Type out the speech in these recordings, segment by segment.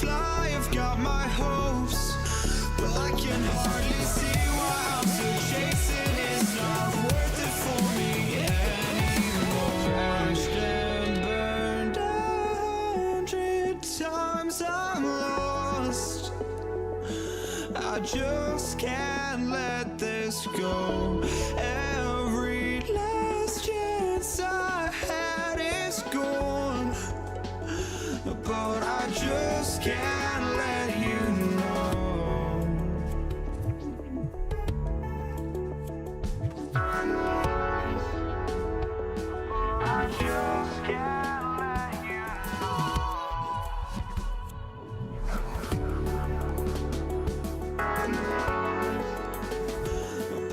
fly, I've got my hopes, but I can hardly see why I'm still chasing. It's not worth it for me anymore. Crashed and burned 100 times, I'm lost. I just can't let this go. Every last chance I had is gone, but I just can't let you know. I just can't let you know.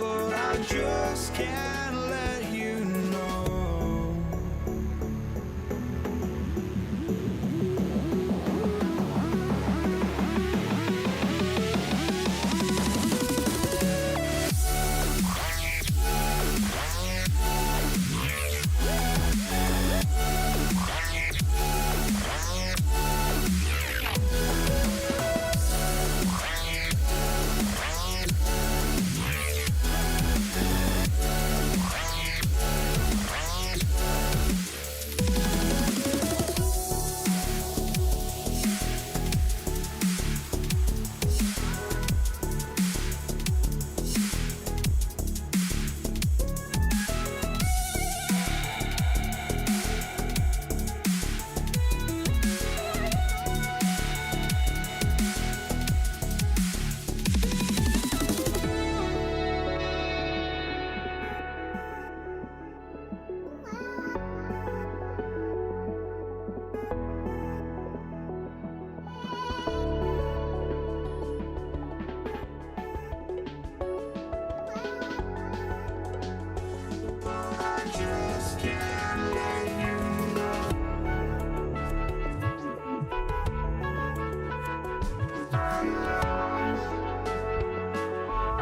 But I just can't let you know.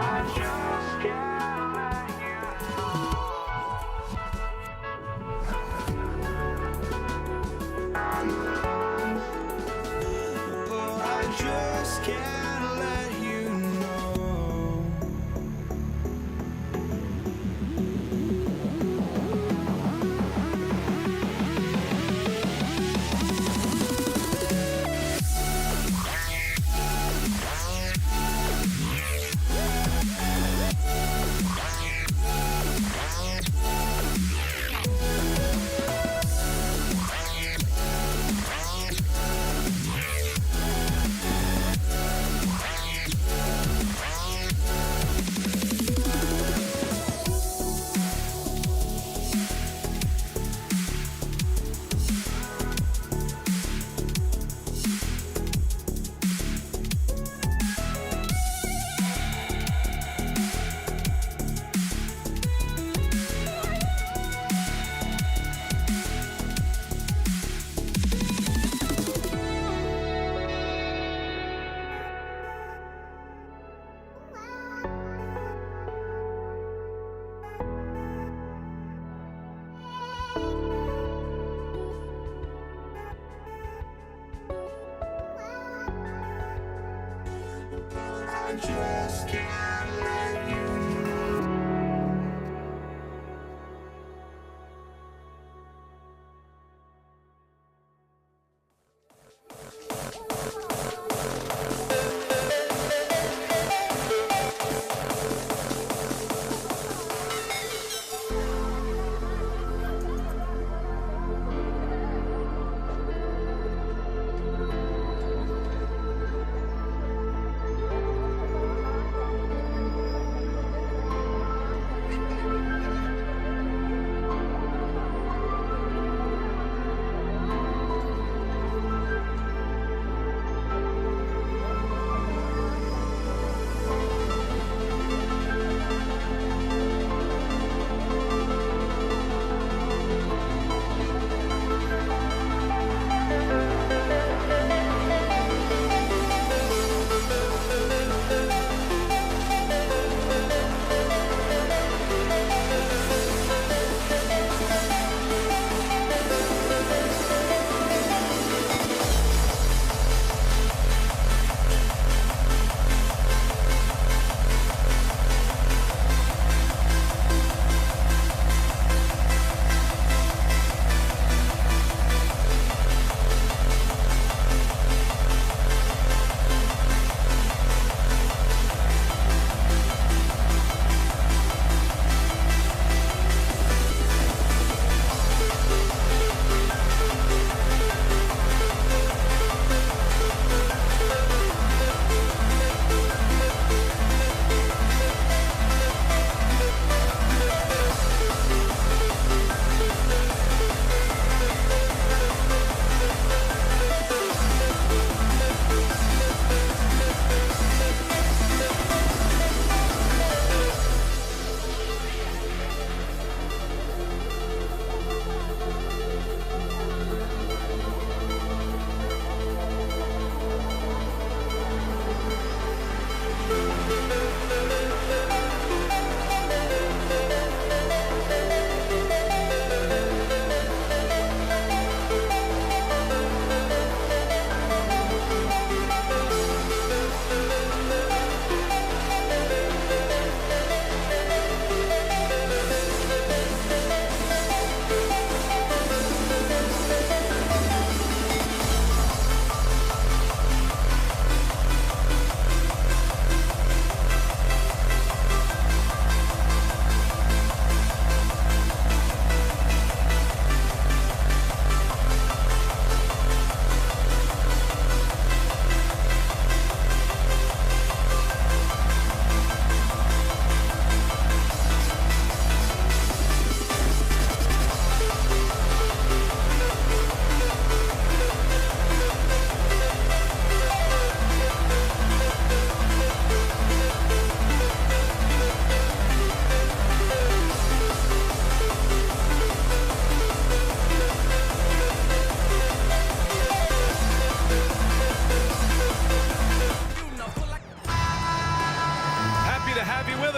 I just can't let you know.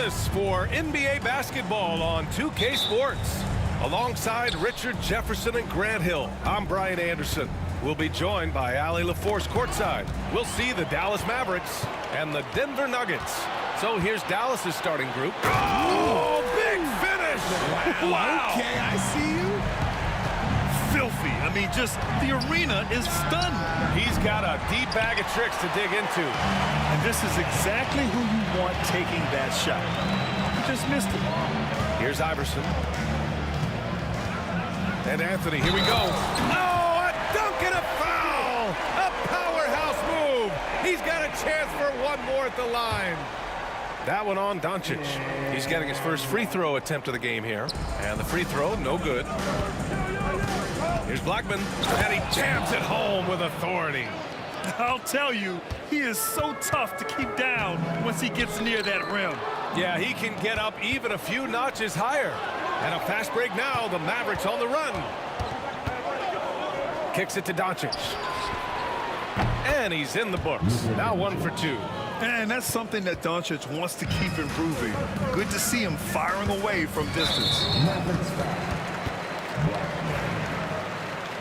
this for NBA basketball on 2K Sports. Alongside Richard Jefferson and Grant Hill, I'm Brian Anderson. We'll be joined by Allie LaForce courtside. We'll see the Dallas Mavericks and the Denver Nuggets. So here's Dallas's starting group. Oh, big finish! Wow. Okay, I see you. Filthy. I mean, just the arena is stunned. He's got a deep bag of tricks to dig into. And this is exactly who you want taking that shot. He just missed it. Here's Iverson. And Anthony, here we go. Oh, a dunk and a foul! A powerhouse move! He's got a chance for one more at the line. That one on Doncic. He's getting his first free throw attempt of the game here. And the free throw, no good. Here's Blackman, and he jams it home with authority. I'll tell you, he is so tough to keep down once he gets near that rim. Yeah, he can get up even a few notches higher. And a fast break now, the Mavericks on the run. Kicks it to Doncic. And he's in the books. Now 1 for 2. And that's something that Doncic wants to keep improving. Good to see him firing away from distance.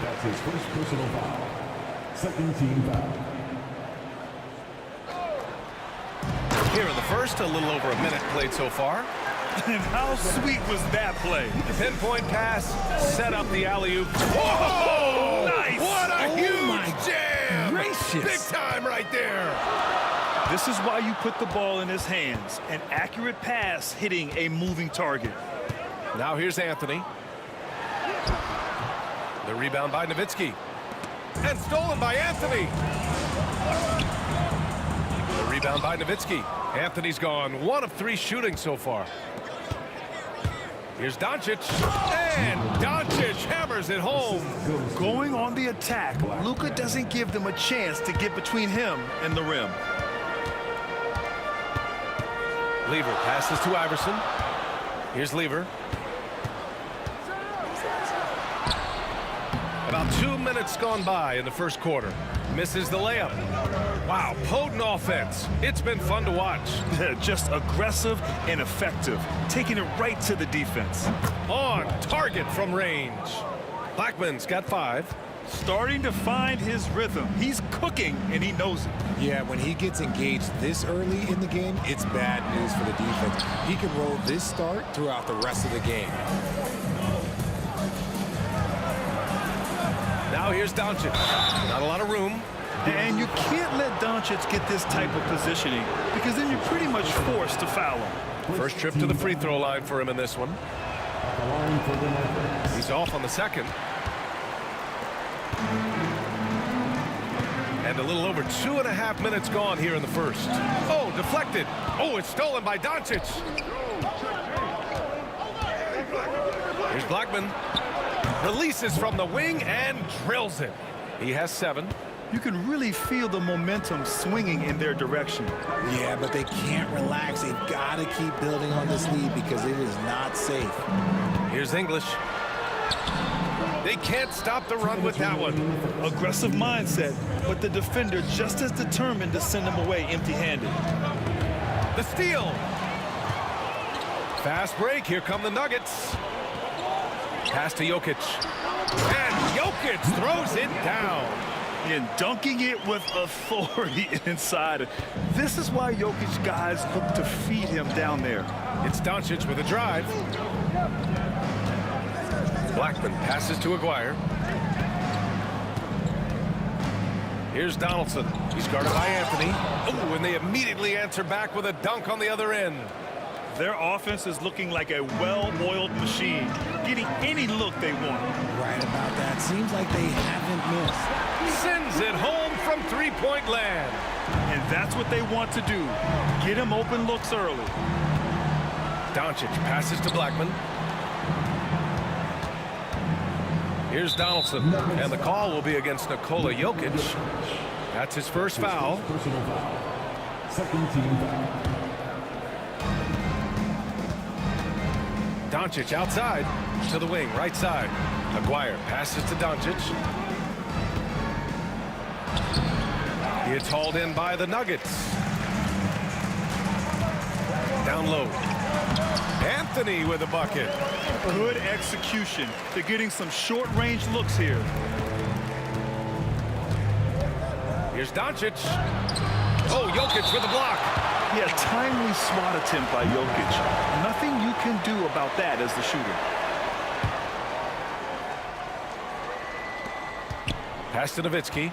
That's his first personal foul. Second team foul. Here in the first, a little over a minute played so far. And how sweet was that play? The pinpoint pass set up the alley-oop. Whoa! Nice! What a huge jam! Gracious. Big time right there. This is why you put the ball in his hands. An accurate pass hitting a moving target. Now here's Anthony. The rebound by Nowitzki. And stolen by Anthony. The rebound by Nowitzki. Anthony's gone 1 of 3 shooting so far. Here's Doncic. And Doncic hammers it home. Going on the attack, Luka doesn't give them a chance to get between him and the rim. Lever passes to Iverson. Here's Lever. About 2 minutes gone by in the first quarter. Misses the layup. Wow, potent offense. It's been fun to watch. Just aggressive and effective, taking it right to the defense. On target from range. Blackman's got 5. Starting to find his rhythm. He's cooking, and he knows it. Yeah, when he gets engaged this early in the game, it's bad news for the defense. He can roll this start throughout the rest of the game. Now here's Doncic. Not a lot of room. And you can't let Doncic get this type of positioning because then you're pretty much forced to foul him. First trip to the free throw line for him in this one. He's off on the second. And a little over 2.5 minutes gone here in the first. Oh, deflected. Oh, it's stolen by Doncic. Here's Blackman. Releases from the wing and drills it. He has 7. You can really feel the momentum swinging in their direction. Yeah, but they can't relax. They've got to keep building on this lead because it is not safe. Here's English. They can't stop the run with that one. Aggressive mindset, but the defender just as determined to send him away empty-handed. The steal. Fast break. Here come the Nuggets. Pass to Jokic. And Jokic throws it down. And dunking it with authority inside. This is why Jokic guys look to feed him down there. It's Doncic with a drive. Blackman passes to Aguirre. Here's Donaldson. He's guarded by Anthony. Oh, and they immediately answer back with a dunk on the other end. Their offense is looking like a well-oiled machine, getting any look they want. Right about that. Seems like they haven't missed. Sends it home from three-point land. And that's what they want to do. Get him open looks early. Doncic passes to Blackman. Here's Donaldson, and the call will be against Nikola Jokic. That's his first foul. Personal foul. Second team foul. Doncic outside to the wing, right side. Aguirre passes to Doncic. It's hauled in by the Nuggets. Down low. Anthony with a bucket. Good execution. They're getting some short-range looks here. Here's Doncic. Oh, Jokic with a block. Yeah, timely swat attempt by Jokic. Nothing you can do about that as the shooter. Pass to Nowitzki.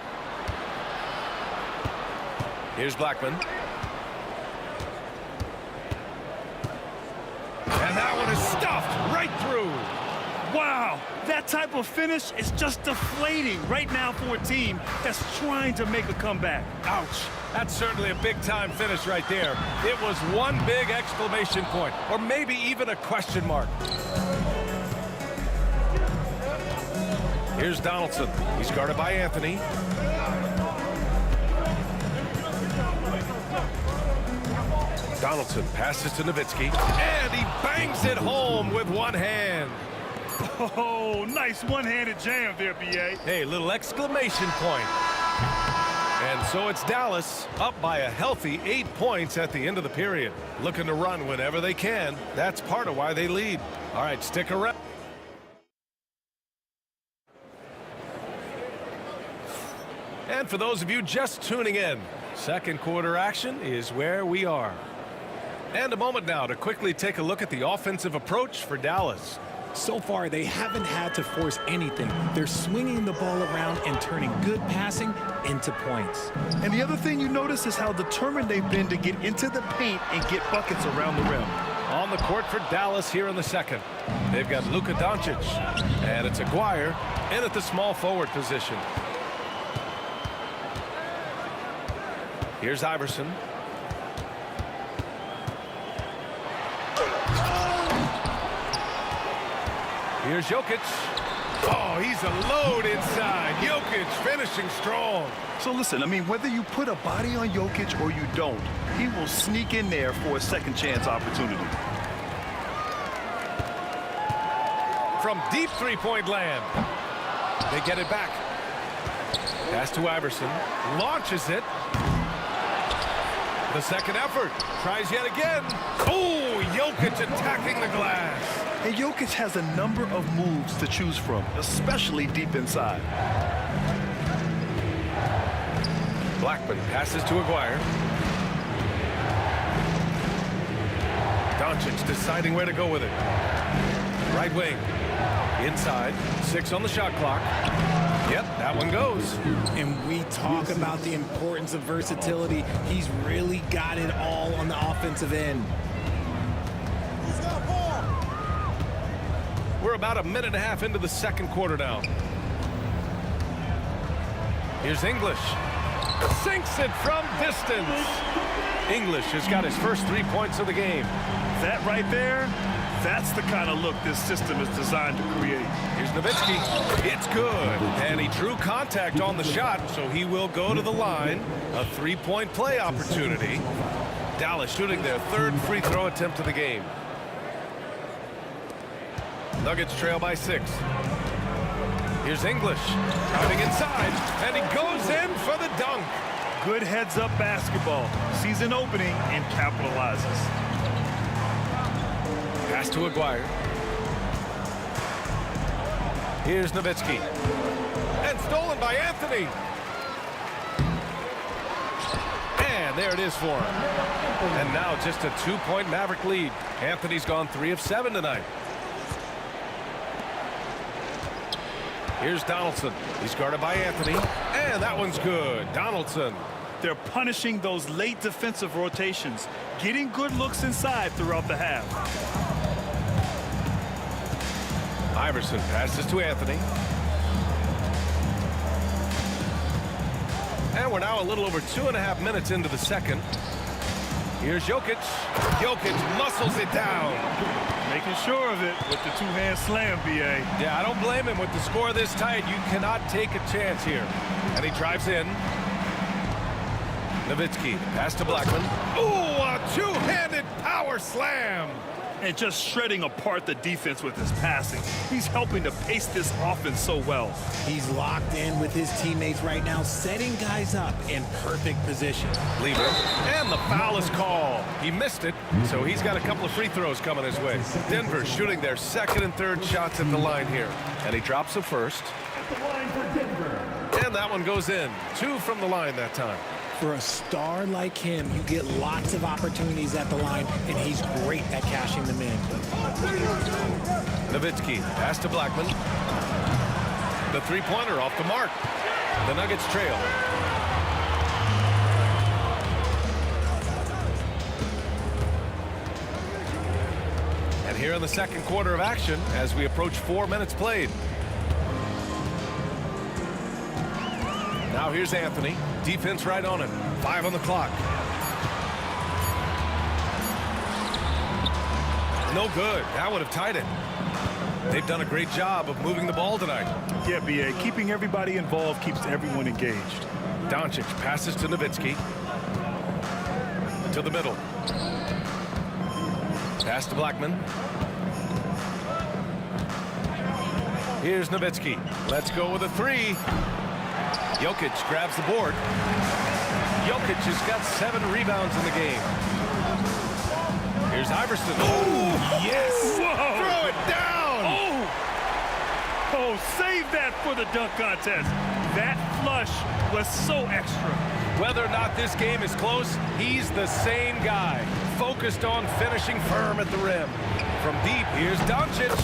Here's Blackman. And that one is stuffed right through. Wow, that type of finish is just deflating right now for a team that's trying to make a comeback. Ouch. That's certainly a big-time finish right there. It was one big exclamation point, or maybe even a question mark. Here's Donaldson. He's guarded by Anthony. Donaldson passes to Nowitzki, and he bangs it home with one hand. Oh, nice one-handed jam there, B.A. Hey, little exclamation point. And so it's Dallas up by a healthy 8 points at the end of the period. Looking to run whenever they can. That's part of why they lead. All right, stick around. And for those of you just tuning in, second quarter action is where we are. And a moment now to quickly take a look at the offensive approach for Dallas. So far, they haven't had to force anything. They're swinging the ball around and turning good passing into points. And the other thing you notice is how determined they've been to get into the paint and get buckets around the rim. On the court for Dallas here in the second. They've got Luka Doncic, and it's Aguirre in at the small forward position. Here's Iverson. Here's Jokic. Oh, he's a load inside. Jokic finishing strong. So listen, I mean, whether you put a body on Jokic or you don't, he will sneak in there for a second chance opportunity. From deep three-point land. They get it back. Pass to Iverson. Launches it. The second effort. Tries yet again. Oh, Jokic attacking the glass. And Jokic has a number of moves to choose from, especially deep inside. Blackman passes to Aguirre. Doncic deciding where to go with it. Right wing. Inside. 6 on the shot clock. Yep, that one goes. And we talk about the importance of versatility. He's really got it all on the offensive end. We're about a minute and a half into the second quarter now. Here's English. Sinks it from distance. English has got his first 3 points of the game. That right there, that's the kind of look this system is designed to create. Here's Nowitzki. It's good. And he drew contact on the shot, so he will go to the line. A 3-point play opportunity. Dallas shooting their third free throw attempt of the game. Nuggets trail by 6. Here's English. Driving inside. And he goes in for the dunk. Good heads-up basketball. Sees an opening and capitalizes. Pass to Aguirre. Here's Nowitzki. And stolen by Anthony. And there it is for him. And now just a 2-point Maverick lead. Anthony's gone 3 of 7 tonight. Here's Donaldson. He's guarded by Anthony. And that one's good. Donaldson. They're punishing those late defensive rotations, getting good looks inside throughout the half. Iverson passes to Anthony. And we're now a little over 2.5 minutes into the second. Here's Jokic. Jokic muscles it down. Making sure of it with the two-hand slam, B.A. Yeah, I don't blame him. With the score this tight, you cannot take a chance here. And he drives in. Nowitzki, pass to Blackman. Ooh, a two-handed power slam. And just shredding apart the defense with his passing. He's helping to pace this offense so well. He's locked in with his teammates right now, setting guys up in perfect position. Lever, and the foul is called. He missed it, so he's got a couple of free throws coming his way. Denver shooting their second and third shots at the line here. And he drops the first. The line for Denver. And that one goes in. 2 from the line that time. For a star like him, you get lots of opportunities at the line, and he's great at cashing them in. Nowitzki, pass to Blackman. The three-pointer off the mark. The Nuggets trail. And here in the second quarter of action, as we approach 4 minutes played. Now here's Anthony. Defense right on him. 5 on the clock. No good. That would have tied it. They've done a great job of moving the ball tonight. Yeah, B.A., keeping everybody involved keeps everyone engaged. Doncic passes to Nowitzki. To the middle. Pass to Blackman. Here's Nowitzki. Let's go with a 3. Jokic grabs the board. Jokic has got 7 rebounds in the game. Here's Iverson. Oh, yes! Whoa. Throw it down! Oh, save that for the dunk contest. That flush was so extra. Whether or not this game is close, he's the same guy. Focused on finishing firm at the rim. From deep, here's Doncic.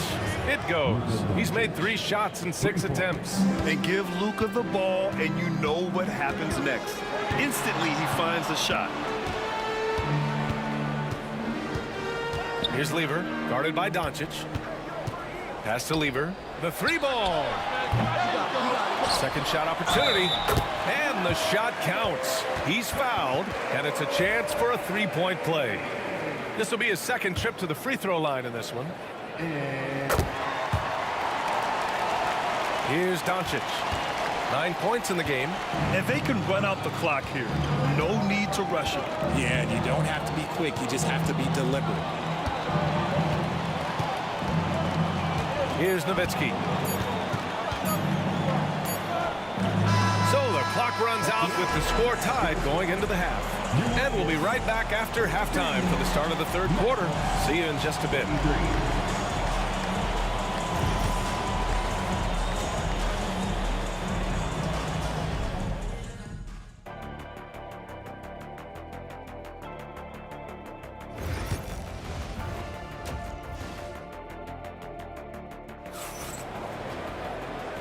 It goes. He's made 3 shots in 6 attempts. And give Luka the ball, and you know what happens next. Instantly, he finds the shot. Here's Lever, guarded by Doncic. Pass to Lever. The 3-ball. Second shot opportunity. And the shot counts. He's fouled, and it's a chance for a 3-point play. This will be his second trip to the free throw line in this one. Here's Doncic. 9 points in the game. And they can run out the clock here. No need to rush it. Yeah, and you don't have to be quick. You just have to be deliberate. Here's Nowitzki. So the clock runs out with the score tied going into the half. And we'll be right back after halftime for the start of the third quarter. See you in just a bit.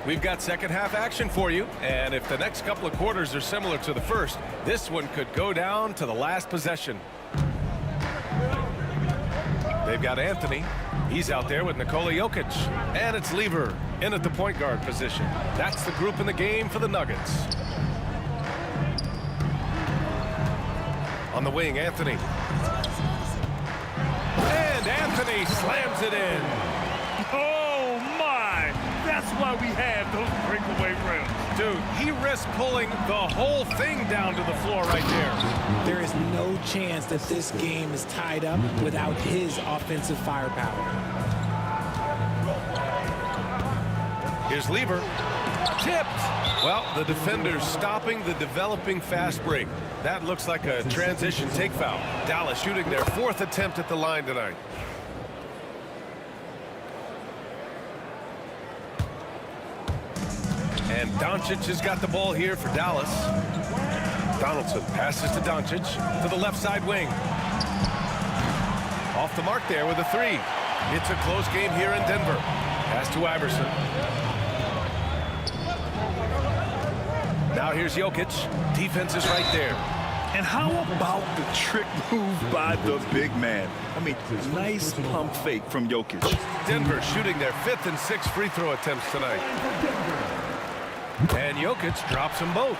We've got second half action for you, and if the next couple of quarters are similar to the first, this one could go down to the last possession. They've got Anthony. He's out there with Nikola Jokic. And it's Lever in at the point guard position. That's the group in the game for the Nuggets. On the wing, Anthony. And Anthony slams it in. Oh, my! That's why we have those breakaway rims. Dude, he risked pulling the whole thing down to the floor right there. There is no chance that this game is tied up without his offensive firepower. Here's Lever. Tipped. Well, the defender's stopping the developing fast break. That looks like a transition take foul. Dallas shooting their 4th attempt at the line tonight. And Doncic has got the ball here for Dallas. Donaldson passes to Doncic to the left side wing. Off the mark there with a 3. It's a close game here in Denver. Pass to Iverson. Now here's Jokic. Defense is right there. And how about the trick move by the big man? I mean, nice pump fake from Jokic. Denver shooting their 5th and 6th free throw attempts tonight. And Jokic drops them both.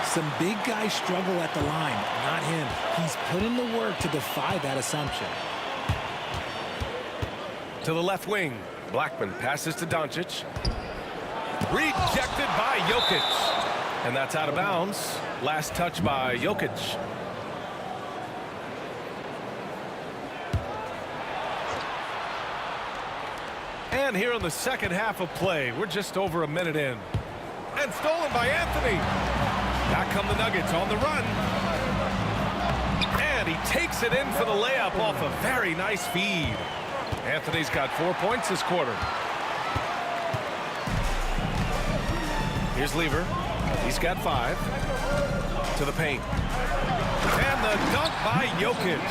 Some big guys struggle at the line, not him. He's put in the work to defy that assumption. To the left wing. Blackman passes to Doncic. Rejected by Jokic. And that's out of bounds. Last touch by Jokic. And here in the second half of play, we're just over a minute in. And stolen by Anthony. Back come the Nuggets on the run. And he takes it in for the layup off a very nice feed. Anthony's got 4 points this quarter. Here's Lever. He's got 5. To the paint. And the dunk by Jokic.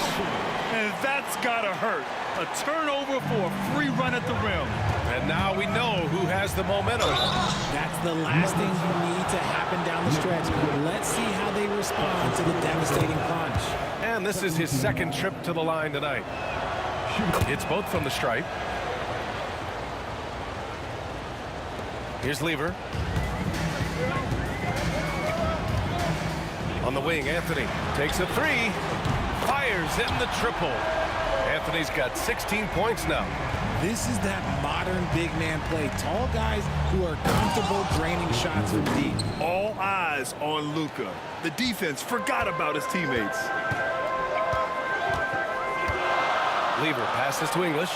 And that's gotta hurt. A turnover for a free run at the rim. And now we know who has the momentum. That's the last thing you need to happen down the stretch. Let's see how they respond to the devastating punch. And this is his second trip to the line tonight. It's both from the stripe. Here's Lever. On the wing, Anthony takes a 3. Fires in the triple. Anthony's got 16 points now. This is that modern big man play. Tall guys who are comfortable draining shots from deep. All eyes on Luka. The defense forgot about his teammates. Lever passes to English.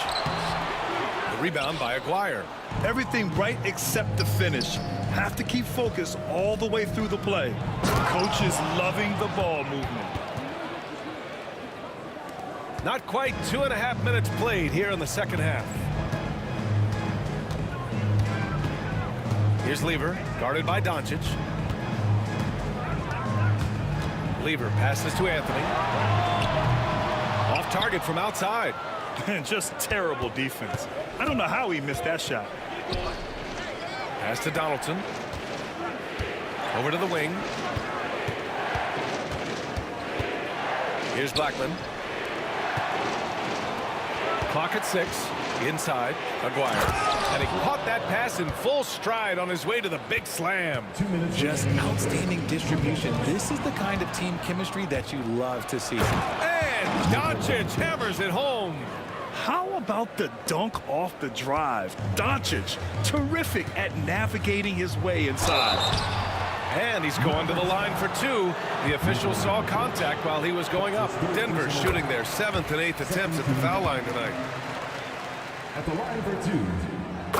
The rebound by Aguirre. Everything right except the finish. Have to keep focused all the way through the play. Coach is loving the ball movement. Not quite 2.5 minutes played here in the second half. Here's Lever, guarded by Doncic. Lever passes to Anthony. Off target from outside. Just terrible defense. I don't know how he missed that shot. Pass to Donaldson. Over to the wing. Here's Blackman. Clock at 6. Inside. Aguirre. And he caught that pass in full stride on his way to the big slam. 2 minutes. Just outstanding distribution. This is the kind of team chemistry that you love to see. And Doncic hammers it home. How about the dunk off the drive? Doncic, terrific at navigating his way inside. And he's going to the line for 2. The official saw contact while he was going up. Denver shooting their 7th and 8th attempts at the foul line tonight. At the line for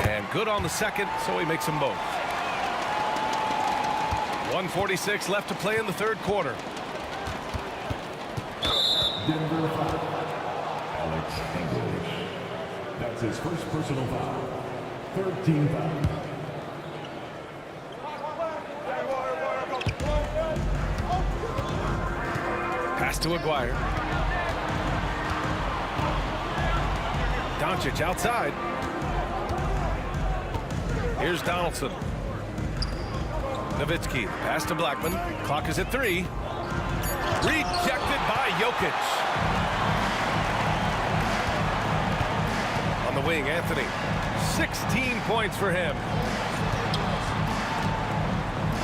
2. And good on the second, so he makes them both. 1:46 left to play in the third quarter. Denver foul. Alex English. That's his first personal foul. 13 foul. Pass to Aguirre. Doncic outside. Here's Donaldson. Nowitzki. Pass to Blackman. Clock is at 3. Rejected by Jokic. On the wing, Anthony. 16 points for him.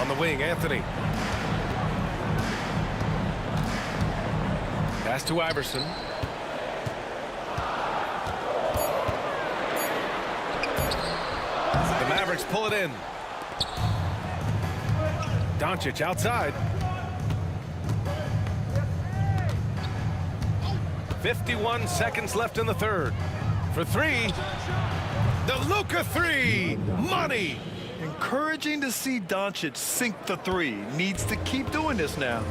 On the wing, Anthony. Pass to Iverson. The Mavericks pull it in. Doncic outside. 51 seconds left in the third. For 3. The Luka 3. Money. Encouraging to see Doncic sink the 3. Needs to keep doing this now.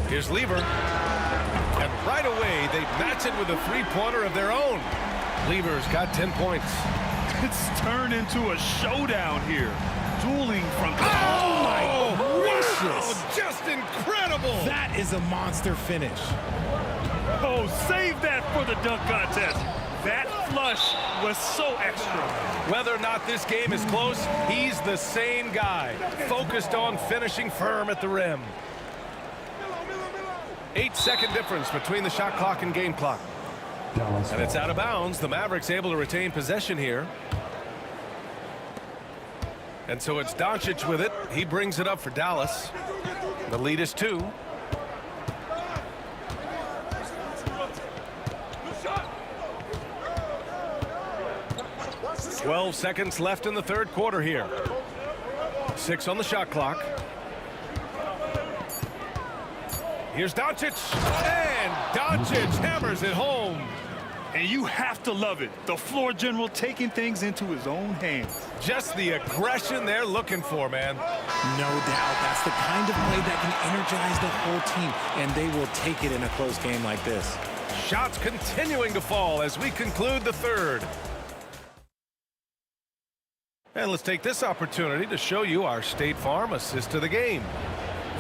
Here's Lever. And right away, they match it with a 3-pointer of their own. Lever's got 10 points. It's turned into a showdown here. Dueling from... Oh, my gracious. Oh, just incredible. That is a monster finish. Oh, save that for the dunk contest. That flush was so extra. Whether or not this game is close, he's the same guy. Focused on finishing firm at the rim. 8-second difference between the shot clock and game clock. And it's out of bounds. The Mavericks able to retain possession here. And so it's Doncic with it. He brings it up for Dallas. The lead is 2. "12 seconds left in the third quarter here. 6 on the shot clock. Here's Doncic, and Doncic hammers it home. And you have to love it. The floor general taking things into his own hands. Just the aggression they're looking for, man. No doubt. That's the kind of play that can energize the whole team, and they will take it in a close game like this. Shots continuing to fall as we conclude the third. And let's take this opportunity to show you our State Farm assist of the game.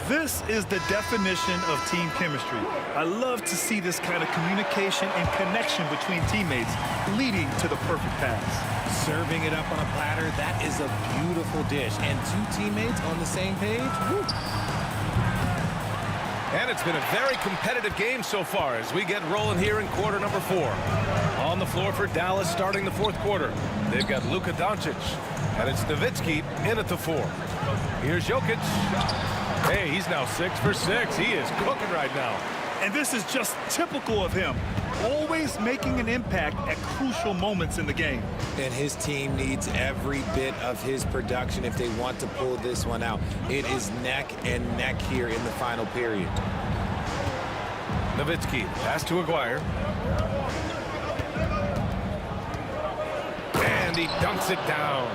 This is the definition of team chemistry. I love to see this kind of communication and connection between teammates leading to the perfect pass. Serving it up on a platter, that is a beautiful dish. And two teammates on the same page. Woo. And it's been a very competitive game so far as we get rolling here in quarter number 4. On the floor for Dallas starting the fourth quarter. They've got Luka Doncic, and it's Nowitzki in at the 4. Here's Jokic. Hey, he's now 6 for 6. He is cooking right now. And this is just typical of him. Always making an impact at crucial moments in the game. And his team needs every bit of his production if they want to pull this one out. It is neck and neck here in the final period. Nowitzki, pass to Aguirre. And he dunks it down.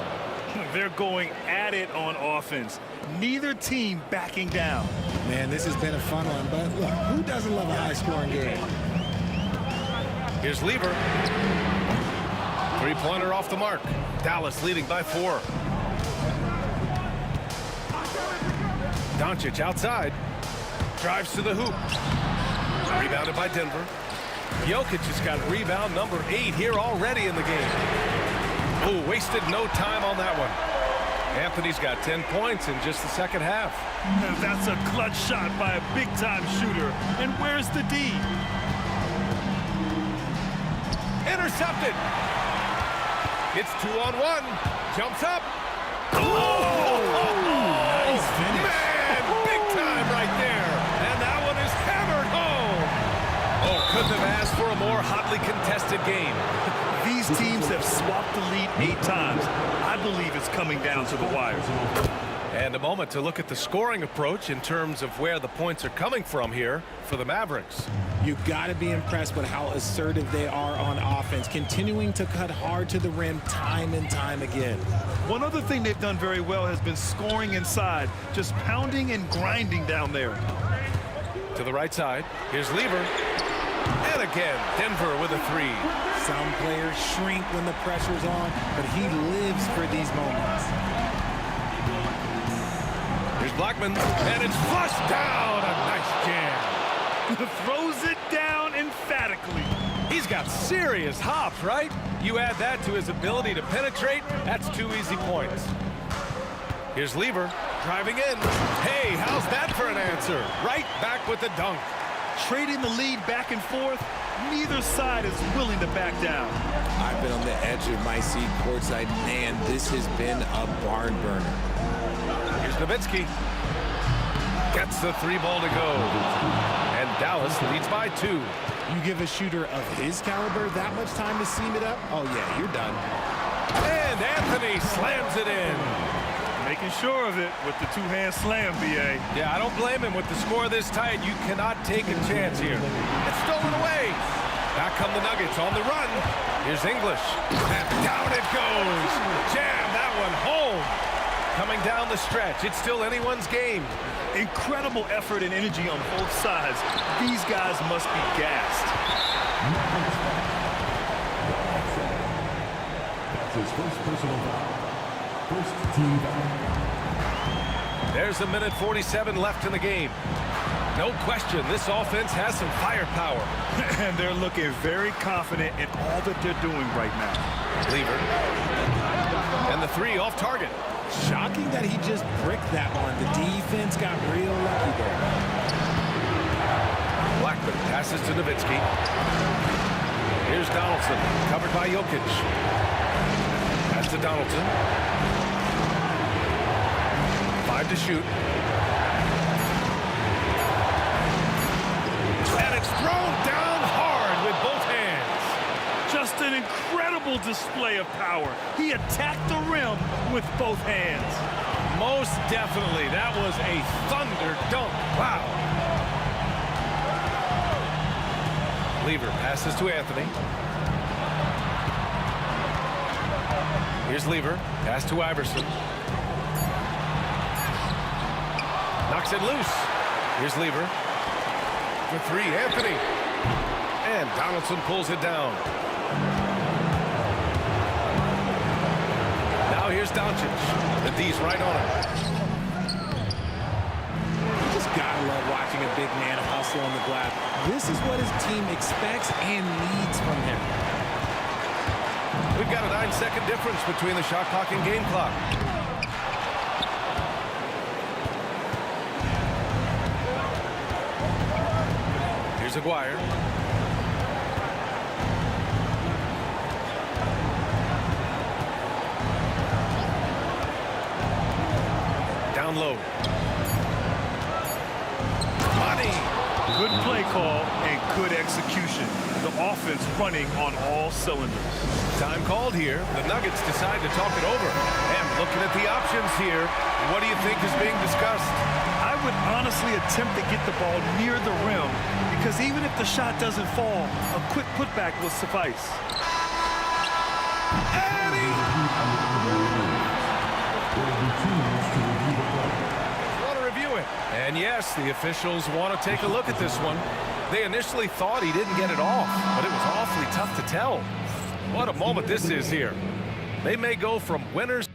They're going at it on offense. Neither team backing down. Man, this has been a fun one, but look, who doesn't love a high-scoring game? Here's Lever. Three-pointer off the mark. Dallas leading by 4. Doncic outside. Drives to the hoop. Rebounded by Denver. Jokic has got rebound number 8 here already in the game. Oh, wasted no time on that one. Anthony's got 10 points in just the second half. That's a clutch shot by a big-time shooter. And where's the D? Intercepted. It's 2-on-1. Jumps up. Oh! Nice finish. Man, big time right there. And that one is hammered home. Oh, couldn't have asked for a more hotly contested game. These teams have swapped the lead 8 times. I believe it's coming down to the wire. And a moment to look at the scoring approach in terms of where the points are coming from here for the Mavericks. You've got to be impressed with how assertive they are on offense, continuing to cut hard to the rim time and time again. One other thing they've done very well has been scoring inside, just pounding and grinding down there. To the right side, here's Lever. And again, Denver with a 3. Some players shrink when the pressure's on, but he lives for these moments. Here's Blackman, and it's flushed down. A nice jam. Throws it down emphatically. He's got serious hops, right? You add that to his ability to penetrate, that's 2 easy points. Here's Lever, driving in. Hey, how's that for an answer? Right back with the dunk. Trading the lead back and forth, neither side is willing to back down. I've been on the edge of my seat courtside. Man, this has been a barn burner. Here's Nowitzki. Gets the 3 ball to go. And Dallas leads by 2. You give a shooter of his caliber that much time to seam it up? Oh, yeah, you're done. And Anthony slams it in. Making sure of it with the 2-hand slam, B.A. Yeah, I don't blame him. With the score this tight, you cannot take a chance here. It's stolen away. Back come the Nuggets on the run. Here's English. And down it goes. Jam that one home. Coming down the stretch. It's still anyone's game. Incredible effort and energy on both sides. These guys must be gassed. That's his first personal foul. First team foul. There's 1:47 left in the game. No question, this offense has some firepower. And they're looking very confident in all that they're doing right now. Lever. And the 3 off target. Shocking that he just bricked that one. The defense got real lucky there. Blackman passes to Nowitzki. Here's Donaldson, covered by Jokic. Pass to Donaldson. 5 to shoot. And it's thrown down hard with both hands. Just an incredible display of power. He attacked the rim with both hands. Most definitely. That was a thunder dunk. Wow. Lever passes to Anthony. Here's Lever. Pass to Iverson. Knocks it loose. Here's Lever. For three, Anthony. And Donaldson pulls it down. Now here's Doncic. The D's right on him. You just gotta love watching a big man hustle on the glass. This is what his team expects and needs from him. We've got a 9-second difference between the shot clock and game clock. Here's Aguirre. Down low. Money. Good play call and good execution. The offense running on all cylinders. Time called here. The Nuggets decide to talk it over. And looking at the options here, what do you think is being discussed? I would honestly attempt to get the ball near the rim because even if the shot doesn't fall, a quick putback will suffice. Want to review it. And yes, the officials want to take a look at this one. They initially thought he didn't get it off, but it was awfully tough to tell. What a moment this is here. They may go from winners.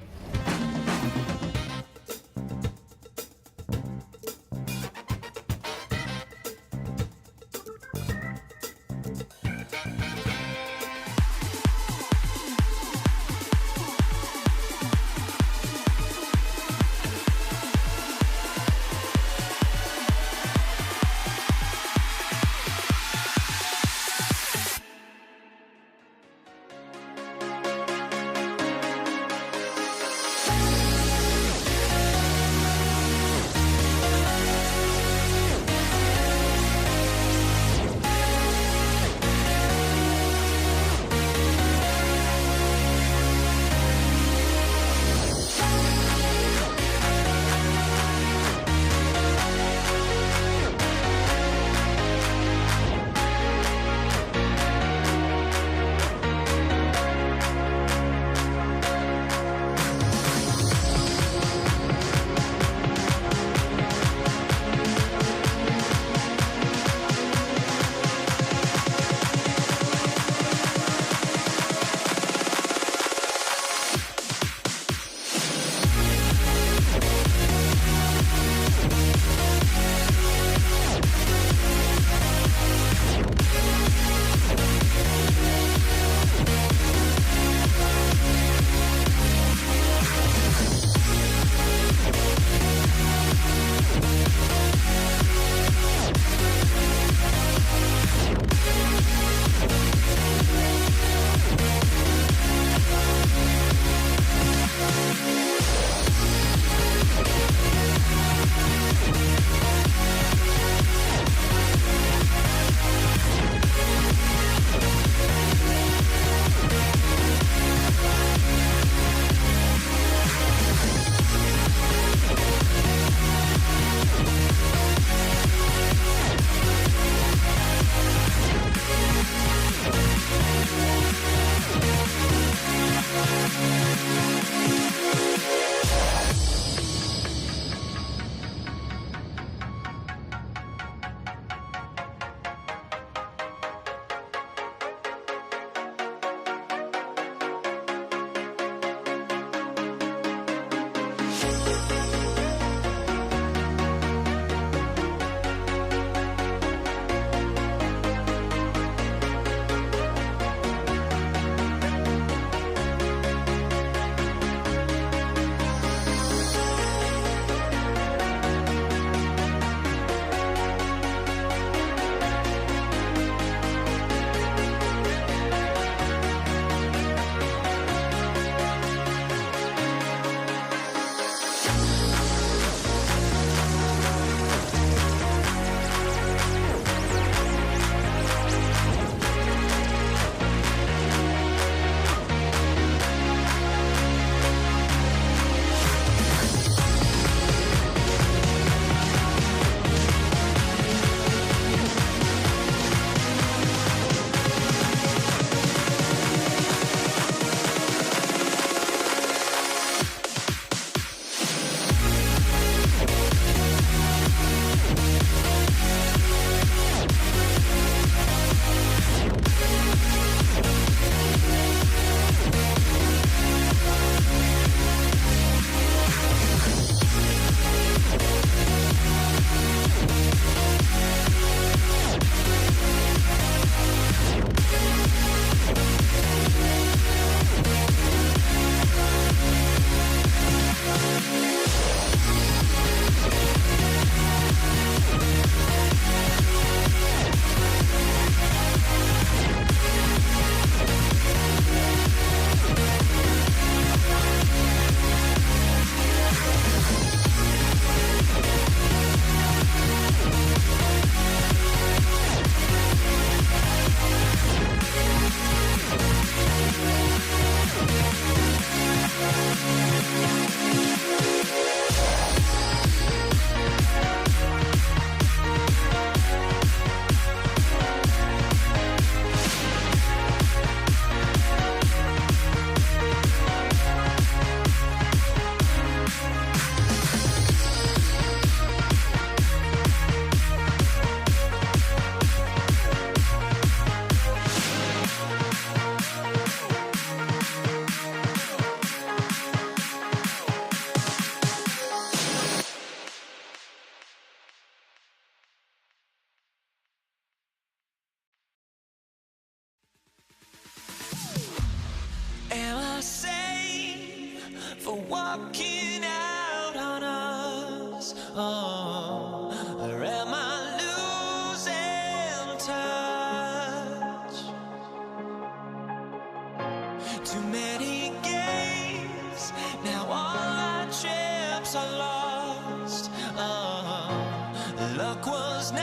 walking out on us. Oh, or am I losing touch? Too many games, now all our chips are lost. Oh, luck was not.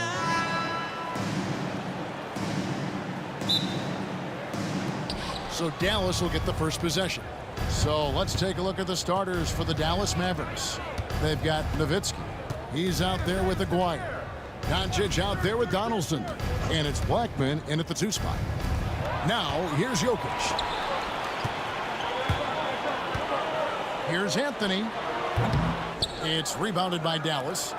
So Dallas will get the first possession. So let's take a look at the starters for the Dallas Mavericks. They've got Nowitzki. He's out there with Aguirre. Doncic out there with Donaldson. And it's Blackman in at the 2 spot. Now, here's Jokic. Here's Anthony. It's rebounded by Dallas.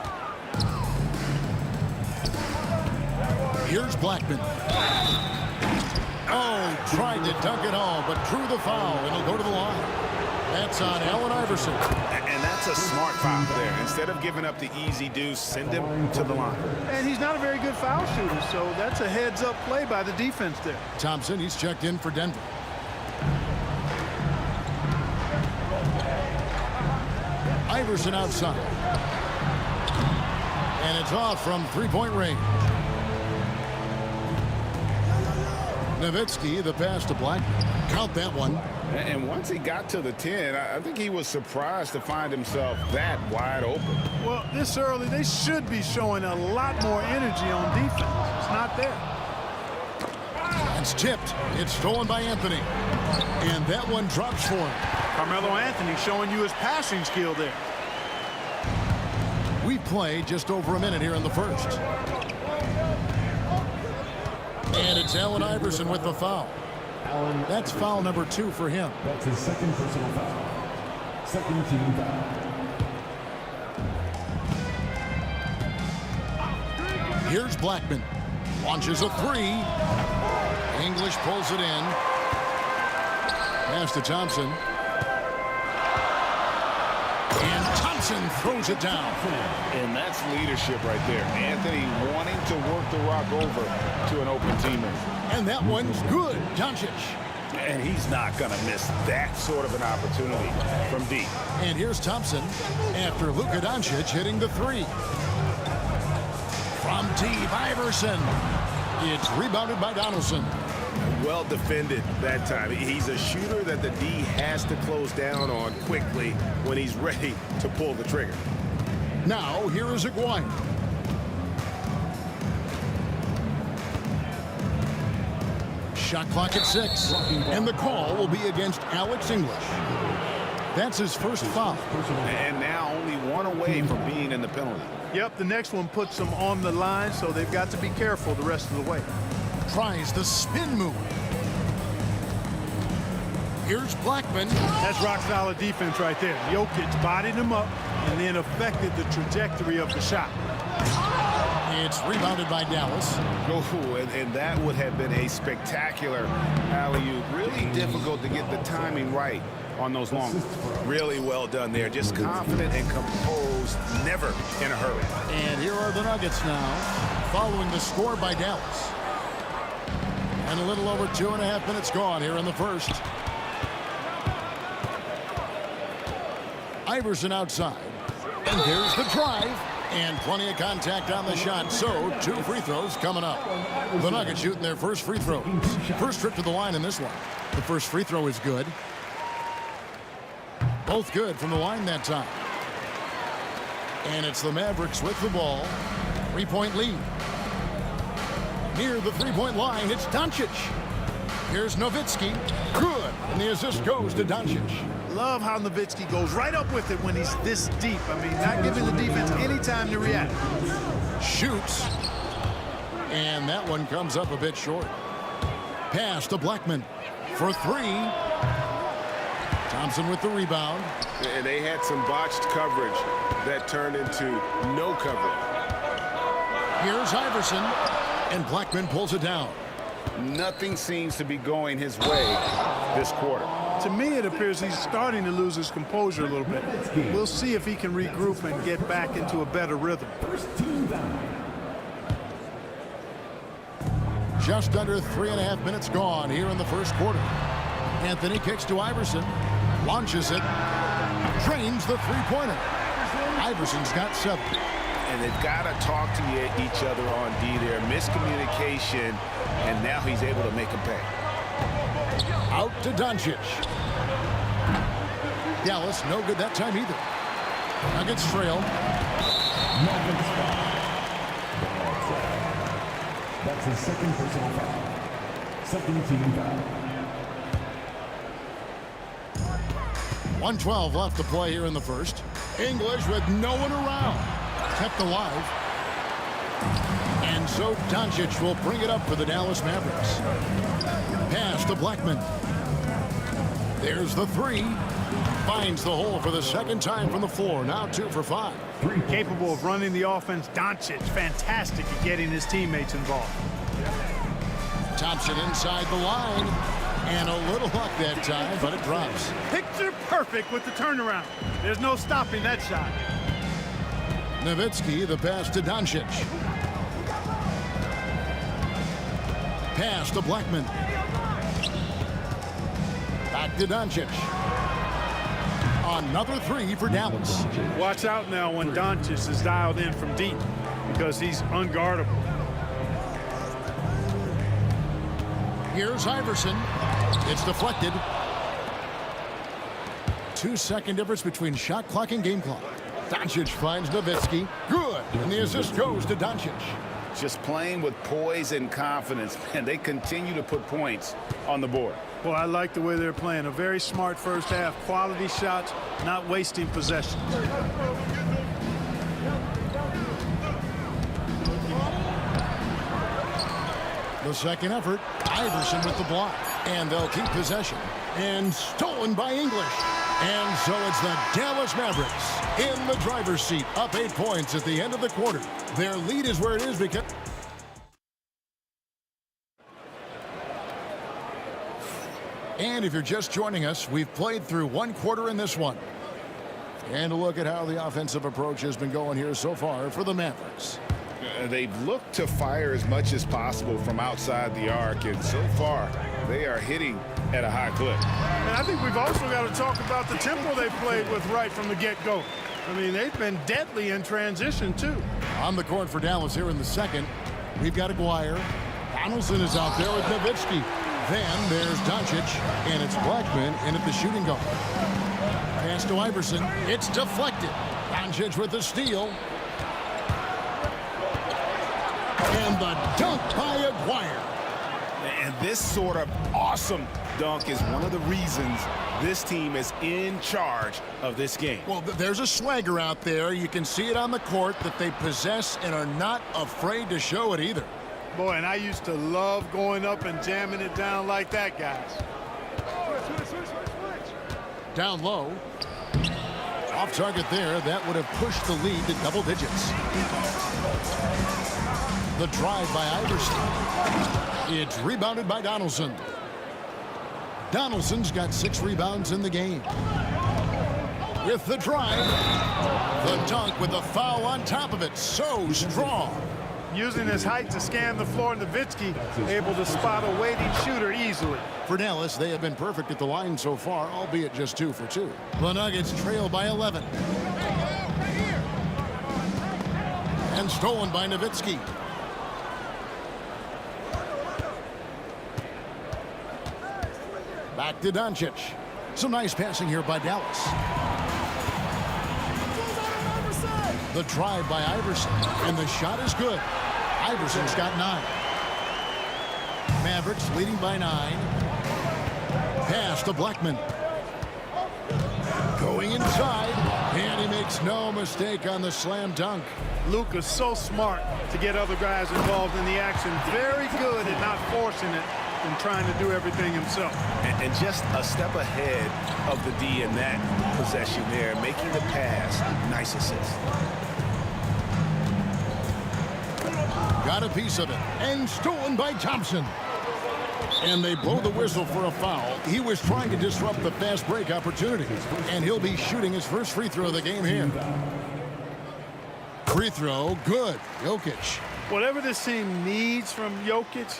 Here's Blackman. Oh, tried to dunk it home, but drew the foul, and he'll go to the line. That's on Allen Iverson. And that's a smart foul there. Instead of giving up the easy deuce, send him to the line. And he's not a very good foul shooter, so that's a heads-up play by the defense there. Thompson, he's checked in for Denver. Iverson outside. And it's off from three-point range. Nowitzki, the pass to Blackman. Count that one. And once he got to the 10, I think he was surprised to find himself that wide open. Well, this early, they should be showing a lot more energy on defense. It's not there. It's tipped. It's stolen by Anthony. And that one drops for him. Carmelo Anthony showing you his passing skill there. We play just over a minute here in the first. And it's Allen Iverson with the foul. That's foul number 2 for him. That's his second personal foul. Second team foul. Here's Blackman. Launches a 3. English pulls it in. Pass to Thompson. And Thompson throws it down. And that's leadership right there. Anthony wanting to work the rock over to an open teammate. And that one's good. Doncic. And he's not going to miss that sort of an opportunity from deep. And here's Thompson after Luka Doncic hitting the 3. From deep, Iverson. It's rebounded by Donaldson. Well defended that time. He's a shooter that the D has to close down on quickly when he's ready to pull the trigger. Now, here is Aguirre. Shot clock at 6. And the call will be against Alex English. That's his first foul. And now only one away from being in the penalty. Yep, the next one puts them on the line, so they've got to be careful the rest of the way. Tries the spin move. Here's Blackman. That's rock-solid defense right there. Jokic bodied him up and then affected the trajectory of the shot. It's rebounded by Dallas. Oh, and that would have been a spectacular alley-oop. Really difficult to get the timing right on those long. Really well done there. Just confident and composed, never in a hurry. And here are the Nuggets now, following the score by Dallas. And a little over 2.5 minutes gone here in the first. Iverson outside. And there's the drive. And plenty of contact on the shot. So, 2 free throws coming up. The Nuggets shooting their first free throws. First trip to the line in this one. The first free throw is good. Both good from the line that time. And it's the Mavericks with the ball. 3-point lead. Near the 3-point line, it's Doncic. Here's Nowitzki. Good. And the assist goes to Doncic. Love how Nowitzki goes right up with it when he's this deep. I mean, not giving the defense any time to react. Shoots. And that one comes up a bit short. Pass to Blackman for 3. Thompson with the rebound. And they had some botched coverage that turned into no coverage. Here's Iverson. And Blackman pulls it down. Nothing seems to be going his way this quarter. To me, it appears he's starting to lose his composure a little bit. We'll see if he can regroup and get back into a better rhythm. Just under 3.5 minutes gone here in the first quarter. Anthony kicks to Iverson. Launches it. Drains the three-pointer. Iverson's got 7. And they've got to talk to each other on D there. Miscommunication, and now he's able to make him pay. Out to Doncic. Dallas, no good that time either. Nuggets trail. Nuggets foul. That's his second personal foul. Second team foul. 1:12 left to play here in the first. English with no one around. Kept alive. And so Doncic will bring it up for the Dallas Mavericks. Pass to Blackman. There's the 3. Finds the hole for the second time from the floor. Now 2 for 5. Capable of running the offense. Doncic, fantastic at getting his teammates involved. Thompson inside the line. And a little luck that time, but it drops. Picture perfect with the turnaround. There's no stopping that shot. Nowitzki, the pass to Doncic. Pass to Blackman. Back to Doncic. Another 3 for Dallas. Watch out now when Doncic is dialed in from deep because he's unguardable. Here's Iverson. It's deflected. 2-second difference between shot clock and game clock. Doncic finds Nowitzki. Good. And the assist goes to Doncic. Just playing with poise and confidence, and they continue to put points on the board. Well, I like the way they're playing. A very smart first half. Quality shots, not wasting possessions. The second effort, Iverson with the block. And they'll keep possession. And stolen by English. And so it's the Dallas Mavericks in the driver's seat, up 8 points at the end of the quarter. Their lead is where it is because... And if you're just joining us, we've played through 1 quarter in this one. And a look at how the offensive approach has been going here so far for the Mavericks. They've looked to fire as much as possible from outside the arc, and so far they are hitting at a high clip. And I think we've also got to talk about the tempo they played with right from the get-go. I mean, they've been deadly in transition, too. On the court for Dallas here in the second, we've got Aguirre. Donaldson is out there with Nowitzki. Then there's Doncic, and it's Blackman in at the shooting guard. Pass to Iverson. It's deflected. Doncic with the steal. And the dunk by Aguirre. And this sort of awesome dunk is one of the reasons this team is in charge of this game. Well, there's a swagger out there. You can see it on the court that they possess and are not afraid to show it either. Boy, and I used to love going up and jamming it down like that, guys. Down low. Off target there. That would have pushed the lead to double digits. The drive by Iverson. It's rebounded by Donaldson. Donaldson's got 6 rebounds in the game. With the drive. The dunk with the foul on top of it. So strong. Using his height to scan the floor, Nowitzki able to spot a waiting shooter easily. For Dallas, they have been perfect at the line so far, albeit just 2 for 2. The Nuggets trail by 11. And stolen by Nowitzki. Back to Doncic. Some nice passing here by Dallas. The drive by Iverson. And the shot is good. Iverson's got 9. Mavericks leading by 9. Pass to Blackman. Going inside. And he makes no mistake on the slam dunk. Luka's so smart to get other guys involved in the action. Very good at not forcing it and trying to do everything himself. And just a step ahead of the D in that possession there, making the pass. Nice assist. Got a piece of it. And stolen by Thompson. And they blow the whistle for a foul. He was trying to disrupt the fast break opportunity. And he'll be shooting his first free throw of the game here. Free throw, good. Jokic. Whatever this team needs from Jokic,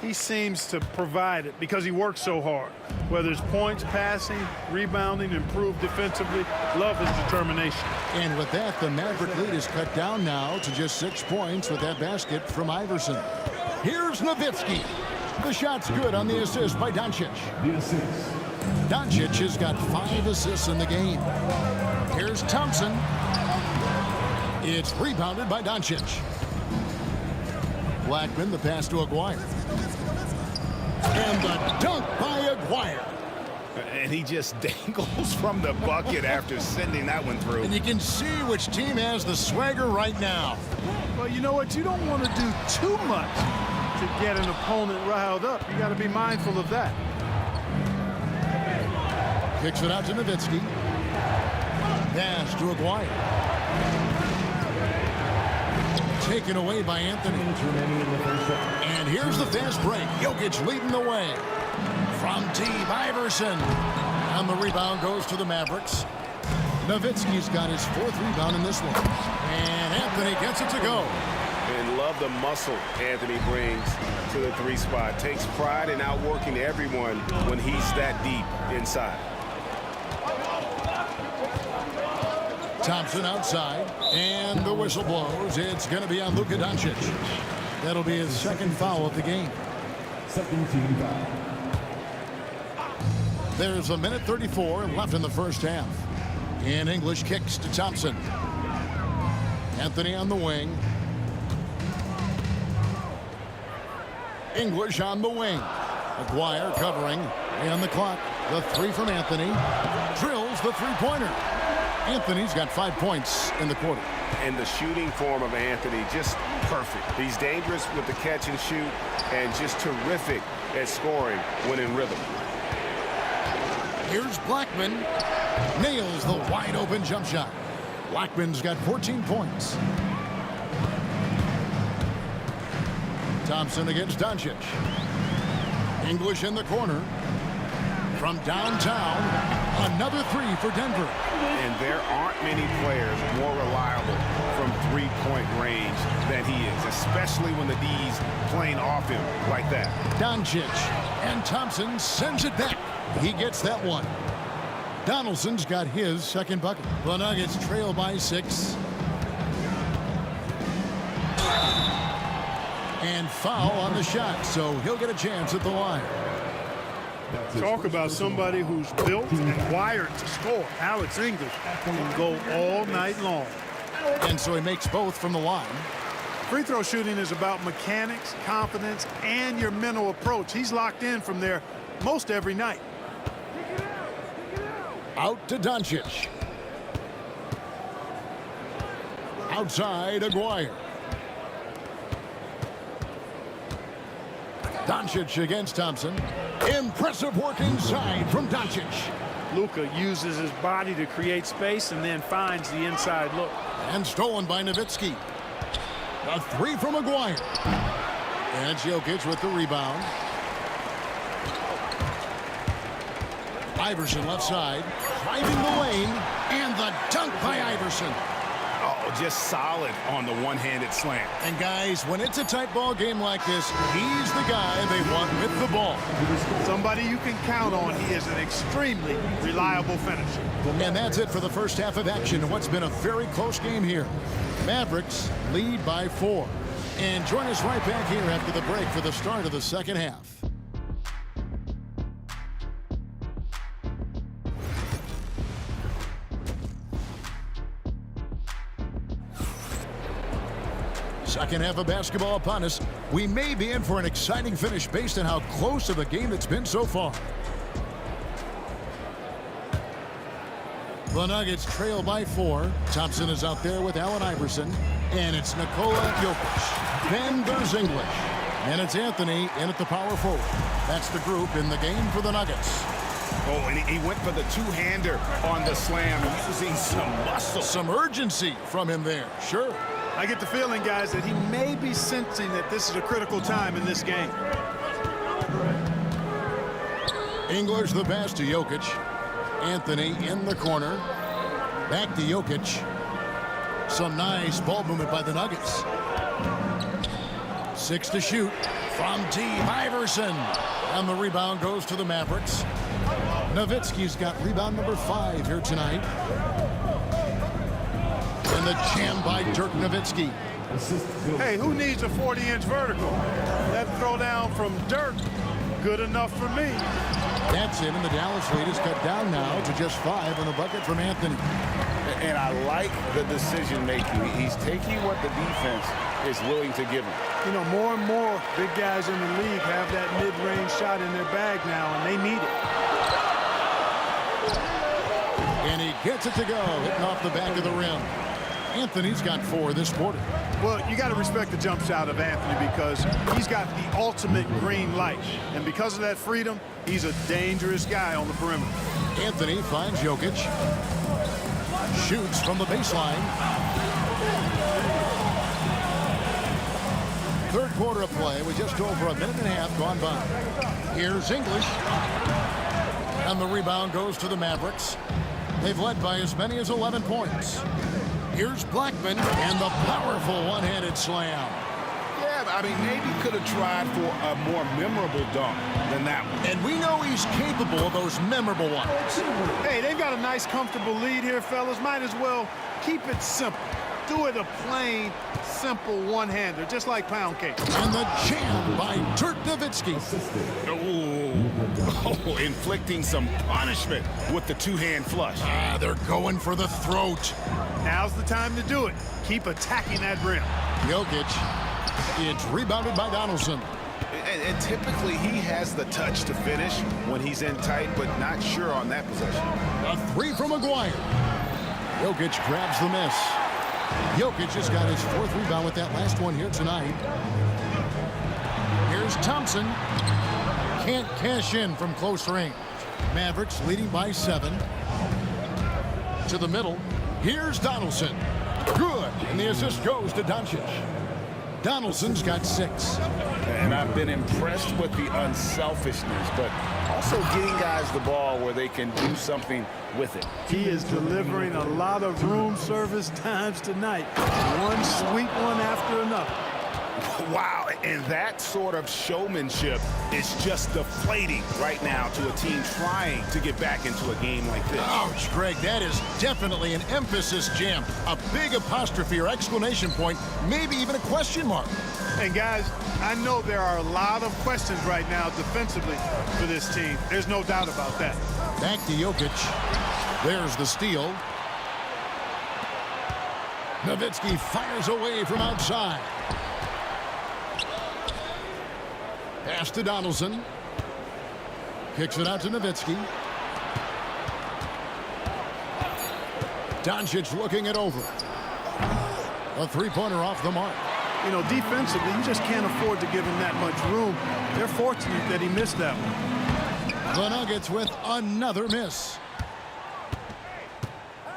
He seems to provide it because he works so hard. Whether it's points, passing, rebounding, improved defensively, love his determination. And with that, the Maverick lead is cut down now to just 6 points with that basket from Iverson. Here's Nowitzki. The shot's good on the assist by Doncic. The assist. Doncic has got 5 assists in the game. Here's Thompson. It's rebounded by Doncic. Blackman, the pass to Aguirre. And the dunk by Aguirre. And he just dangles from the bucket after sending that one through. And you can see which team has the swagger right now. Well, you know what? You don't want to do too much to get an opponent riled up. You got to be mindful of that. Kicks it out to Nowitzki. Pass to Aguirre. Taken away by Anthony. And here's the fast break. Jokic leading the way. From deep, Iverson. And the rebound goes to the Mavericks. Nowitzki's got his 4th rebound in this one. And Anthony gets it to go. And love the muscle Anthony brings to the 3 spot. Takes pride in outworking everyone when he's that deep inside. Thompson outside, and the whistle blows. It's going to be on Luka Doncic. That'll be his 2nd foul of the game. Second team foul. There's 1:34 left in the first half. And English kicks to Thompson. Anthony on the wing. English on the wing. Aguirre covering. And the clock. The 3 from Anthony. Drills the 3-pointer. Anthony's got 5 points in the quarter. And the shooting form of Anthony, just perfect. He's dangerous with the catch and shoot and just terrific at scoring when in rhythm. Here's Blackman. Nails the wide open jump shot. Blackman's got 14 points. Thompson against Doncic. English in the corner. From downtown, another 3 for Denver. And there aren't many players more reliable from 3-point range than he is, especially when the D's playing off him like that. Doncic, and Thompson sends it back. He gets that one. Donaldson's got his 2nd bucket. The Nuggets trail by 6. And foul on the shot, so he'll get a chance at the line. Talk about somebody who's built and wired to score. Alex English can go all night long. And so he makes both from the line. Free throw shooting is about mechanics, confidence, and your mental approach. He's locked in from there most every night. Out to Doncic. Outside, Aguirre. Doncic against Thompson. Impressive work inside from Doncic. Luka uses his body to create space and then finds the inside look. And stolen by Nowitzki. A 3 from Aguirre. And Jokic with the rebound. Iverson left side. Driving the lane. And the dunk by Iverson. Oh, just solid on the one-handed slam. And guys, when it's a tight ball game like this, he's the guy they want with the ball. Somebody you can count on. He is an extremely reliable finisher. And that's it for the first half of action in what's been a very close game here. Mavericks lead by 4. And join us right back here after the break for the start of the second half. Second half of basketball upon us. We may be in for an exciting finish based on how close of a game it's been so far. The Nuggets trail by 4. Thompson is out there with Allen Iverson. And it's Nikola Jokic. Then there's English. And it's Anthony in at the power forward. That's the group in the game for the Nuggets. Oh, and he went for the two-hander on the slam, using some muscle. Some urgency from him there. Sure. I get the feeling, guys, that he may be sensing that this is a critical time in this game. English the pass to Jokic. Anthony in the corner. Back to Jokic. Some nice ball movement by the Nuggets. 6 to shoot from Team Iverson. And the rebound goes to the Mavericks. Nowitzki's got rebound number 5 here tonight. And the jam by Dirk Nowitzki. Hey, who needs a 40-inch vertical? That throwdown from Dirk, good enough for me. That's it, and the Dallas lead is cut down now to just 5 on the bucket from Anthony. And I like the decision-making. He's taking what the defense is willing to give him. You know, more and more big guys in the league have that mid-range shot in their bag now, and they need it. And he gets it to go, hitting off the back of the rim. Anthony's got 4 this quarter. Well, you got to respect the jump shot of Anthony because he's got the ultimate green light. And because of that freedom, he's a dangerous guy on the perimeter. Anthony finds Jokic. Shoots from the baseline. Third quarter of play with just over a minute and a half gone by. Here's English. And the rebound goes to the Mavericks. They've led by as many as 11 points. Here's Blackman and the powerful one-handed slam. Yeah, I mean, maybe could have tried for a more memorable dunk than that one. And we know he's capable of those memorable ones. Hey, they've got a nice, comfortable lead here, fellas. Might as well keep it simple. Do it a plain, simple one-hander, just like pound cake. And the jam by Dirk Nowitzki. Oh, inflicting some punishment with the two-hand flush. They're going for the throat. Now's the time to do it. Keep attacking that rim. Jokic. It's rebounded by Donaldson. And typically he has the touch to finish when he's in tight, but not sure on that possession. A 3 from Maguire. Jokic grabs the miss. Jokic just got his 4th rebound with that last one here tonight. Here's Thompson. Can't cash in from close range. Mavericks leading by 7. To the middle. Here's Donaldson. Good. And the assist goes to Doncic. Donaldson's got 6. And I've been impressed with the unselfishness, but also getting guys the ball where they can do something with it. He is delivering a lot of room service times tonight. One sweet one after another. Wow, and that sort of showmanship is just deflating right now to a team trying to get back into a game like this. Ouch, Greg, that is definitely an emphasis jam. A big apostrophe or exclamation point, maybe even a question mark. And guys, I know there are a lot of questions right now defensively for this team. There's no doubt about that. Back to Jokic. There's the steal. Nowitzki fires away from outside. Pass to Donaldson. Kicks it out to Nowitzki. Doncic looking it over. A 3-pointer off the mark. You know, defensively, you just can't afford to give him that much room. They're fortunate that he missed that one. The Nuggets with another miss.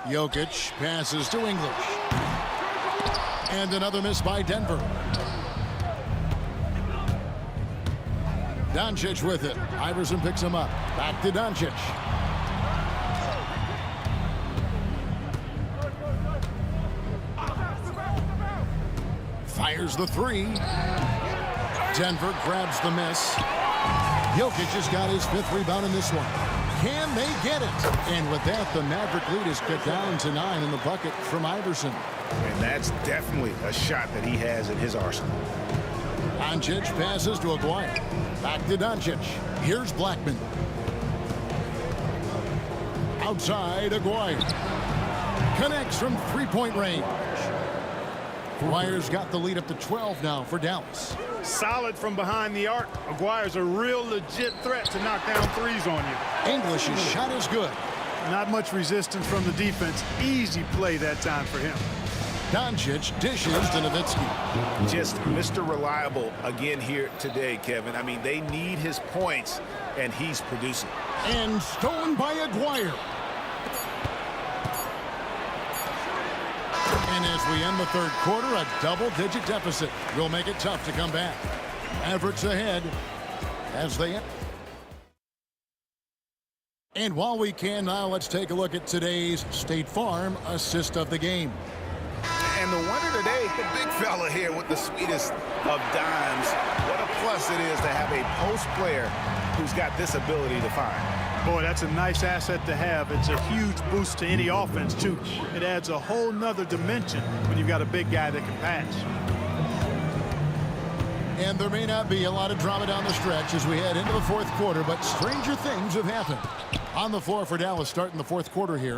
Jokic passes to English. And another miss by Denver. Doncic with it. Iverson picks him up. Back to Doncic. Fires the 3. Denver grabs the miss. Jokic has got his 5th rebound in this one. Can they get it? And with that, the Maverick lead is cut down to 9 in the bucket from Iverson. And that's definitely a shot that he has in his arsenal. Doncic passes to Aguirre. Back to Doncic. Here's Blackman. Outside, Aguirre. Connects from 3-point range. Aguirre's got the lead up to 12 now for Dallas. Solid from behind the arc. Aguirre's a real legit threat to knock down threes on you. English's shot is good. Not much resistance from the defense. Easy play that time for him. Doncic dishes to Nowitzki. Just Mr. Reliable again here today, Kevin. I mean, they need his points, and he's producing. And stolen by Aguirre. And as we end the third quarter, a double-digit deficit will make it tough to come back. Mavericks ahead as they end. And while we can now, let's take a look at today's State Farm assist of the game. And the winner today, the big fella here with the sweetest of dimes. What a plus it is to have a post player who's got this ability to find. Boy, that's a nice asset to have. It's a huge boost to any offense, too. It adds a whole nother dimension when you've got a big guy that can pass. And there may not be a lot of drama down the stretch as we head into the fourth quarter, but stranger things have happened. On the floor for Dallas starting the fourth quarter here.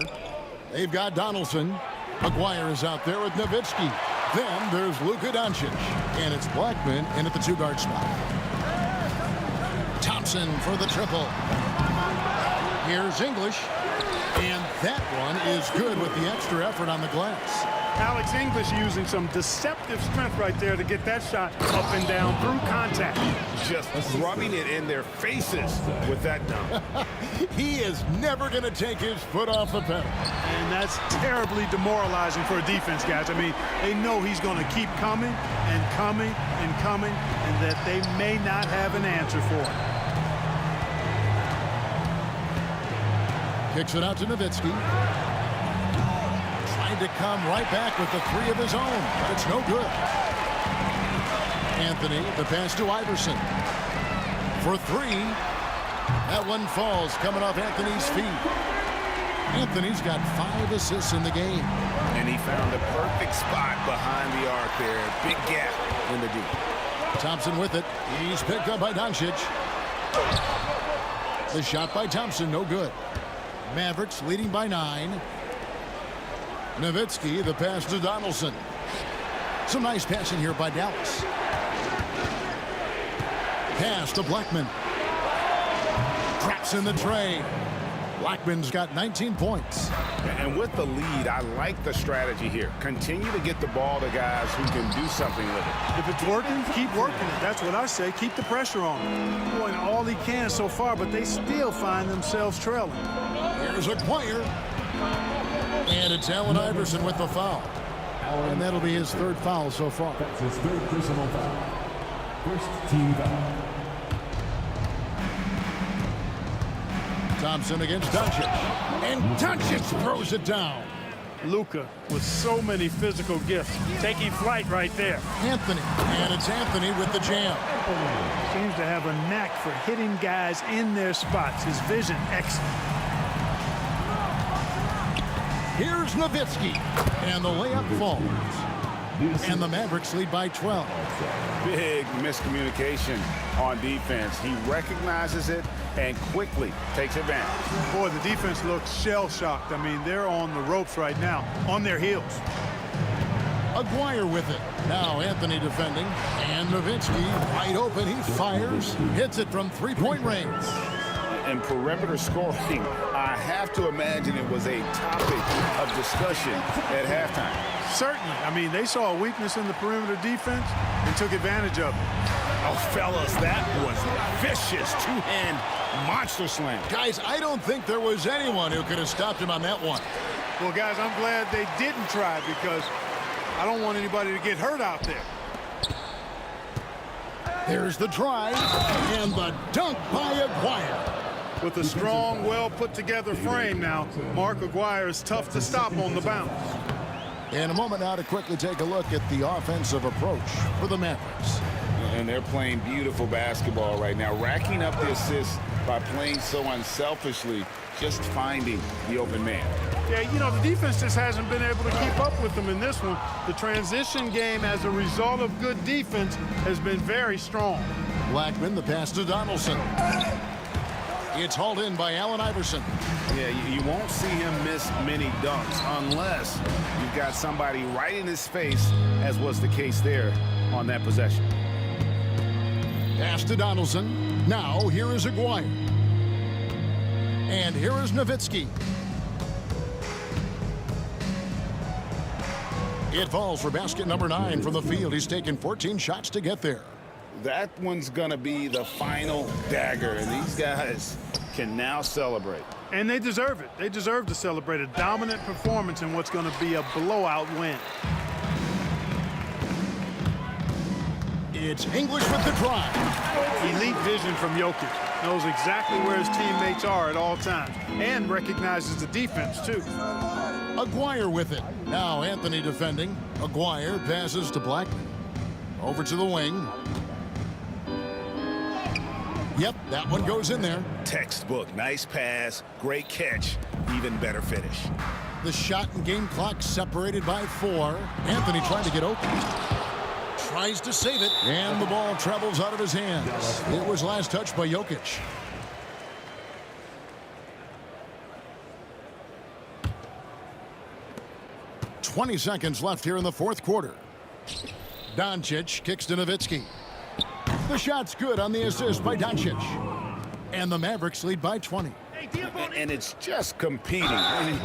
They've got Donaldson. McGuire is out there with Nowitzki. Then there's Luka Doncic. And it's Blackman in at the two-guard spot. Thompson for the triple. Here's English. And that one is good with the extra effort on the glass. Alex English using some deceptive strength right there to get that shot up and down through contact. Just rubbing it in their faces with that dunk. He is never going to take his foot off the pedal. And that's terribly demoralizing for a defense, guys. I mean, they know he's going to keep coming and coming and coming, and that they may not have an answer for it. Kicks it out to Nowitzki. Trying to come right back with the three of his own, but it's no good. Anthony, the pass to Iverson. For three. That one falls, coming off Anthony's feet. Anthony's got 5 assists in the game. And he found a perfect spot behind the arc there. Big gap in the deep. Thompson with it. He's picked up by Doncic. The shot by Thompson, no good. Mavericks leading by 9. Nowitzki, the pass to Donaldson. Some nice passing here by Dallas. Pass to Blackman. Traps in the tray. Blackman's got 19 points. And with the lead, I like the strategy here. Continue to get the ball to guys who can do something with it. If it's working, keep working it. That's what I say. Keep the pressure on him. Doing all he can so far, but they still find themselves trailing. Here's Acquire. And it's Allen Iverson with the foul. And that'll be his 3rd foul so far. That's his 3rd personal foul. First team foul. Thompson against Doncic. And Doncic throws it down. Luka with so many physical gifts. Taking flight right there. Anthony. And it's Anthony with the jam. Seems to have a knack for hitting guys in their spots. His vision excellent. Here's Nowitzki. And the layup falls. And the Mavericks lead by 12. Big miscommunication on defense. He recognizes it and quickly takes advantage. Boy, the defense looks shell-shocked. I mean, they're on the ropes right now, on their heels. Aguirre with it. Now Anthony defending. And Nowitzki wide open. He fires. Hits it from three-point range. And perimeter scoring, I have to imagine it was a topic of discussion at halftime. Certainly. I mean, they saw a weakness in the perimeter defense and took advantage of it. Oh, fellas, that was vicious two-hand monster slam. Guys, I don't think there was anyone who could have stopped him on that one. Well, guys, I'm glad they didn't try because I don't want anybody to get hurt out there. There's the drive and the dunk by Aguirre. With a strong, well-put-together frame now, Mark Aguirre is tough to stop on the bounce. In a moment now to quickly take a look at the offensive approach for the Mavericks. And they're playing beautiful basketball right now, racking up the assists by playing so unselfishly, just finding the open man. Yeah, you know, the defense just hasn't been able to keep up with them in this one. The transition game, as a result of good defense, has been very strong. Blackman, the pass to Donaldson. It's hauled in by Allen Iverson. Yeah, you won't see him miss many dunks unless you've got somebody right in his face, as was the case there on that possession. Pass to Donaldson. Now here is Aguirre. And here is Nowitzki. It falls for basket number 9 from the field. He's taken 14 shots to get there. That one's going to be the final dagger, and these guys can now celebrate. And they deserve it. They deserve to celebrate a dominant performance in what's going to be a blowout win. It's English with the drive. Elite vision from Jokic. Knows exactly where his teammates are at all times. And recognizes the defense, too. Aguirre with it. Now Anthony defending. Aguirre passes to Blackman. Over to the wing. Yep, that one goes in there. Textbook. Nice pass. Great catch. Even better finish. The shot and game clock separated by 4. Anthony trying to get open. Tries to save it. And the ball travels out of his hands. It was last touched by Jokic. "20 seconds left here in the fourth quarter. Doncic kicks to Nowitzki. The shot's good on the assist by Doncic. And the Mavericks lead by 20. And it's just competing.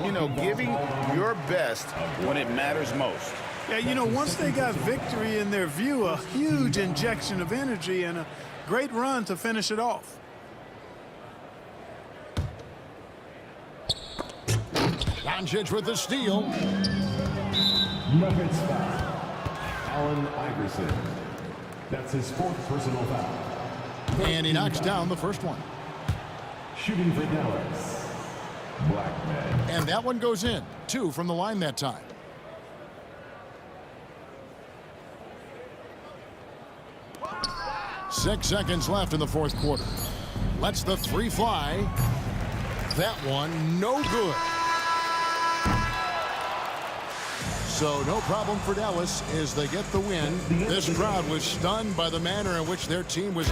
You know, giving your best when it matters most. Yeah, you know, once they got victory in their view, a huge injection of energy and a great run to finish it off. Doncic with the steal. Nuggets foul. Allen Iverson. That's his 4th personal foul. And he knocks down the first one. Shooting for Dallas, Blackman. And that one goes in. 2 from the line that time. Six seconds left in the fourth quarter. Lets the 3 fly. That one no good. So no problem for Dallas as they get the win. This crowd was stunned by the manner in which their team was.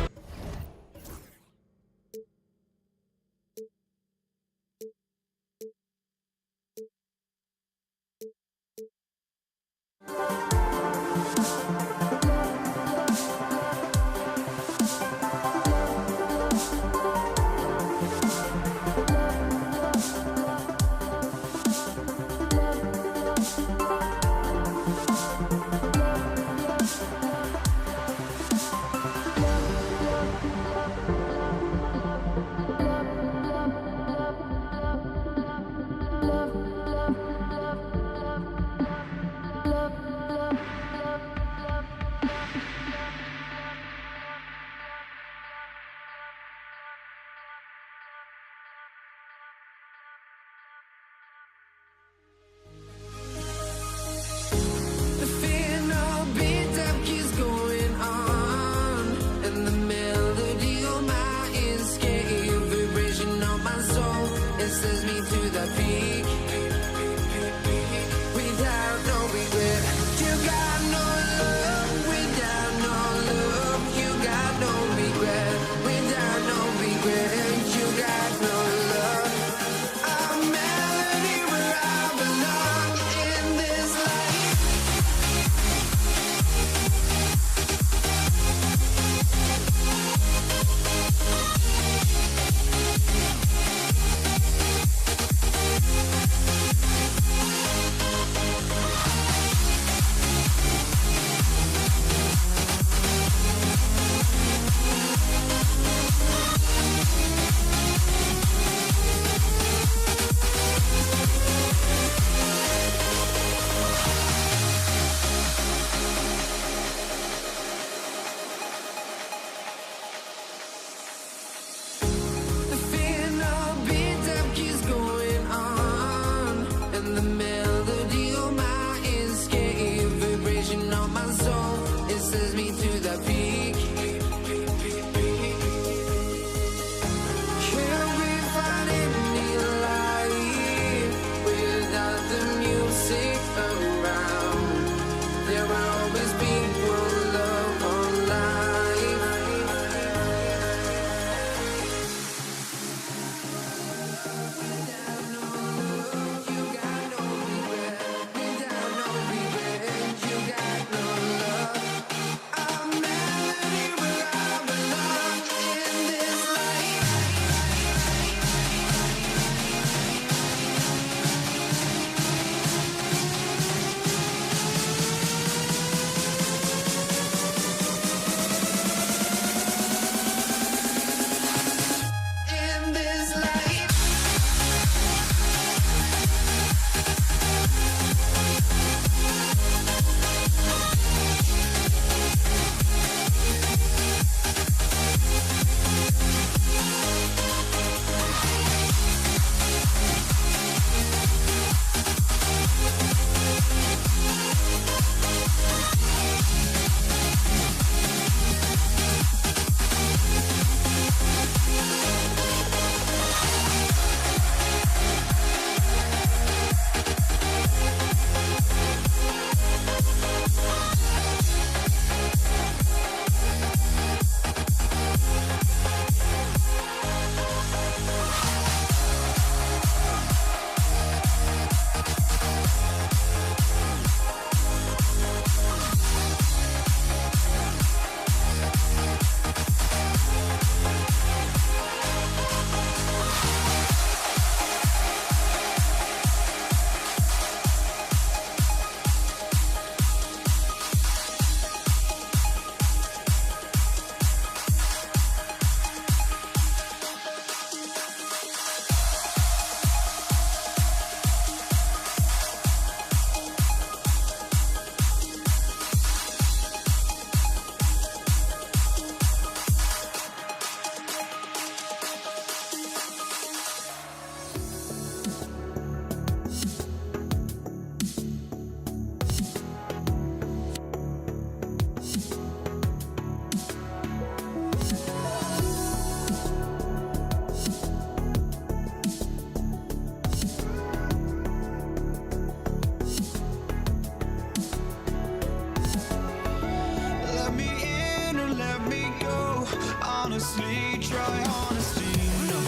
honestly, try honesty. No,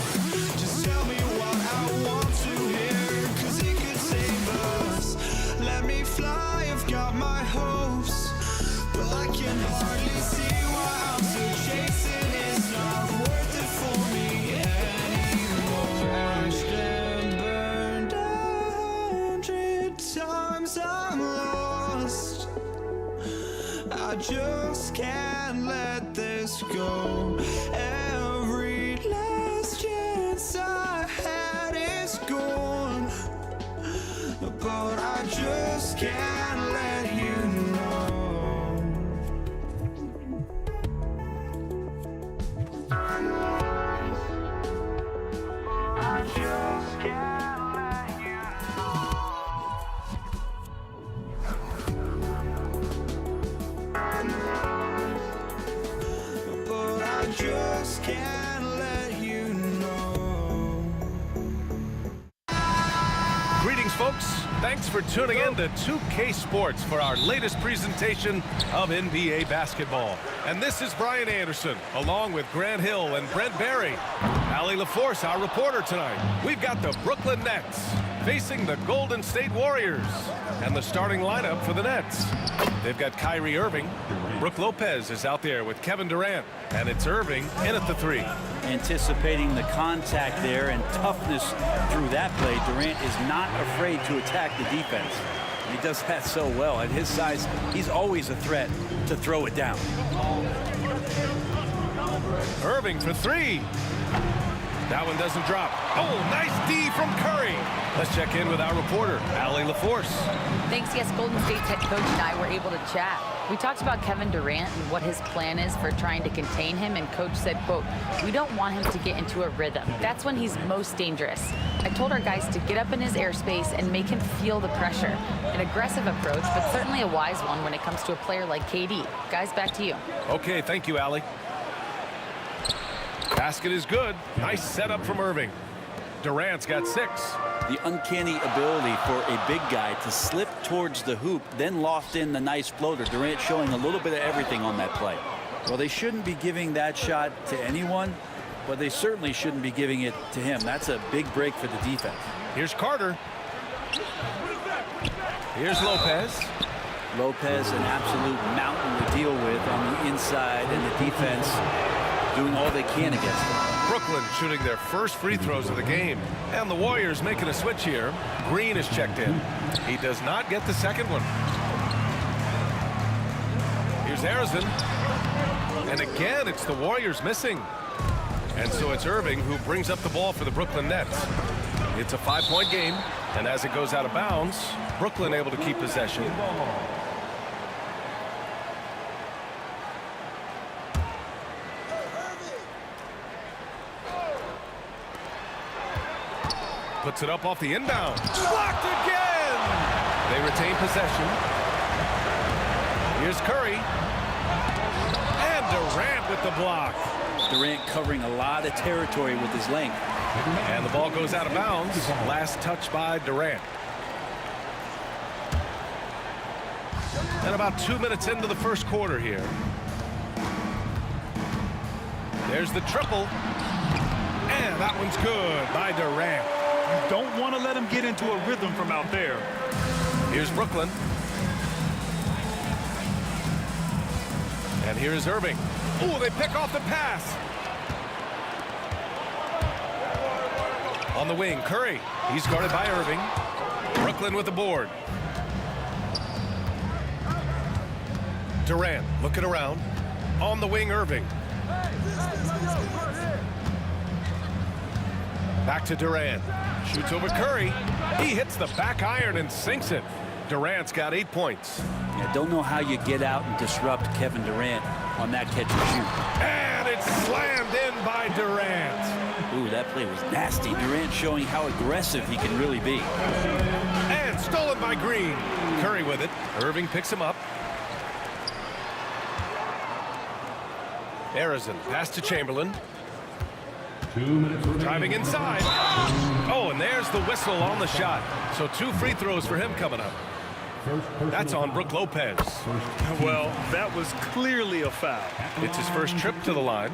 just tell me what I want to hear, 'cause it could save us. Let me fly, I've got my hopes, but I can hardly see why I'm still chasing. It's not worth it for me anymore. Crashed and burned 100 times, I'm lost. I just can't let this go. Every last chance I had is gone, but I just can't let you know. I just can't let you know. But I just can't let you know. Greetings, folks. Thanks for tuning in to 2K Sports for our latest presentation of NBA basketball. And this is Brian Anderson, along with Grant Hill and Brent Barry. Allie LaForce, our reporter tonight. We've got the Brooklyn Nets facing the Golden State Warriors. And the starting lineup for the Nets. They've got Kyrie Irving. Brook Lopez is out there with Kevin Durant. And it's Irving in at the 3. Anticipating the contact there and toughness through that play, Durant is not afraid to attack the defense. He does that so well. At his size, he's always a threat to throw it down. Irving for 3. That one doesn't drop. Oh, nice D from Curry. Let's check in with our reporter, Allie LaForce. Thanks. Yes, Golden State's head coach and I were able to chat. We talked about Kevin Durant and what his plan is for trying to contain him, and coach said, quote, "We don't want him to get into a rhythm. That's when he's most dangerous. I told our guys to get up in his airspace and make him feel the pressure. An aggressive approach, but certainly a wise one when it comes to a player like KD. Guys, back to you." Okay, thank you, Allie. Basket is good. Nice setup from Irving. Durant's got 6. The uncanny ability for a big guy to slip towards the hoop, then loft in the nice floater. Durant showing a little bit of everything on that play. Well, they shouldn't be giving that shot to anyone, but they certainly shouldn't be giving it to him. That's a big break for the defense. Here's Carter. Here's Lopez. Lopez, an absolute mountain to deal with on the inside, and the defense doing all they can against him. Brooklyn shooting their first free throws of the game. And the Warriors making a switch here. Green is checked in. He does not get the second one. Here's Harrison. And again, it's the Warriors missing. And so it's Irving who brings up the ball for the Brooklyn Nets. It's a 5-point game. And as it goes out of bounds, Brooklyn able to keep possession. Puts it up off the inbound. Blocked again! They retain possession. Here's Curry. And Durant with the block. Durant covering a lot of territory with his length. And the ball goes out of bounds. Last touch by Durant. And about 2 minutes into the first quarter here. There's the triple. And that one's good by Durant. You don't want to let him get into a rhythm from out there. Here's Brooklyn. And here's Irving. Oh, they pick off the pass. On the wing, Curry. He's guarded by Irving. Brooklyn with the board. Durant looking around. On the wing, Irving. Back to Durant. Shoots over Curry. He hits the back iron and sinks it. Durant's got 8 points. I don't know how you get out and disrupt Kevin Durant on that catch and shoot. And it's slammed in by Durant. Ooh, that play was nasty. Durant showing how aggressive he can really be. And stolen by Green. Curry with it. Irving picks him up. Harrison, pass to Chamberlain. 2 minutes remaining. Driving inside. Oh, and there's the whistle on the shot. So 2 free throws for him coming up. That's on Brook Lopez. Well, that was clearly a foul. It's his first trip to the line.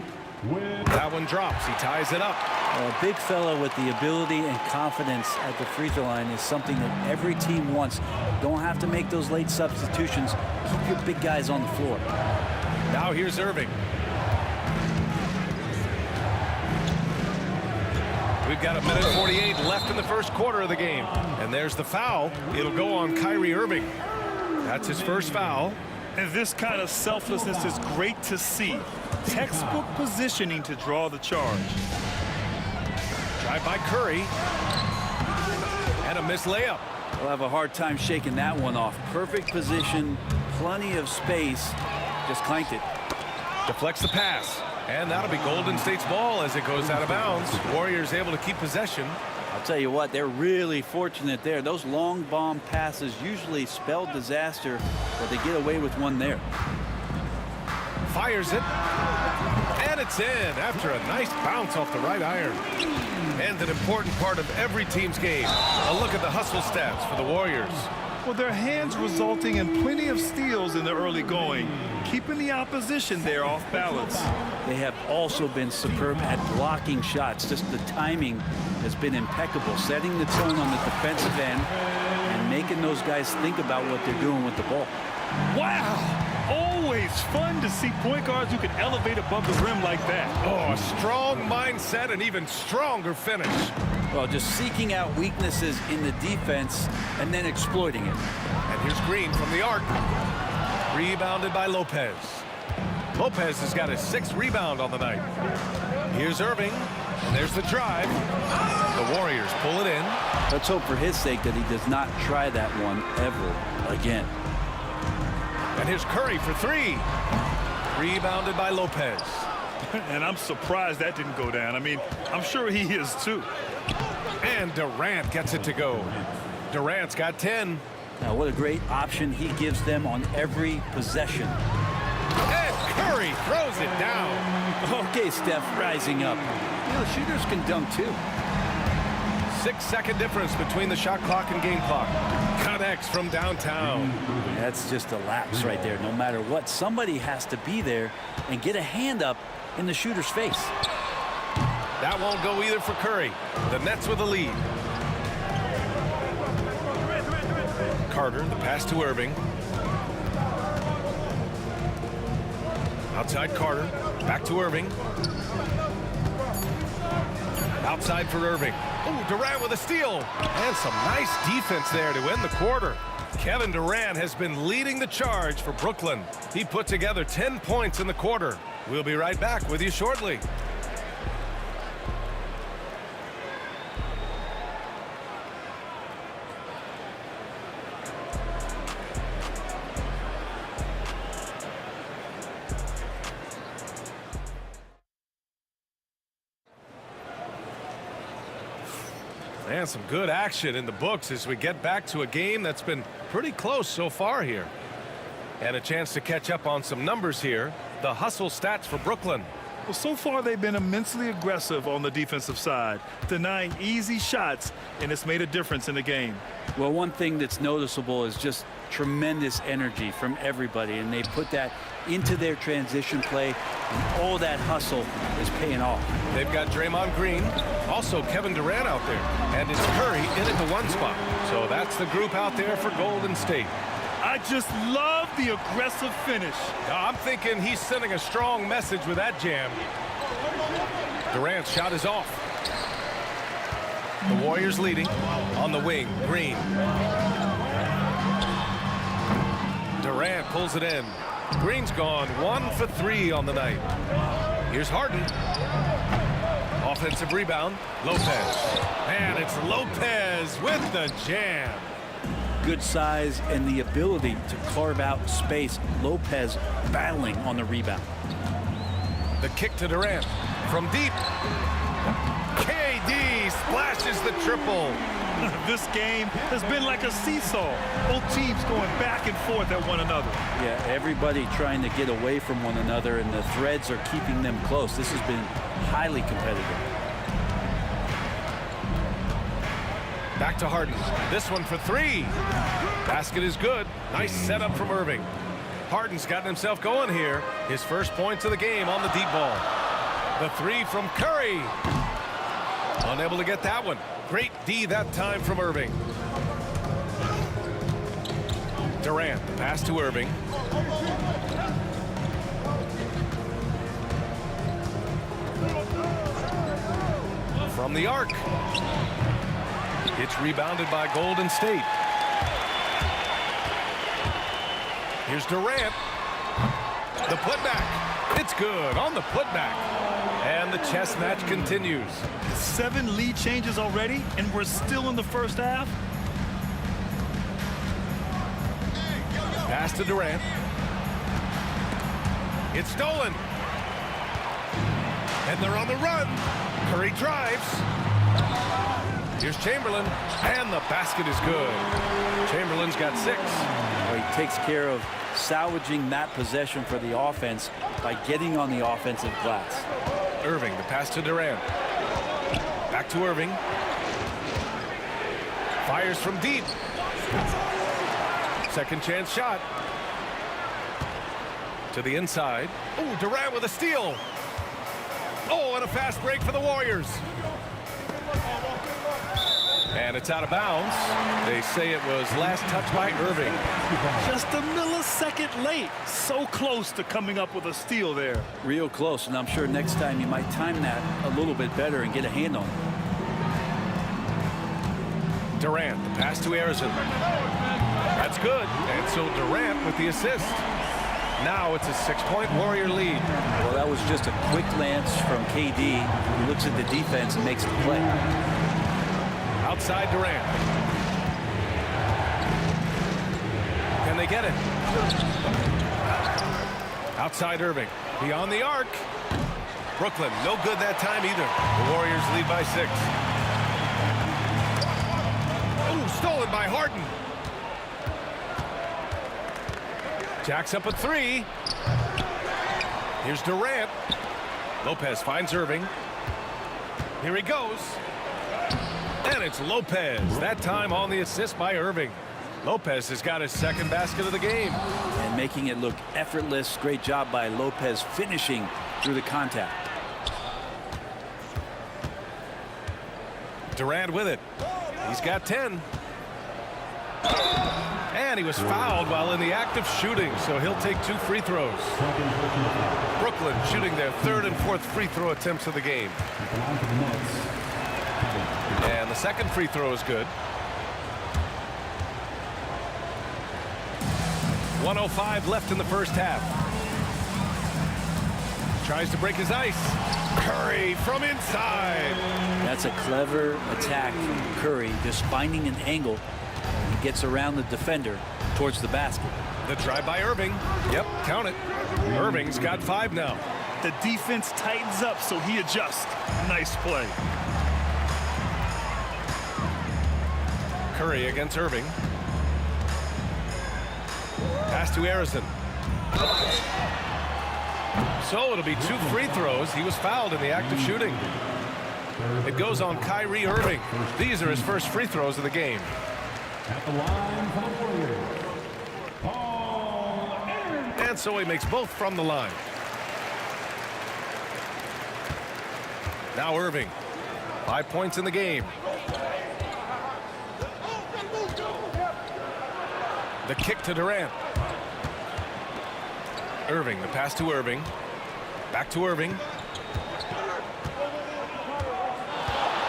That one drops. He ties it up. A big fella with the ability and confidence at the free throw line is something that every team wants. Don't have to make those late substitutions. Keep your big guys on the floor. Now here's Irving. We've got 1:48 left in the first quarter of the game. And there's the foul. It'll go on Kyrie Irving. That's his first foul. And this kind of selflessness is great to see. Textbook positioning to draw the charge. Drive by Curry. And a missed layup. We'll have a hard time shaking that one off. Perfect position, plenty of space. Just clanked it. Deflects the pass. And that'll be Golden State's ball as it goes out of bounds. Warriors able to keep possession. I'll tell you what, they're really fortunate there. Those long bomb passes usually spell disaster, but they get away with one there. Fires it. And it's in after a nice bounce off the right iron. And an important part of every team's game. A look at the hustle stats for the Warriors. Well, their hands resulting in plenty of steals in the early going, keeping the opposition there off balance. They have also been superb at blocking shots. Just the timing has been impeccable, setting the tone on the defensive end and making those guys think about what they're doing with the ball. Wow! Always fun to see point guards who can elevate above the rim like that. Oh, a strong mindset and even stronger finish. Well, just seeking out weaknesses in the defense and then exploiting it. And here's Green from the arc. Rebounded by Lopez. Lopez has got his 6th rebound on the night. Here's Irving. And there's the drive. The Warriors pull it in. Let's hope for his sake that he does not try that one ever again. And here's Curry for 3. Rebounded by Lopez. And I'm surprised that didn't go down. I mean, I'm sure he is too. And Durant gets it to go. Durant's got 10. Now, what a great option he gives them on every possession. And Curry throws it down. Okay, Steph, rising up. You know, shooters can dunk too. 6-second difference between the shot clock and game clock. Connects from downtown. That's just a lapse right there. No matter what, somebody has to be there and get a hand up in the shooter's face. That won't go either for Curry. The Nets with a lead. Carter, the pass to Irving. Outside Carter, back to Irving. Outside for Irving. Oh, Durant with a steal. And some nice defense there to end the quarter. Kevin Durant has been leading the charge for Brooklyn. He put together 10 points in the quarter. We'll be right back with you shortly. And some good action in the books as we get back to a game that's been pretty close so far here. And a chance to catch up on some numbers here. The hustle stats for Brooklyn. Well, so far they've been immensely aggressive on the defensive side, denying easy shots, and it's made a difference in the game. Well, one thing that's noticeable is just tremendous energy from everybody, and they put that into their transition play, and all that hustle is paying off. They've got Draymond Green, also Kevin Durant out there, and it's Curry in at the 1 spot. So that's the group out there for Golden State. I just love the aggressive finish. I'm thinking he's sending a strong message with that jam. Durant's shot is off. The Warriors leading on the wing. Green. Durant pulls it in. Green's gone 1 for 3 on the night. Here's Harden. Offensive rebound. Lopez. And it's Lopez with the jam. Good size and the ability to carve out space. Lopez battling on the rebound. The kick to Durant from deep. KD splashes the triple. This game has been like a seesaw. Both teams going back and forth at one another. Yeah, everybody trying to get away from one another, and the threads are keeping them close. This has been highly competitive. Back to Harden. This one for 3. Basket is good. Nice setup from Irving. Harden's gotten himself going here. His first points of the game on the deep ball. The three from Curry. Unable to get that one. Great D that time from Irving. Durant, pass to Irving. From the arc. It's rebounded by Golden State. Here's Durant. The putback. It's good on the putback. And the chess match continues. 7 lead changes already, and we're still in the first half. Pass to Durant. It's stolen. And they're on the run. Curry drives. Here's Chamberlain. And the basket is good. Chamberlain's got 6. Well, he takes care of salvaging that possession for the offense by getting on the offensive glass. Irving, the pass to Durant. Back to Irving. Fires from deep. Second chance shot. To the inside. Oh, Durant with a steal. Oh, and a fast break for the Warriors. And it's out of bounds. They say it was last touched by Irving. Just a millisecond late. So close to coming up with a steal there. Real close, and I'm sure next time you might time that a little bit better and get a hand on it. Durant, the pass to Harrison. That's good. And so Durant with the assist. Now it's a 6-point Warrior lead. Well, that was just a quick glance from KD. He looks at the defense and makes the play. Outside Durant. Can they get it? Outside Irving. Beyond the arc. Brooklyn, no good that time either. The Warriors lead by 6. Oh, stolen by Harden. Jacks up a 3. Here's Durant. Lopez finds Irving. Here he goes. And it's Lopez. That time on the assist by Irving. Lopez has got his second basket of the game. And making it look effortless. Great job by Lopez finishing through the contact. Durant with it. He's got 10. And he was fouled while in the act of shooting, so he'll take 2 free throws. Brooklyn shooting their 3rd and 4th free throw attempts of the game. And the second free throw is good. 1:05 left in the first half. Tries to break his ice. Curry from inside. That's a clever attack from Curry, just finding an angle. He gets around the defender towards the basket. The drive by Irving. Yep, count it. Irving's got 5 now. The defense tightens up, so he adjusts. Nice play. Curry against Irving. Pass to Harrison. So it'll be 2 free throws. He was fouled in the act of shooting. It goes on Kyrie Irving. These are his first free throws of the game. At the line for the Warriors. And so he makes both from the line. Now Irving. 5 points in the game. The kick to Durant. Irving, the pass to Irving. Back to Irving.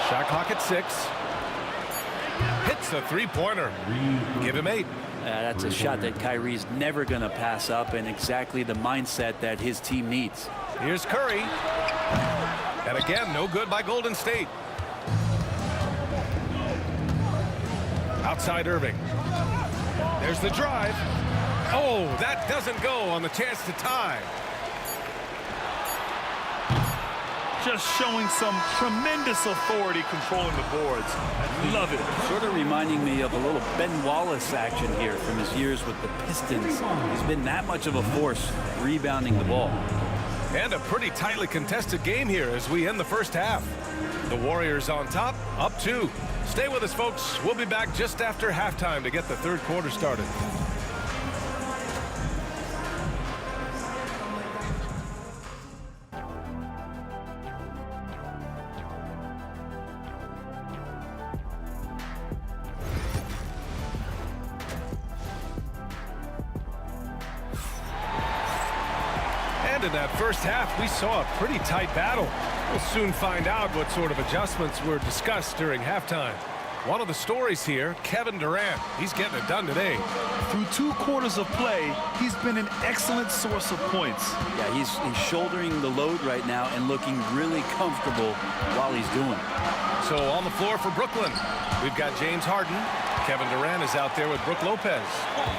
Shot clock at 6. Hits a 3-pointer. Give him 8. That's a shot that Kyrie's never going to pass up, and exactly the mindset that his team needs. Here's Curry. And again, no good by Golden State. Outside Irving. There's the drive. Oh, that doesn't go on the chance to tie. Just showing some tremendous authority controlling the boards. Love it. Sort of reminding me of a little Ben Wallace action here from his years with the Pistons. He's been that much of a force rebounding the ball. And a pretty tightly contested game here as we end the first half. The Warriors on top, up 2. Stay with us, folks. We'll be back just after halftime to get the third quarter started. And in that first half, we saw a pretty tight battle. We'll soon find out what sort of adjustments were discussed during halftime. One of the stories here, Kevin Durant. He's getting it done today. Through 2 quarters of play, he's been an excellent source of points. Yeah, he's shouldering the load right now and looking really comfortable while he's doing it. So on the floor for Brooklyn, we've got James Harden. Kevin Durant is out there with Brook Lopez.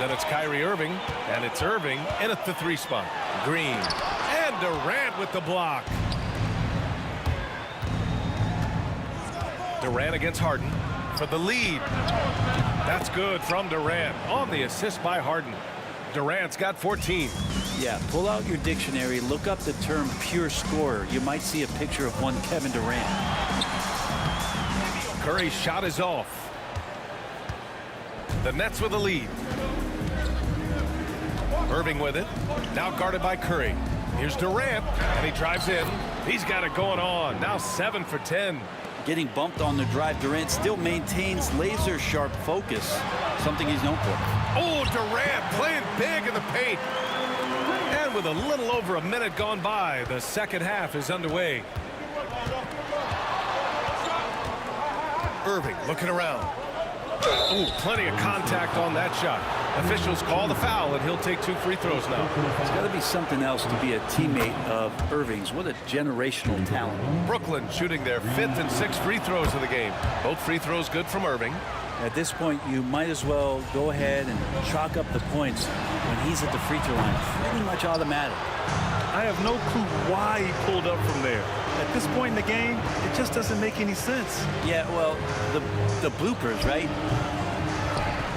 Then it's Kyrie Irving, and it's Irving in at the 3 spot. Green, and Durant with the block. Durant against Harden for the lead. That's good from Durant on the assist by Harden. Durant's got 14. Yeah, pull out your dictionary, look up the term pure scorer. You might see a picture of one Kevin Durant. Curry's shot is off. The Nets with the lead. Irving with it. Now guarded by Curry. Here's Durant, and he drives in. He's got it going on. Now 7 for 10. Getting bumped on the drive, Durant still maintains laser-sharp focus, something he's known for. Oh, Durant playing big in the paint. And with a little over a minute gone by, the second half is underway. Irving looking around. Ooh, plenty of contact on that shot. Officials call the foul, and he'll take 2 free throws now. It's got to be something else to be a teammate of Irving's. What a generational talent. Brooklyn shooting their 5th and 6th free throws of the game. Both free throws good from Irving. At this point, you might as well go ahead and chalk up the points when he's at the free throw line. Pretty much automatic. I have no clue why he pulled up from there. At this point in the game, it just doesn't make any sense. Yeah, well, the bloopers, right?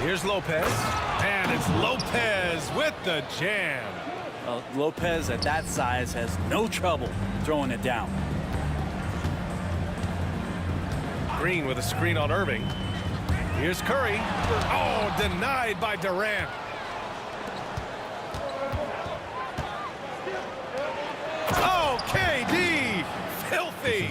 Here's Lopez, and it's Lopez with the jam. Lopez at that size has no trouble throwing it down. Green with a screen on Irving. Here's Curry. Oh, denied by Durant. Oh, KD! Filthy!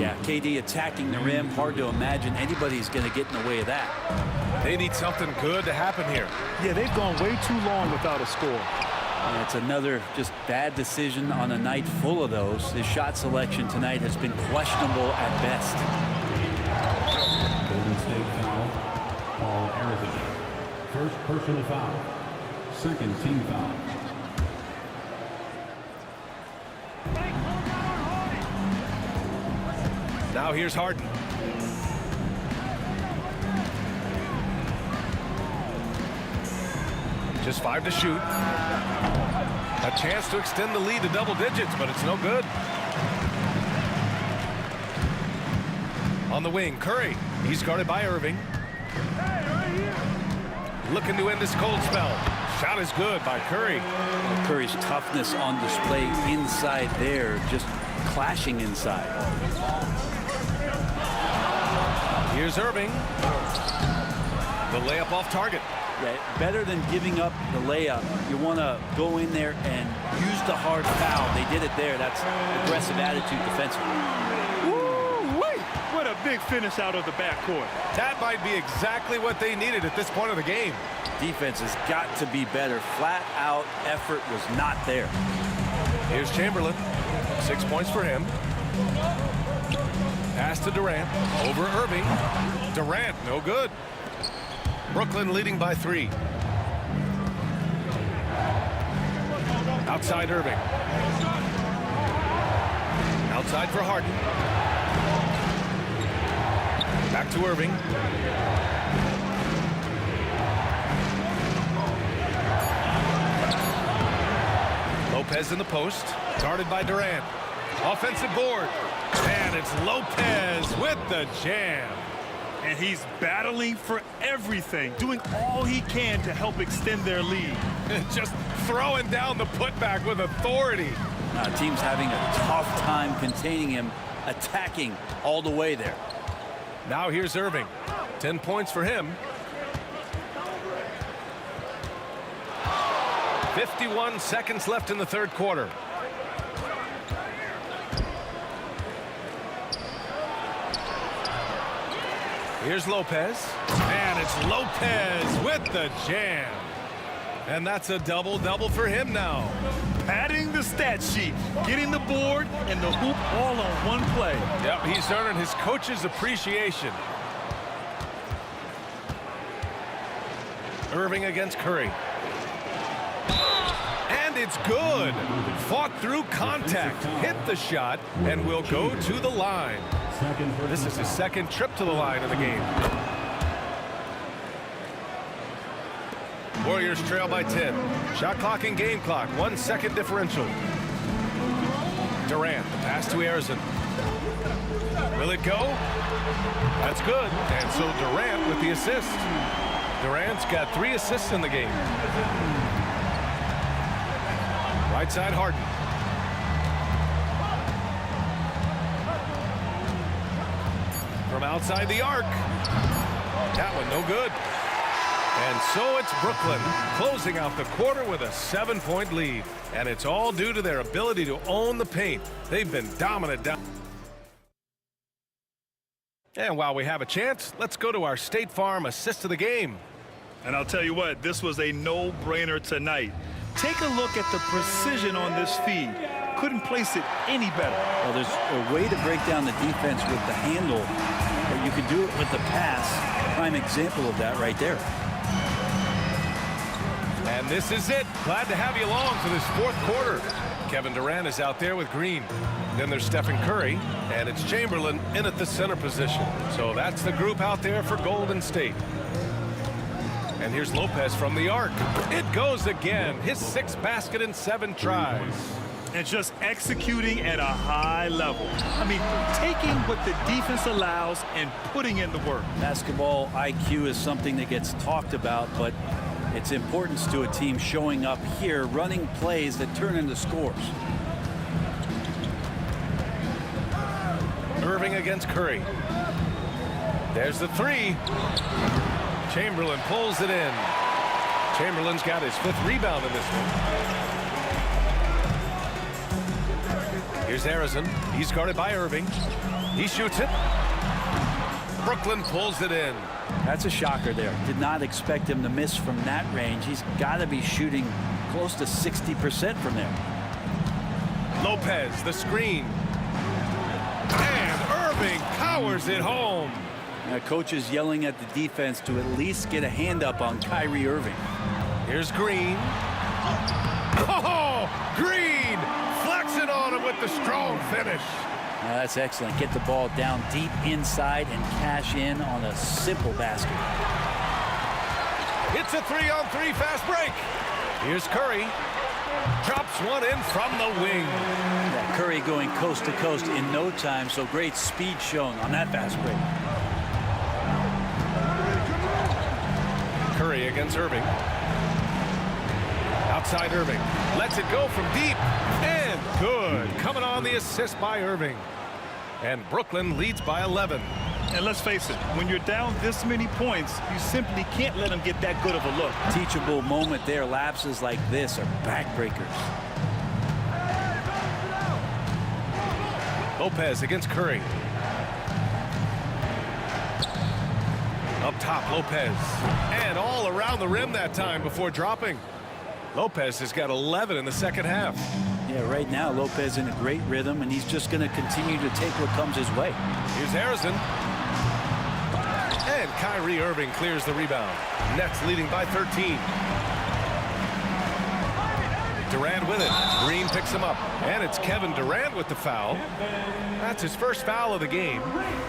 Yeah, KD attacking the rim. Hard to imagine anybody's going to get in the way of that. They need something good to happen here. Yeah, they've gone way too long without a score. And it's another just bad decision on a night full of those. His shot selection tonight has been questionable at best. Golden State foul. Paul Arizona. First personal foul. Second team foul. Now here's Harden. Just 5 to shoot. A chance to extend the lead to double digits, but it's no good. On the wing, Curry. He's guarded by Irving. Looking to end this cold spell. Shot is good by Curry. Curry's toughness on display inside there, just clashing inside. Here's Irving. The layup off target. Yeah, better than giving up the layup, you want to go in there and use the hard foul. They did it there. That's aggressive attitude defensively. Woo-wee! What a big finish out of the backcourt. That might be exactly what they needed at this point of the game. Defense has got to be better. Flat out effort was not there. Here's Chamberlain. 6 points for him. Pass to Durant. Over Irving. Durant, no good. Brooklyn leading by 3. Outside Irving. Outside for Harden. Back to Irving. Lopez in the post. Guarded by Durant. Offensive board. And it's Lopez with the jam. And he's battling for everything, doing all he can to help extend their lead. Just throwing down the putback with authority. Team's having a tough time containing him, attacking all the way there. Now here's Irving. 10 points for him. 51 seconds left in the third quarter. Here's Lopez. And it's Lopez with the jam. And that's a double-double for him now. Adding the stat sheet. Getting the board and the hoop all on one play. Yep, he's earning his coach's appreciation. Irving against Curry. And it's good. Fought through contact, hit the shot, and will go to the line. This is his second trip to the line in the game. Warriors trail by 10. Shot clock and game clock, 1 second differential. Durant, the pass to Harrison. Will it go? That's good. And so Durant with the assist. Durant's got 3 assists in the game. Right side, Harden. From outside the arc. That one no good. And so it's Brooklyn closing out the quarter with a 7-point lead. And it's all due to their ability to own the paint. They've been dominant down. And while we have a chance, let's go to our State Farm assist of the game. And I'll tell you what, this was a no-brainer tonight. Take a look at the precision on this feed. Couldn't place it any better. Well, there's a way to break down the defense with the handle, but you can do it with the pass. Prime example of that right there. And this is it. Glad to have you along for this 4th quarter. Kevin Durant is out there with Green. Then there's Stephen Curry, and it's Chamberlain in at the center position. So that's the group out there for Golden State. And here's Lopez from the arc. It goes again. His 6th basket in 7 tries. And just executing at a high level. I mean, taking what the defense allows and putting in the work. Basketball IQ is something that gets talked about, but its importance to a team showing up here, running plays that turn into scores. Irving against Curry. There's the 3. Chamberlain pulls it in. Chamberlain's got his 5th rebound in this one. Here's Harrison. He's guarded by Irving. He shoots it. Brooklyn pulls it in. That's a shocker there. Did not expect him to miss from that range. He's got to be shooting close to 60% from there. Lopez, the screen. And Irving powers it home. Now, coach is yelling at the defense to at least get a hand up on Kyrie Irving. Here's Green. Oh, Green flexing on him with the strong finish. Now, that's excellent. Get the ball down deep inside and cash in on a simple basket. It's a 3-on-3 fast break. Here's Curry. Drops one in from the wing. Yeah, Curry going coast to coast in no time, so great speed shown on that fast break. Curry against Irving. Outside Irving. Lets it go from deep. And good. Coming on the assist by Irving. And Brooklyn leads by 11. And let's face it, when you're down this many points, you simply can't let them get that good of a look. Teachable moment there. Lapses like this are backbreakers. Lopez against Curry. Up top, Lopez. And all around the rim that time before dropping. Lopez has got 11 in the second half. Yeah, right now Lopez in a great rhythm, and he's just going to continue to take what comes his way. Here's Harrison. And Kyrie Irving clears the rebound. Nets leading by 13. Durant with it. Green picks him up. And it's Kevin Durant with the foul. That's his first foul of the game.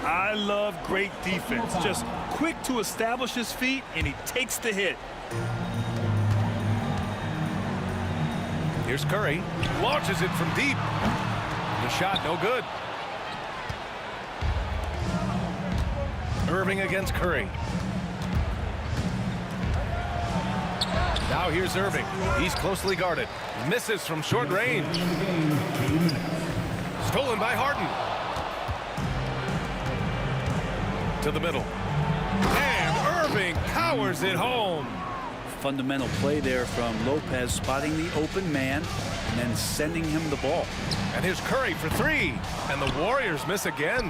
I love great defense. Just quick to establish his feet, and he takes the hit. Here's Curry. Launches it from deep. The shot no good. Irving against Curry. Now here's Irving. He's closely guarded. Misses from short range. Stolen by Harden. To the middle. And Irving powers it home. Fundamental play there from Lopez, spotting the open man and then sending him the ball. And here's Curry for 3. And the Warriors miss again.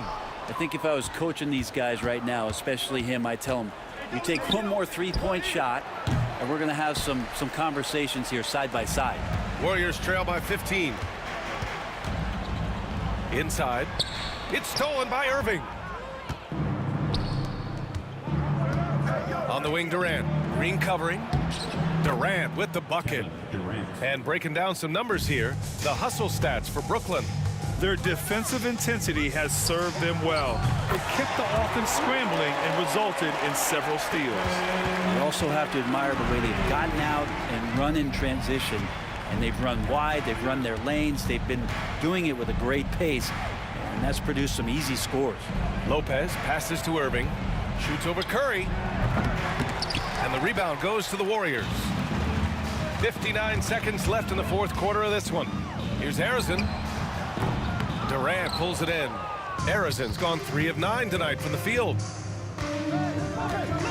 I think if I was coaching these guys right now, especially him, I'd tell him, you take one more 3-point shot, and we're going to have some conversations here side by side. Warriors trail by 15. Inside. It's stolen by Irving. On the wing, Durant. Green covering. Durant with the bucket. And breaking down some numbers here, the hustle stats for Brooklyn. Their defensive intensity has served them well. It kept the offense scrambling and resulted in several steals. You also have to admire the way they've gotten out and run in transition. And they've run wide, they've run their lanes, they've been doing it with a great pace, and that's produced some easy scores. Lopez passes to Irving, shoots over Curry, and the rebound goes to the Warriors. 59 seconds left in the fourth quarter of this one. Here's Harrison. Durant pulls it in. Harrison's gone 3 of 9 tonight from the field.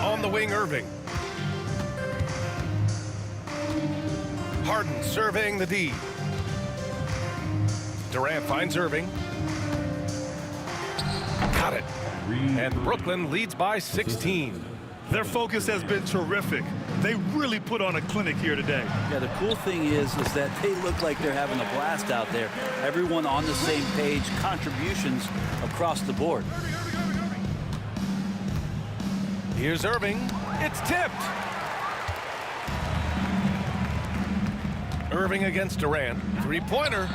On the wing, Irving. Harden surveying the D. Durant finds Irving. Got it. And Brooklyn leads by 16. Their focus has been terrific. They really put on a clinic here today. Yeah, the cool thing is that they look like they're having a blast out there. Everyone on the same page, contributions across the board. Here's Irving. It's tipped. Irving against Durant. Three-pointer.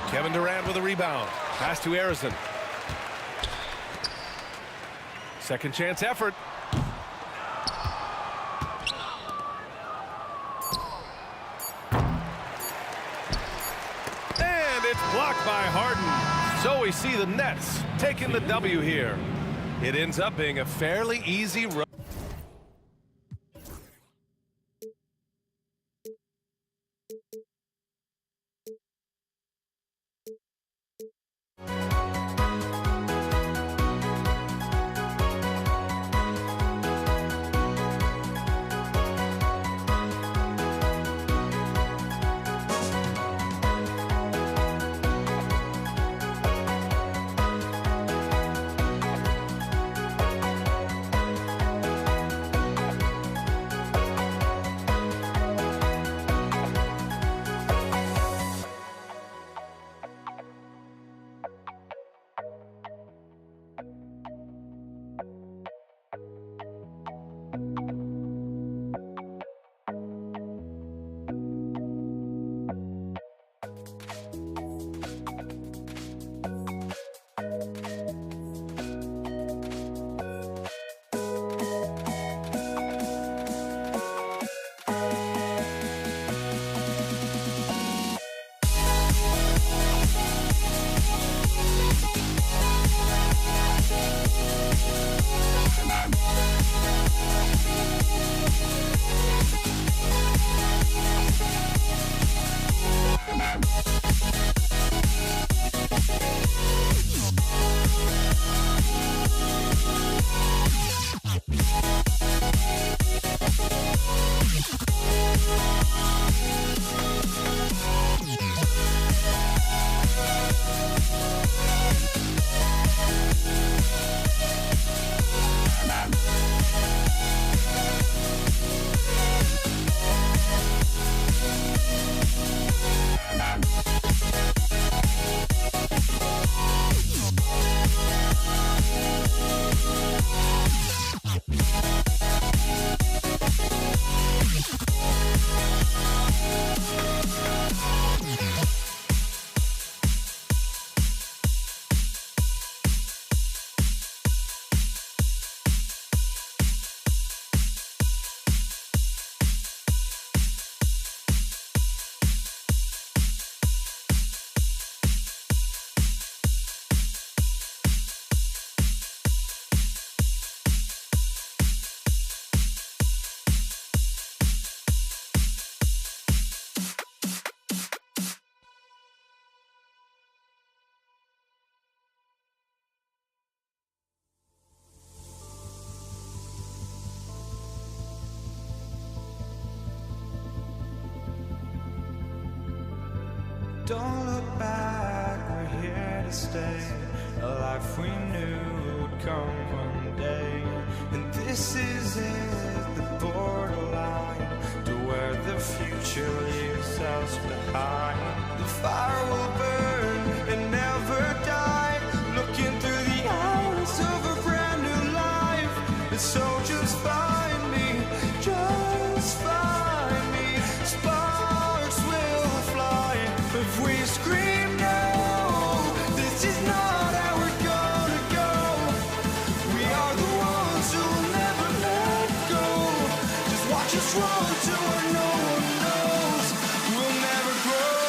Kevin Durant with a rebound. Pass to Harrison. Second chance effort. And it's blocked by Harden. So we see the Nets taking the W here. It ends up being a fairly easy run. Don't look back, we're here to stay. A life we knew would come one one day. And this is it, the borderline to where the future leaves us behind. The fire will burn and never die, looking through the eyes of a brand new life. And so just find me, just find me. Sparks will fly if we scream no. This is not how we're gonna go. We are the ones who will never let go. Just watch us run to where no one knows. We'll never grow.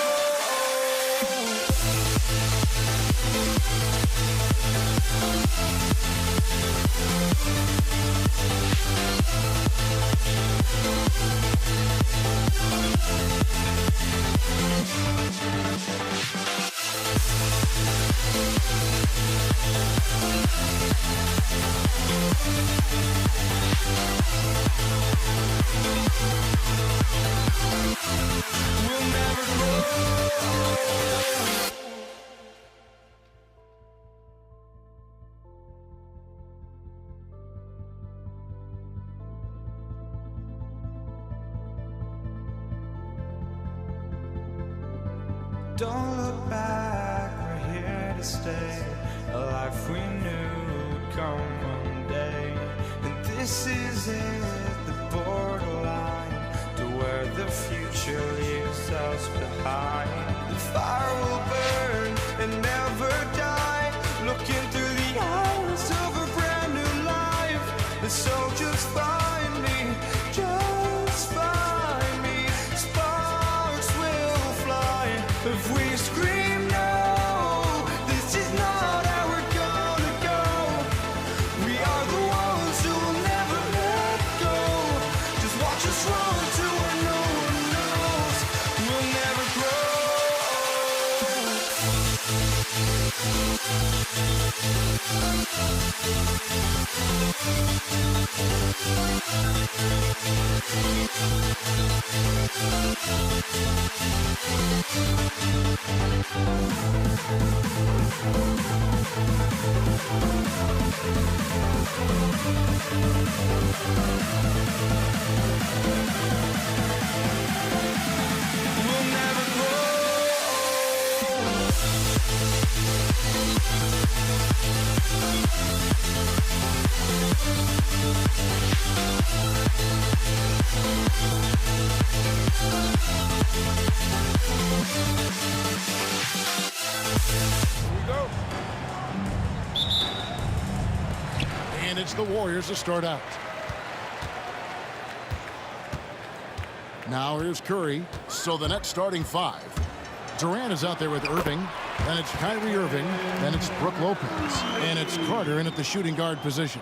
We'll never grow. Don't look back, we're here to stay. A life we knew would come one day. And this is it, the borderline to where the future leaves us behind. The fire will burn and never die, looking through the eyes of a brand new life. And so just find me, just find me. Sparks will fly if we scream no. This is not how we're gonna go. We are the ones who will never let go. Just watch us run to where no one knows. We'll never grow. We'll never grow. And it's the Warriors to start out. Now here's Curry. So the net starting five. Durant is out there with Irving. Then it's Kyrie Irving. Then it's Brook Lopez. And it's Carter in at the shooting guard position.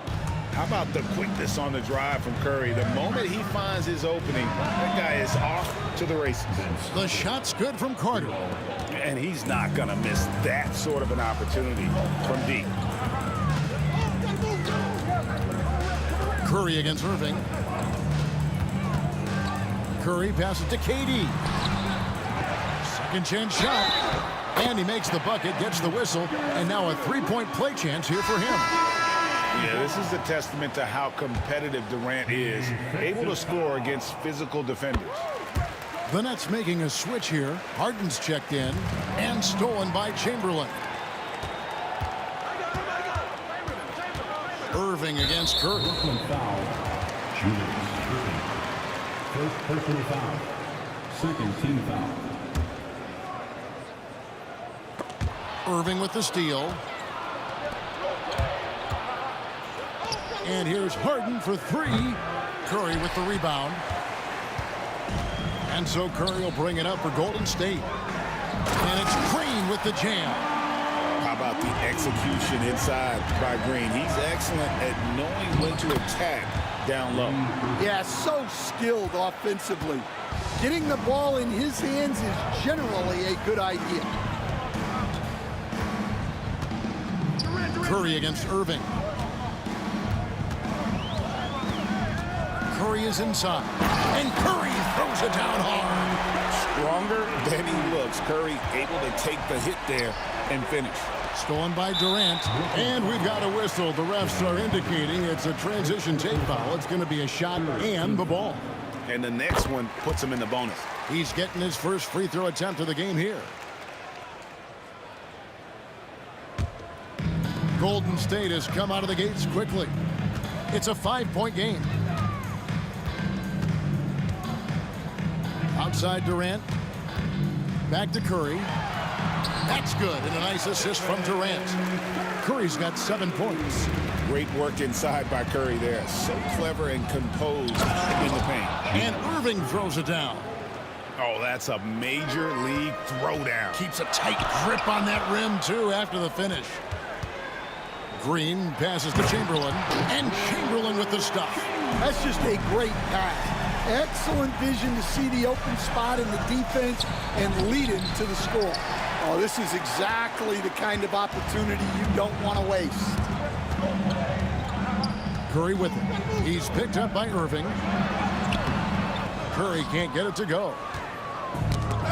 How about the quickness on the drive from Curry? The moment he finds his opening, that guy is off to the races. The shot's good from Carter. And he's not going to miss that sort of an opportunity from deep. Curry against Irving. Curry passes to KD. Second chance shot. And he makes the bucket, gets the whistle, and now a three-point play chance here for him. Yeah, this is a testament to how competitive Durant is, able to score against physical defenders. The Nets making a switch here. Harden's checked in and stolen by Chamberlain. Irving against Curry. Brooklyn foul. Julius Irving. First personal foul. Second team foul. Irving with the steal. And here's Harden for three. Curry with the rebound. And so Curry will bring it up for Golden State. And it's Green with the jam. How about the execution inside by Green? He's excellent at knowing when to attack down low. Yeah, so skilled offensively. Getting the ball in his hands is generally a good idea. Curry against Irving. Curry is inside. And Curry throws it down hard. Stronger than he looks. Curry able to take the hit there and finish. Stolen by Durant. And we've got a whistle. The refs are indicating it's a transition tape foul. It's going to be a shot and the ball. And the next one puts him in the bonus. He's getting his first free throw attempt of the game here. Golden State has come out of the gates quickly. It's a 5-point game. Outside Durant. Back to Curry. That's good, and a nice assist from Durant. Curry's got 7 points. Great work inside by Curry there. So clever and composed in the paint. And Irving throws it down. Oh, that's a major league throwdown. Keeps a tight grip on that rim, too, after the finish. Green passes to Chamberlain, and Chamberlain with the stuff. That's just a great pass. Excellent vision to see the open spot in the defense and lead him to the score. Oh, this is exactly the kind of opportunity you don't want to waste. Curry with it. He's picked up by Irving. Curry can't get it to go.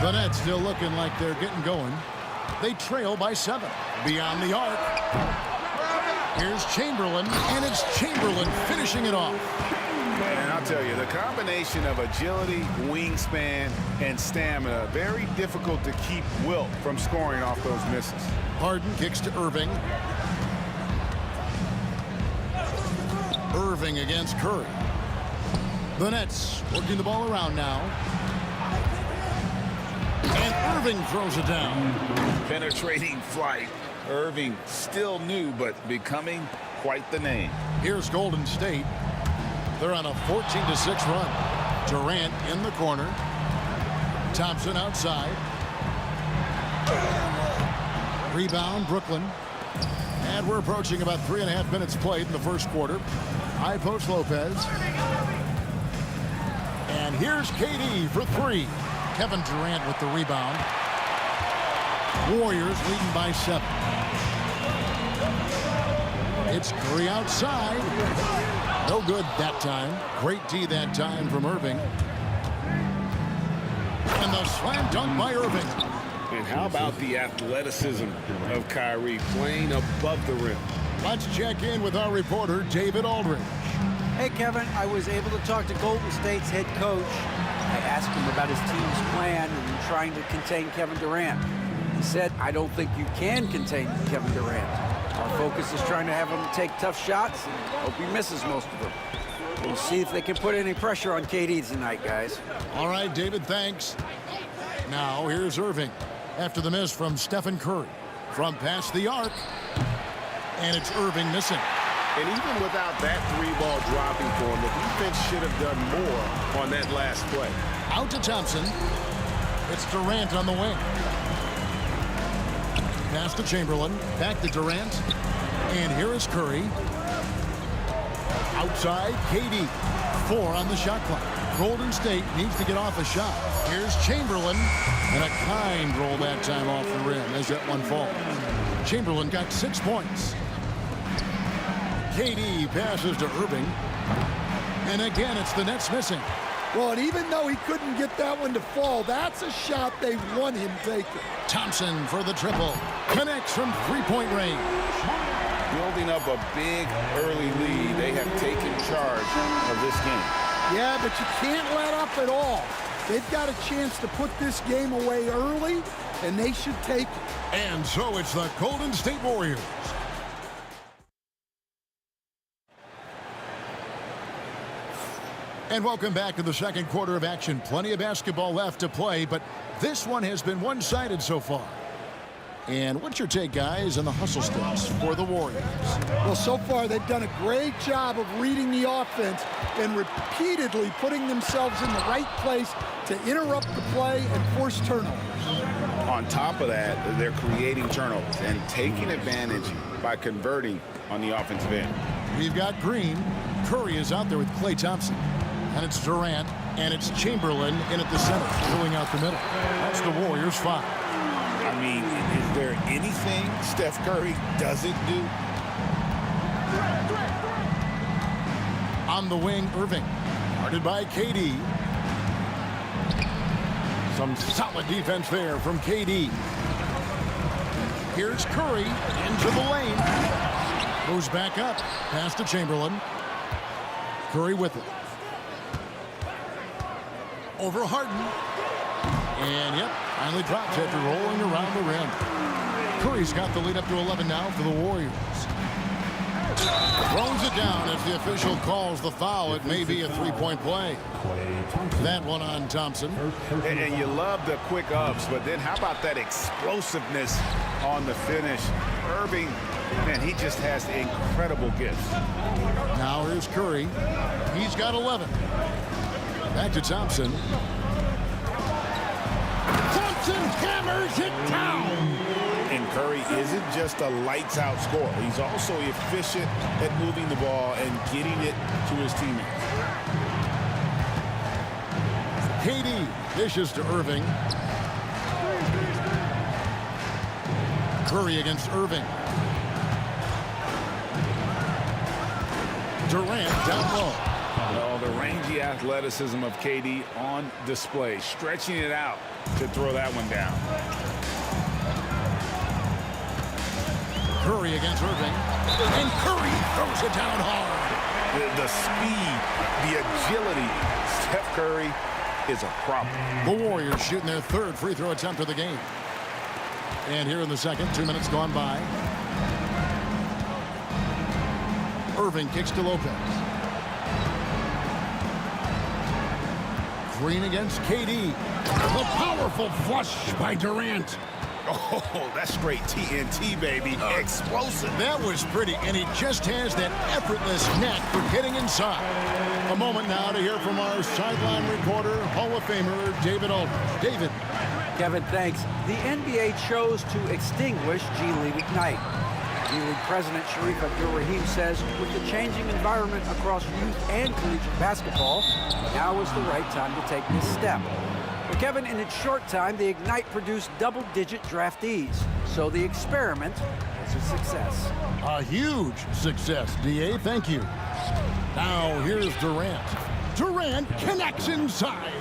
The Nets still looking like they're getting going. They trail by 7. Beyond the arc. Here's Chamberlain, and it's Chamberlain finishing it off. And I'll tell you, the combination of agility, wingspan, and stamina, very difficult to keep Wilt from scoring off those misses. Harden kicks to Irving. Irving against Curry. The Nets working the ball around now. And Irving throws it down. Penetrating flight. Irving still new, but becoming quite the name. Here's Golden State. They're on a 14-6 run. Durant in the corner. Thompson outside. Rebound, Brooklyn. And we're approaching about 3.5 minutes played in the first quarter. High post Lopez. And here's KD for 3. Kevin Durant with the rebound. Warriors leading by 7. It's Curry outside. No good that time. Great D that time from Irving. And the slam dunk by Irving. And how about the athleticism of Kyrie playing above the rim? Let's check in with our reporter, David Aldridge. Hey, Kevin, I was able to talk to Golden State's head coach. I asked him about his team's plan in trying to contain Kevin Durant. He said, I don't think you can contain Kevin Durant. Our focus is trying to have him take tough shots and hope he misses most of them. We'll see if they can put any pressure on KD tonight, guys. All right, David, thanks. Now, here's Irving after the miss from Stephen Curry. From past the arc. And it's Irving missing. And even without that 3-ball dropping for him, the defense should have done more on that last play. Out to Thompson. It's Durant on the wing. Pass to Chamberlain. Back to Durant. And here is Curry. Outside, KD. 4 on the shot clock. Golden State needs to get off a shot. Here's Chamberlain. And a kind roll that time off the rim as that one falls. Chamberlain got 6 points. KD passes to Irving. And again, it's the Nets missing. Well, and even though he couldn't get that one to fall, that's a shot they want him taking. Thompson for the triple. Connects from 3-point range. Building up a big early lead. They have taken charge of this game. Yeah, but you can't let up at all. They've got a chance to put this game away early, and they should take it. And so it's the Golden State Warriors. And welcome back to the second quarter of action. Plenty of basketball left to play, but this one has been one-sided so far. And what's your take, guys, on the hustle steps for the Warriors? Well, so far they've done a great job of reading the offense and repeatedly putting themselves in the right place to interrupt the play and force turnovers. On top of that, they're creating turnovers and taking advantage by converting on the offensive end. We've got Green. Curry is out there with Klay Thompson. And it's Durant, and it's Chamberlain in at the center, filling out the middle. That's the Warriors' 5. I mean, is there anything Steph Curry doesn't do? On the wing, Irving. Guarded by KD. Some solid defense there from KD. Here's Curry into the lane. Moves back up. Pass to Chamberlain. Curry with it. Over Harden. And, yep, finally drops after rolling around the rim. Curry's got the lead up to 11 now for the Warriors. Throws it down as the official calls the foul. It may be a three-point play. That one on Thompson. And you love the quick ups, but then how about that explosiveness on the finish? Irving, man, he just has incredible gifts. Now here's Curry. He's got 11. Back to Thompson. Thompson hammers it down. And Curry isn't just a lights-out scorer. He's also efficient at moving the ball and getting it to his teammates. KD dishes to Irving. Curry against Irving. Durant down low. Oh, the rangy athleticism of KD on display, stretching it out to throw that one down. Curry against Irving. And Curry throws it down hard. The speed, the agility. Steph Curry is a problem. The Warriors shooting their third free throw attempt of the game. And here in the second, 2 minutes gone by. Irving kicks to Lopez. Green against KD. The powerful flush by Durant. Oh, that's straight TNT, baby. Explosive. That was pretty, and he just has that effortless knack for getting inside. A moment now to hear from our sideline reporter, Hall of Famer David Aldridge. David. Kevin, thanks. The NBA chose to extinguish G League Ignite. G League President Sharif Abdul-Rahim says with the changing environment across youth and collegiate basketball, now is the right time to take this step. But Kevin, in its short time, the Ignite produced double-digit draftees. So the experiment was a success. A huge success, DA. Thank you. Now here's Durant. Durant connects inside.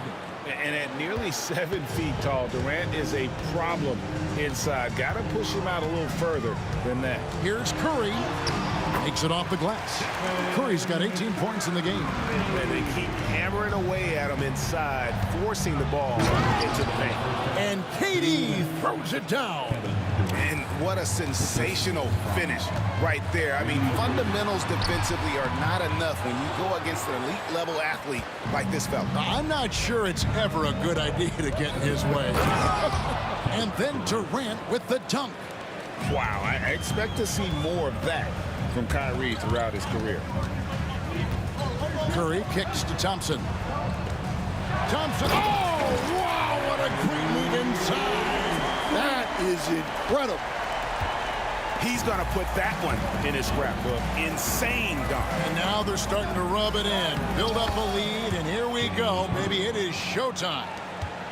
And at nearly 7 feet tall, Durant is a problem inside. Got to push him out a little further than that. Here's Curry. Takes it off the glass. Curry's got 18 points in the game. And they keep hammering away at him inside, forcing the ball into the paint. And KD throws it down. And what a sensational finish right there. I mean, fundamentals defensively are not enough when you go against an elite-level athlete like this fella. I'm not sure it's ever a good idea to get in his way. And then Durant with the dunk. Wow, I expect to see more of that from Kyrie throughout his career. Curry kicks to Thompson. Thompson, oh, wow, what a great move inside. That is incredible. He's going to put that one in his scrapbook. Insane dunk. And now they're starting to rub it in, build up a lead, and here we go. Maybe it is showtime.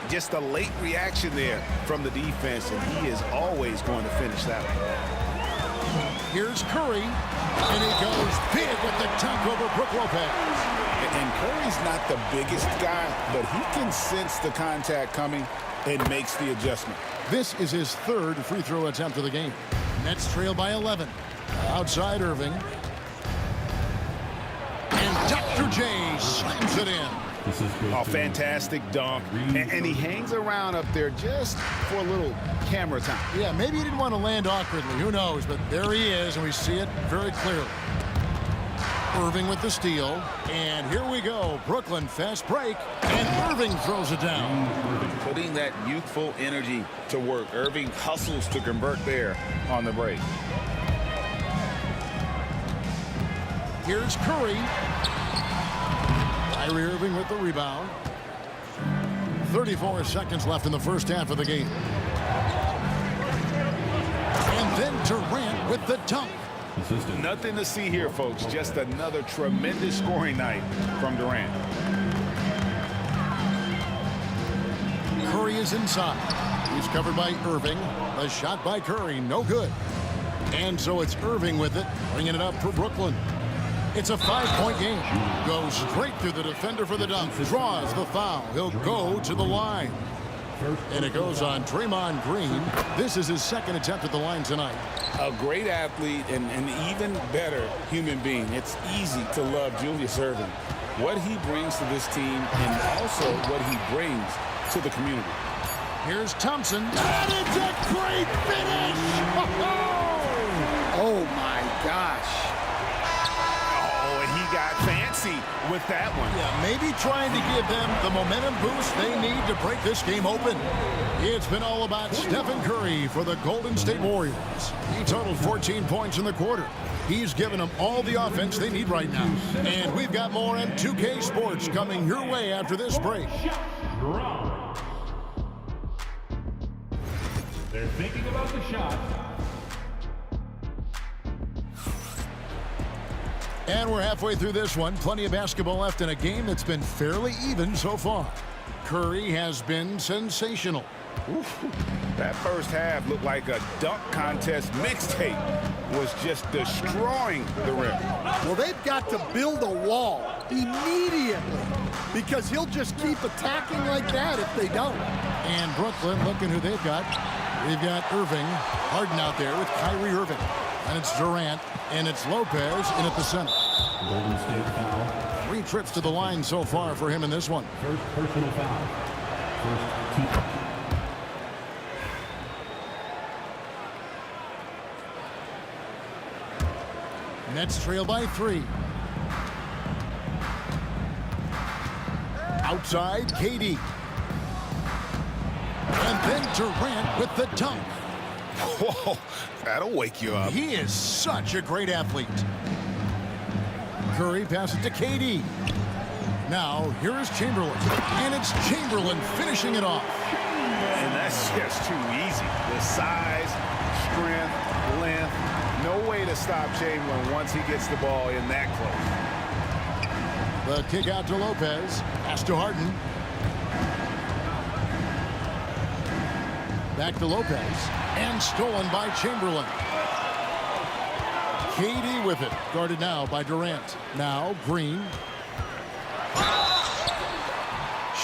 Just a late reaction there from the defense, and he is always going to finish that one. Here's Curry, and he goes big with the dunk over Brook Lopez. And Curry's not the biggest guy, but he can sense the contact coming and makes the adjustment. This is his third free throw attempt of the game. Nets trail by 11. Outside Irving. And Dr. J slams it in. A fantastic dunk. And he hangs around up there just for a little camera time. Yeah, maybe he didn't want to land awkwardly. Who knows? But there he is, and we see it very clearly. Irving with the steal. And here we go. Brooklyn fast break. And Irving throws it down. Putting that youthful energy to work. Irving hustles to convert there on the break. Here's Curry. Kyrie Irving with the rebound. 34 seconds left in the first half of the game. And then Durant with the dunk. Nothing to see here, folks. Just another tremendous scoring night from Durant. Curry is inside. He's covered by Irving. A shot by Curry, no good. And so it's Irving with it, bringing it up for Brooklyn. It's a 5-point game. Goes straight through the defender for the dunk. Draws the foul. He'll go to the line. And it goes on Draymond Green. This is his second attempt at the line tonight. A great athlete and an even better human being. It's easy to love Julius Erving. What he brings to this team and also what he brings to the community. Here's Thompson. And it's a great finish! Oh, my gosh. Oh, and he got fancy with that one. Yeah, maybe trying to give them the momentum boost they need to break this game open. It's been all about Stephen Curry for the Golden State Warriors. He totaled 14 points in the quarter. He's given them all the offense they need right now. And we've got more on 2K Sports coming your way after this break. They're thinking about the shot. And we're halfway through this one. Plenty of basketball left in a game that's been fairly even so far. Curry has been sensational. Oof. That first half looked like a dunk contest mixtape. Was just destroying the rim. Well, they've got to build a wall immediately because he'll just keep attacking like that if they don't. And Brooklyn, looking who they've got. They've got Irving, Harden out there with Kyrie Irving. And it's Durant, and it's Lopez in at the center. Golden State foul. 3 trips to the line so far for him in this one. First personal foul. First team. Nets trail by 3. Outside, KD. And then Durant with the dunk. Whoa, that'll wake you up. He is such a great athlete. Curry passes to KD. Now, here is Chamberlain. And it's Chamberlain finishing it off. And that's just too easy. The size, strength, length. No way to stop Chamberlain once he gets the ball in that close. The kick out to Lopez. Pass to Harden. Back to Lopez. And stolen by Chamberlain. KD with it. Guarded now by Durant. Now Green.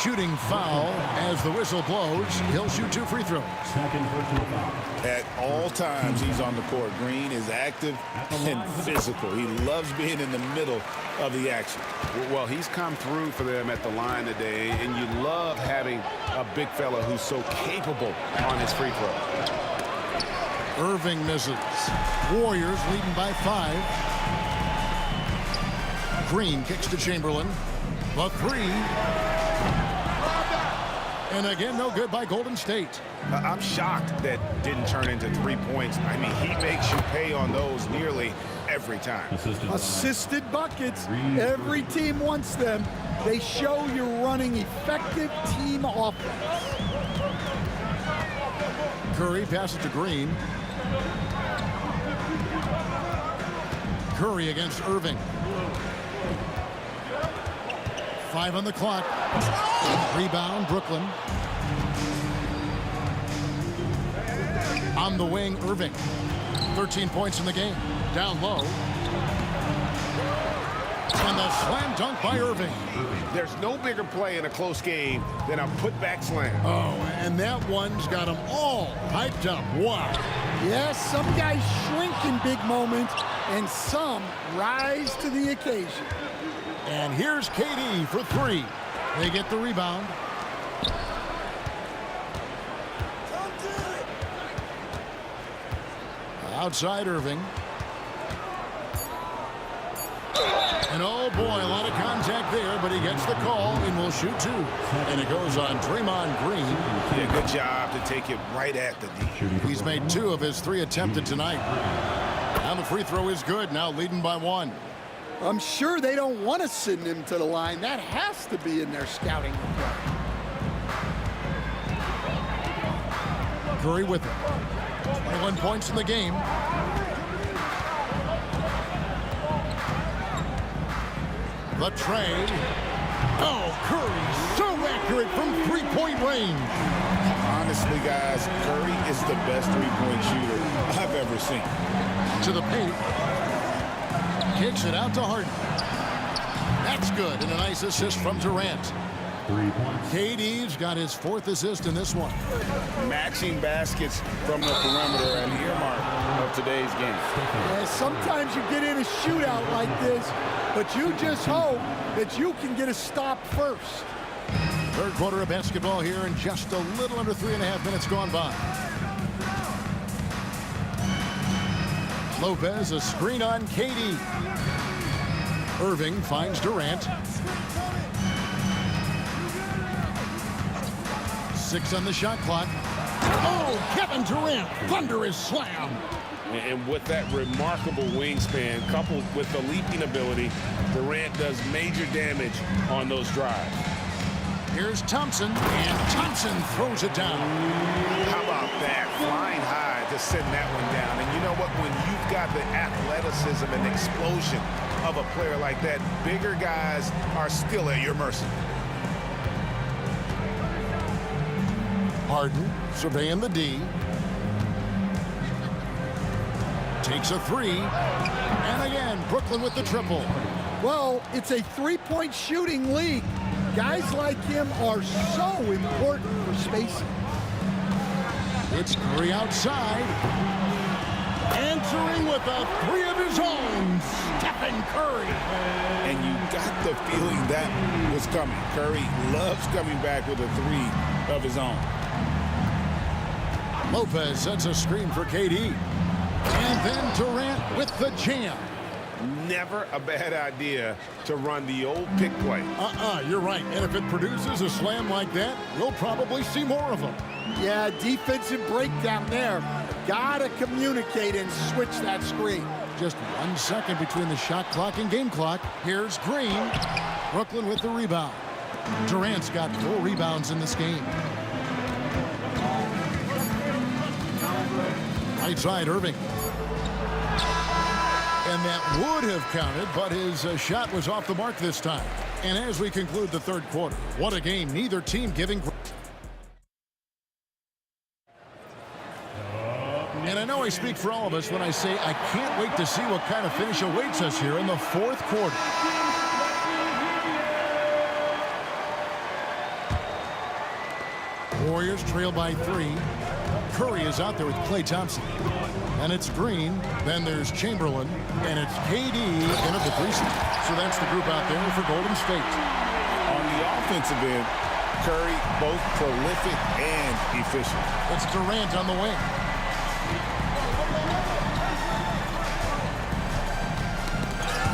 Shooting foul as the whistle blows. He'll shoot 2 free throws. Second personal foul. At all times he's on the court. Green is active and physical. He loves being in the middle of the action. Well, he's come through for them at the line today, and you love having a big fella who's so capable on his free throw. Irving misses. Warriors leading by 5. Green kicks to Chamberlain. The 3. And again, no good by Golden State. I'm shocked that didn't turn into 3 points. I mean, he makes you pay on those nearly every time. Assisted buckets. Every team wants them. They show you're running effective team offense. Curry passes to Green. Curry against Irving. 5 on the clock. Rebound, Brooklyn. On the wing, Irving. 13 points in the game. Down low. And the slam dunk by Irving. There's no bigger play in a close game than a putback slam. Oh, and that one's got them all hyped up. Wow. Yes, some guys shrink in big moments, and some rise to the occasion. And here's KD for 3. They get the rebound. Outside Irving. And oh boy, a lot of contact there, but he gets the call and will shoot 2. And it goes on Draymond Green. Yeah, good job to take it right at the D. He's made 2 of his 3 attempted tonight. And the free throw is good, now leading by 1. I'm sure they don't want to send him to the line. That has to be in their scouting report. Curry with it. 21 points in the game. The trade. Oh, Curry so accurate from 3-point range. Honestly, guys, Curry is the best 3-point shooter I've ever seen. To the paint. Kicks it out to Harden. That's good, and a nice assist from Durant. 3 points. KD's got his 4th assist in this one. Matching baskets from the perimeter, an earmark of today's game. Yeah, sometimes you get in a shootout like this, but you just hope that you can get a stop first. Third quarter of basketball here, and just a little under 3.5 minutes gone by. Lopez, a screen on KD. Irving finds Durant. 6 on the shot clock. Oh, Kevin Durant, thunderous slam. And with that remarkable wingspan, coupled with the leaping ability, Durant does major damage on those drives. Here's Thompson, and Thompson throws it down. How about that? Flying high to send that one down. And you know what? When you've got the athleticism and explosion of a player like that, bigger guys are still at your mercy. Harden surveying the D. Takes a 3. And again, Brooklyn with the triple. Well, it's a three-point shooting league. Guys like him are so important for spacing. It's Curry outside. Answering with a 3 of his own, Stephen Curry. And you got the feeling that was coming. Curry loves coming back with a 3 of his own. Lopez sets a screen for KD. And then Durant with the jam. Never a bad idea to run the old pick play. You're right. And if it produces a slam like that, we'll probably see more of them. Yeah, defensive breakdown there. Gotta communicate and switch that screen. Just 1 second between the shot clock and game clock. Here's Green. Brooklyn with the rebound. Durant's got 4 rebounds in this game. Right side, Irving. And that would have counted, but his shot was off the mark this time. And as we conclude the third quarter, what a game. Neither team giving. And I know I speak for all of us when I say I can't wait to see what kind of finish awaits us here in the fourth quarter. Warriors trail by 3. Curry is out there with Klay Thompson. And it's Green, then there's Chamberlain, and it's KD in at the 3 spot. So that's the group out there for Golden State. On the offensive end, Curry both prolific and efficient. It's Durant on the wing.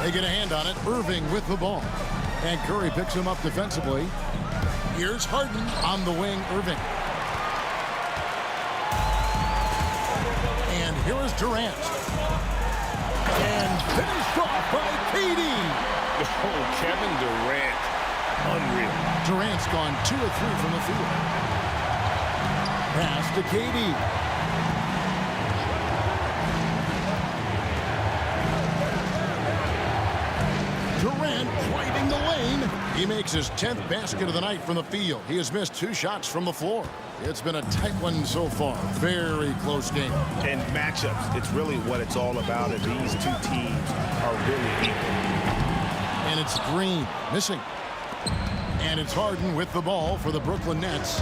They get a hand on it. Irving with the ball. And Curry picks him up defensively. Here's Harden on the wing, Irving. And here is Durant. And finished off by KD. Oh, Kevin Durant. Unreal. Durant's gone 2 of 3 from the field. Pass to KD. Durant driving the lane. He makes his 10th basket of the night from the field. He has missed 2 shots from the floor. It's been a tight one so far. Very close game. And matchups, it's really what it's all about, and these two teams are really equal. And it's Green missing. And it's Harden with the ball for the Brooklyn Nets.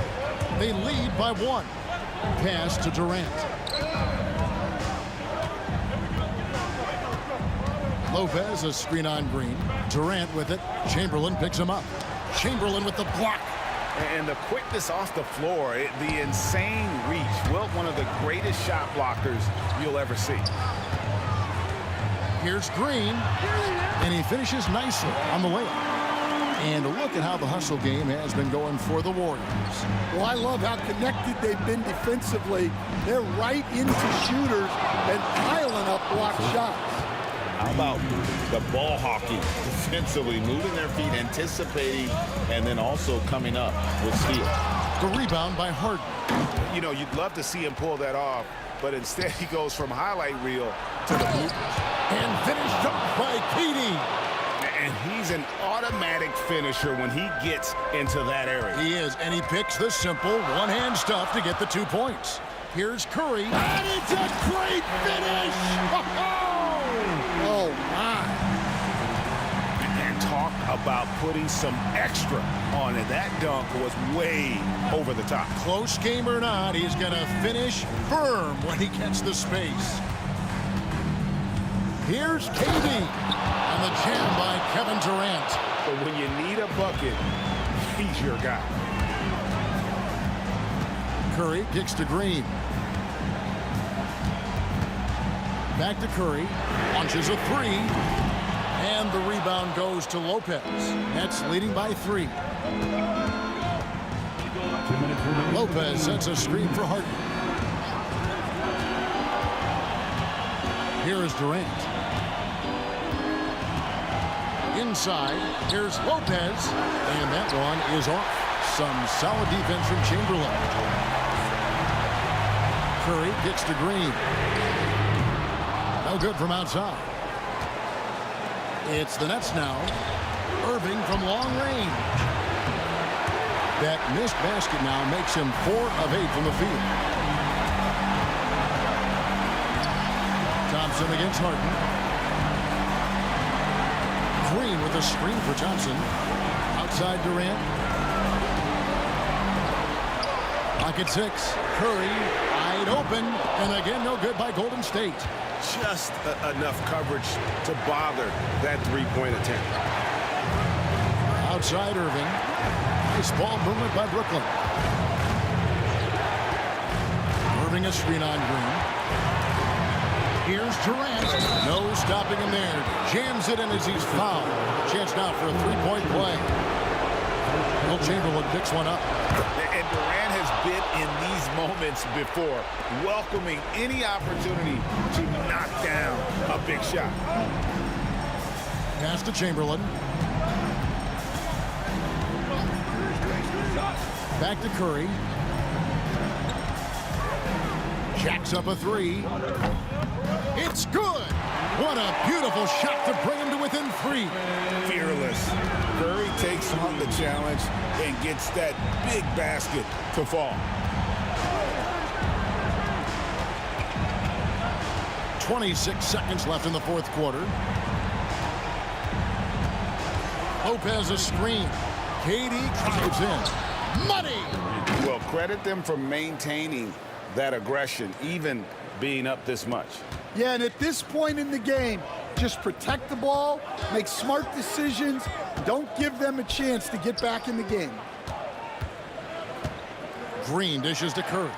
They lead by 1. Pass to Durant. Lopez, a screen on Green. Durant with it. Chamberlain picks him up. Chamberlain with the block. And the quickness off the floor, the insane reach. Well, one of the greatest shot blockers you'll ever see. Here's Green. And he finishes nicely on the layup. And look at how the hustle game has been going for the Warriors. Well, I love how connected they've been defensively. They're right into shooters and piling up block shots. How about the ball hawking defensively, moving their feet, anticipating, and then also coming up with steal. The rebound by Harden. You know, you'd love to see him pull that off, but instead he goes from highlight reel to the bloopers. And finished up by KD. And he's an automatic finisher when he gets into that area. He is, and he picks the simple one-hand stuff to get the 2 points. Here's Curry. And it's a great finish! Oh, my. And talk about putting some extra on it. That dunk was way over the top. Close game or not, he's going to finish firm when he gets the space. Here's KD, and the jam by Kevin Durant. But when you need a bucket, he's your guy. Curry kicks to Green. Back to Curry, launches a three, and the rebound goes to Lopez. Nets leading by 3. Lopez sets a screen for Harden. Here is Durant. Inside, here's Lopez, and that one is off. Some solid defense from Chamberlain. Curry kicks to Green. No good from outside. It's the Nets now. Irving from long range. That missed basket now makes him 4 of 8 from the field. Thompson against Harden. Green with a screen for Thompson. Outside Durant. Pocket 6. Curry wide open. And again, no good by Golden State. Just enough coverage to bother that three-point attempt. Outside Irving. Nice ball movement by Brooklyn. Irving a screen on Green. Here's Durant. No stopping him there. Jams it in as he's fouled. Chance now for a three-point play. Will Chamberlain picks one up. And Durant has been in these moments before, welcoming any opportunity to knock down a big shot. Pass to Chamberlain. Back to Curry. Jacks up a three. It's good. What a beautiful shot to bring him to within 3. Fearless. Curry takes on the challenge and gets that big basket to fall. 26 seconds left in the fourth quarter. Lopez a screen. KD drives in. Money! Well, credit them for maintaining that aggression, even being up this much. Yeah, and at this point in the game, just protect the ball, make smart decisions, don't give them a chance to get back in the game. Green dishes to Curry.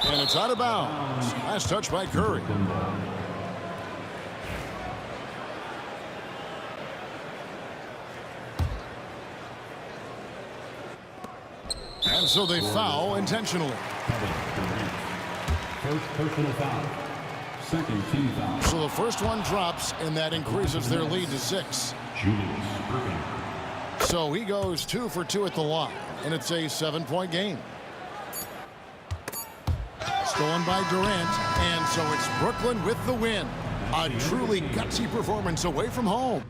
And it's out of bounds. Last touch by Curry. And so they foul intentionally. First personal foul. Second team foul. So the first one drops, and that increases their lead to 6. Julius Irving. So he goes 2 for 2 at the line, and it's a 7-point game. Stolen by Durant, and so it's Brooklyn with the win. A truly gutsy performance away from home.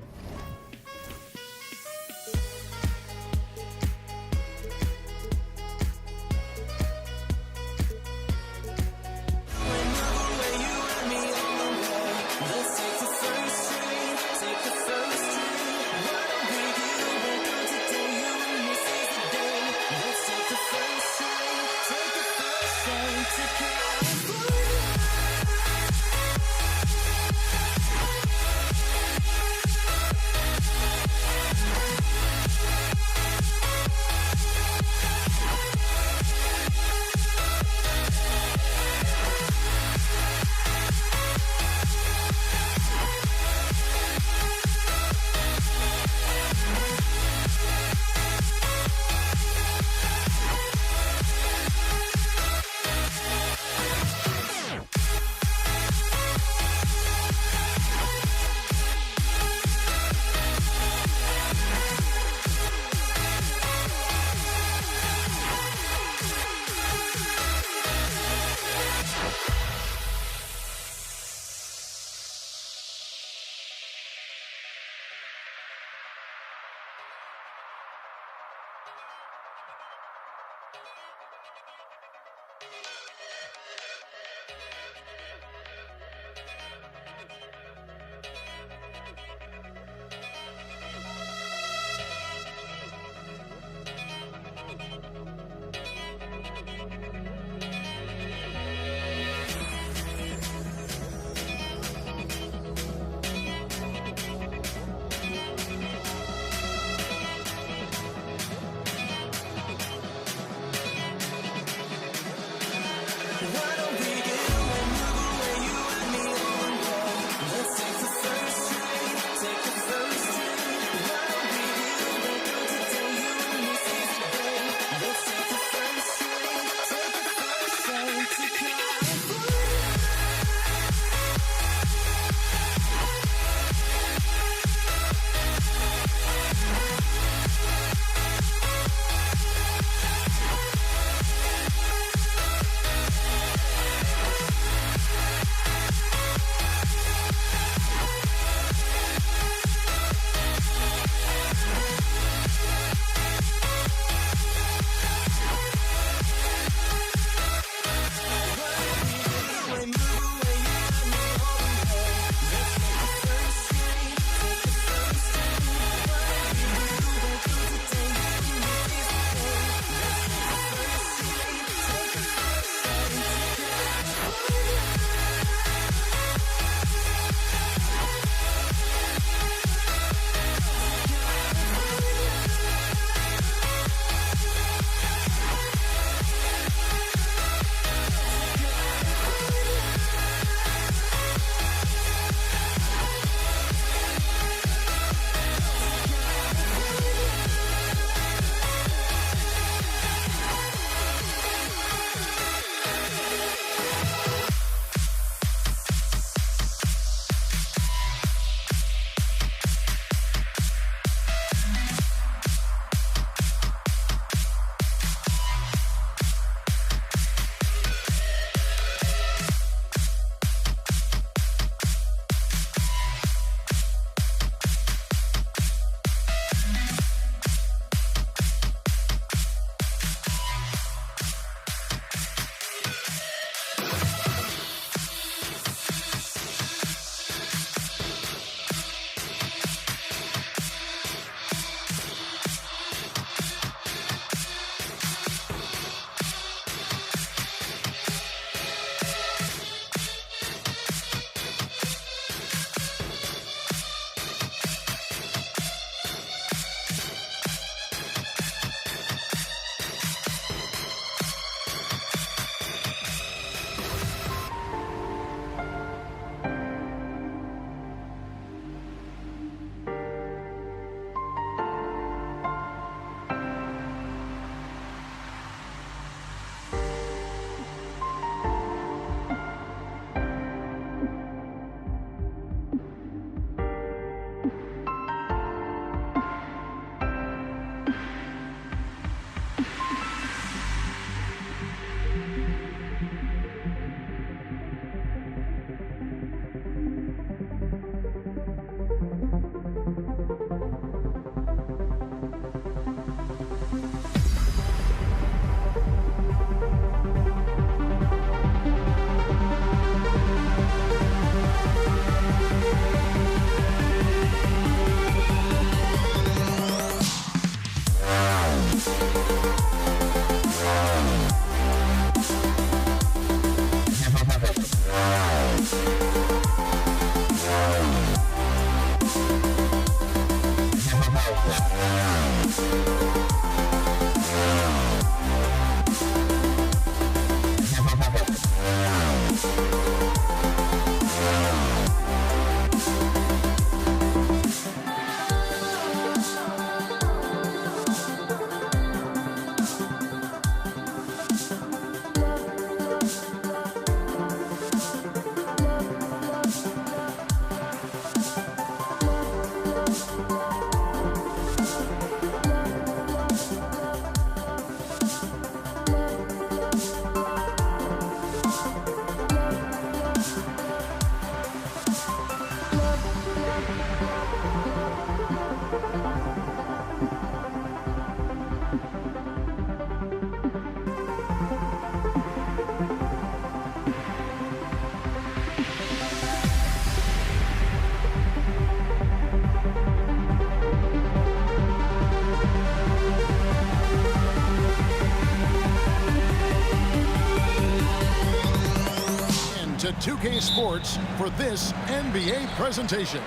to 2K Sports for this NBA presentation.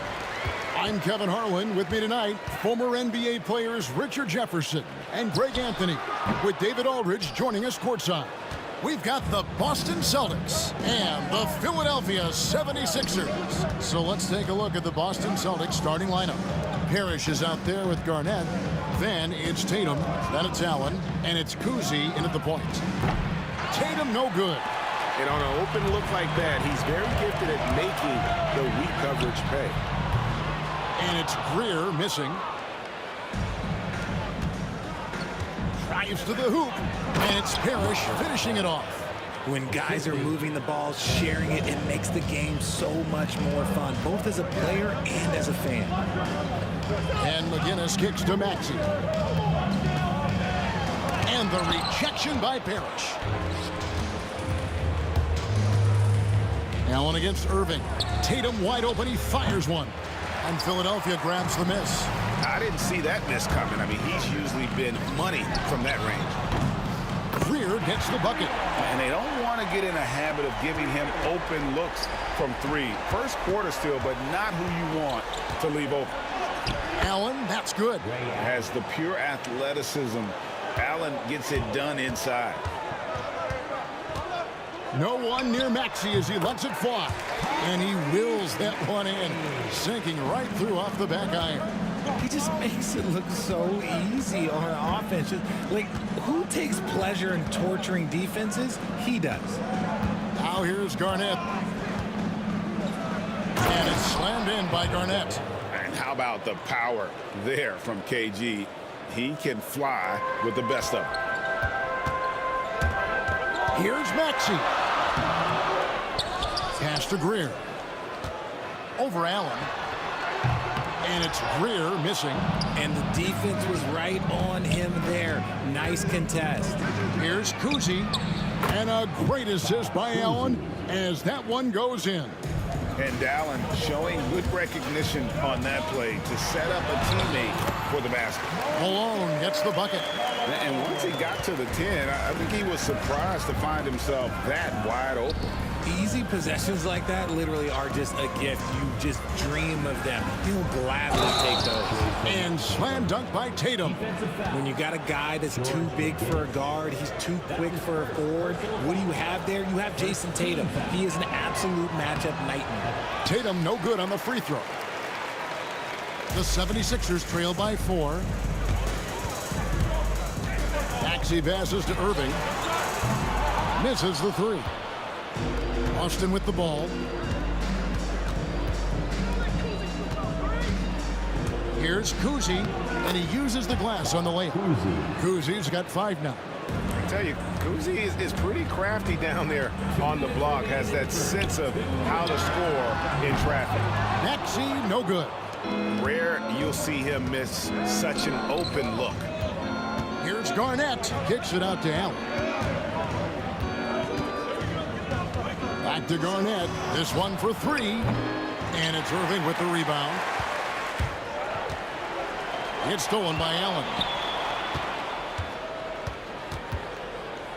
I'm Kevin Harlan. With me tonight, former NBA players Richard Jefferson and Greg Anthony, with David Aldridge joining us courtside. we've got the Boston Celtics and the Philadelphia 76ers. So let's take a look at the Boston Celtics starting lineup. Parrish is out there with Garnett. Then it's Tatum. Then it's Allen. And it's Kuzi in at the point. Tatum no good. And on an open look like that, he's very gifted at making the weak coverage pay. And it's Greer missing. Drives to the hoop. And it's Parrish finishing it off. When guys are moving the ball, sharing it, it makes the game so much more fun, both as a player and as a fan. And McGinnis kicks to Maxey. And the rejection by Parrish. Allen against Irving. Tatum wide open. He fires one. And Philadelphia grabs the miss. I didn't see that miss coming. I mean, he's usually been money from that range. Greer gets the bucket. And they don't want to get in a habit of giving him open looks from three. First quarter still, but not who you want to leave open. Allen, that's good. Has the pure athleticism. Allen gets it done inside. No one near Maxey as he lets it fly. And he wills that one in, sinking right through off the back iron. He just makes it look so easy on offense. Like, who takes pleasure in torturing defenses? He does. Now here's Garnett. And it's slammed in by Garnett. And how about the power there from KG? He can fly with the best of them. Here's Maxey. Pass to Greer. Over Allen. And it's Greer missing. And the defense was right on him there. Nice contest. Here's Kuzi. And a great assist by Allen as that one goes in. And Allen showing good recognition on that play to set up a teammate for the basket. Malone gets the bucket. And once he got to the 10, I think he was surprised to find himself that wide open. Easy possessions like that literally are just a gift. You just dream of them. He'll gladly take those. And slam dunk by Tatum. When you got a guy that's too big for a guard, he's too quick for a forward, what do you have there? You have Jason Tatum. He is an absolute matchup nightmare. Tatum no good on the free throw. The 76ers trail by 4. Maxey passes to Irving. Misses the 3. Austin with the ball. Here's Kuzi, and he uses the glass on the layup. Kuzi's got 5 now. I tell you, Kuzi is pretty crafty down there on the block. Has that sense of how to score in traffic. Maxey, no good. Rare you'll see him miss such an open look. Here's Garnett. Kicks it out to Allen. Back to Garnett. This one for 3. And it's Irving with the rebound. It's stolen by Allen.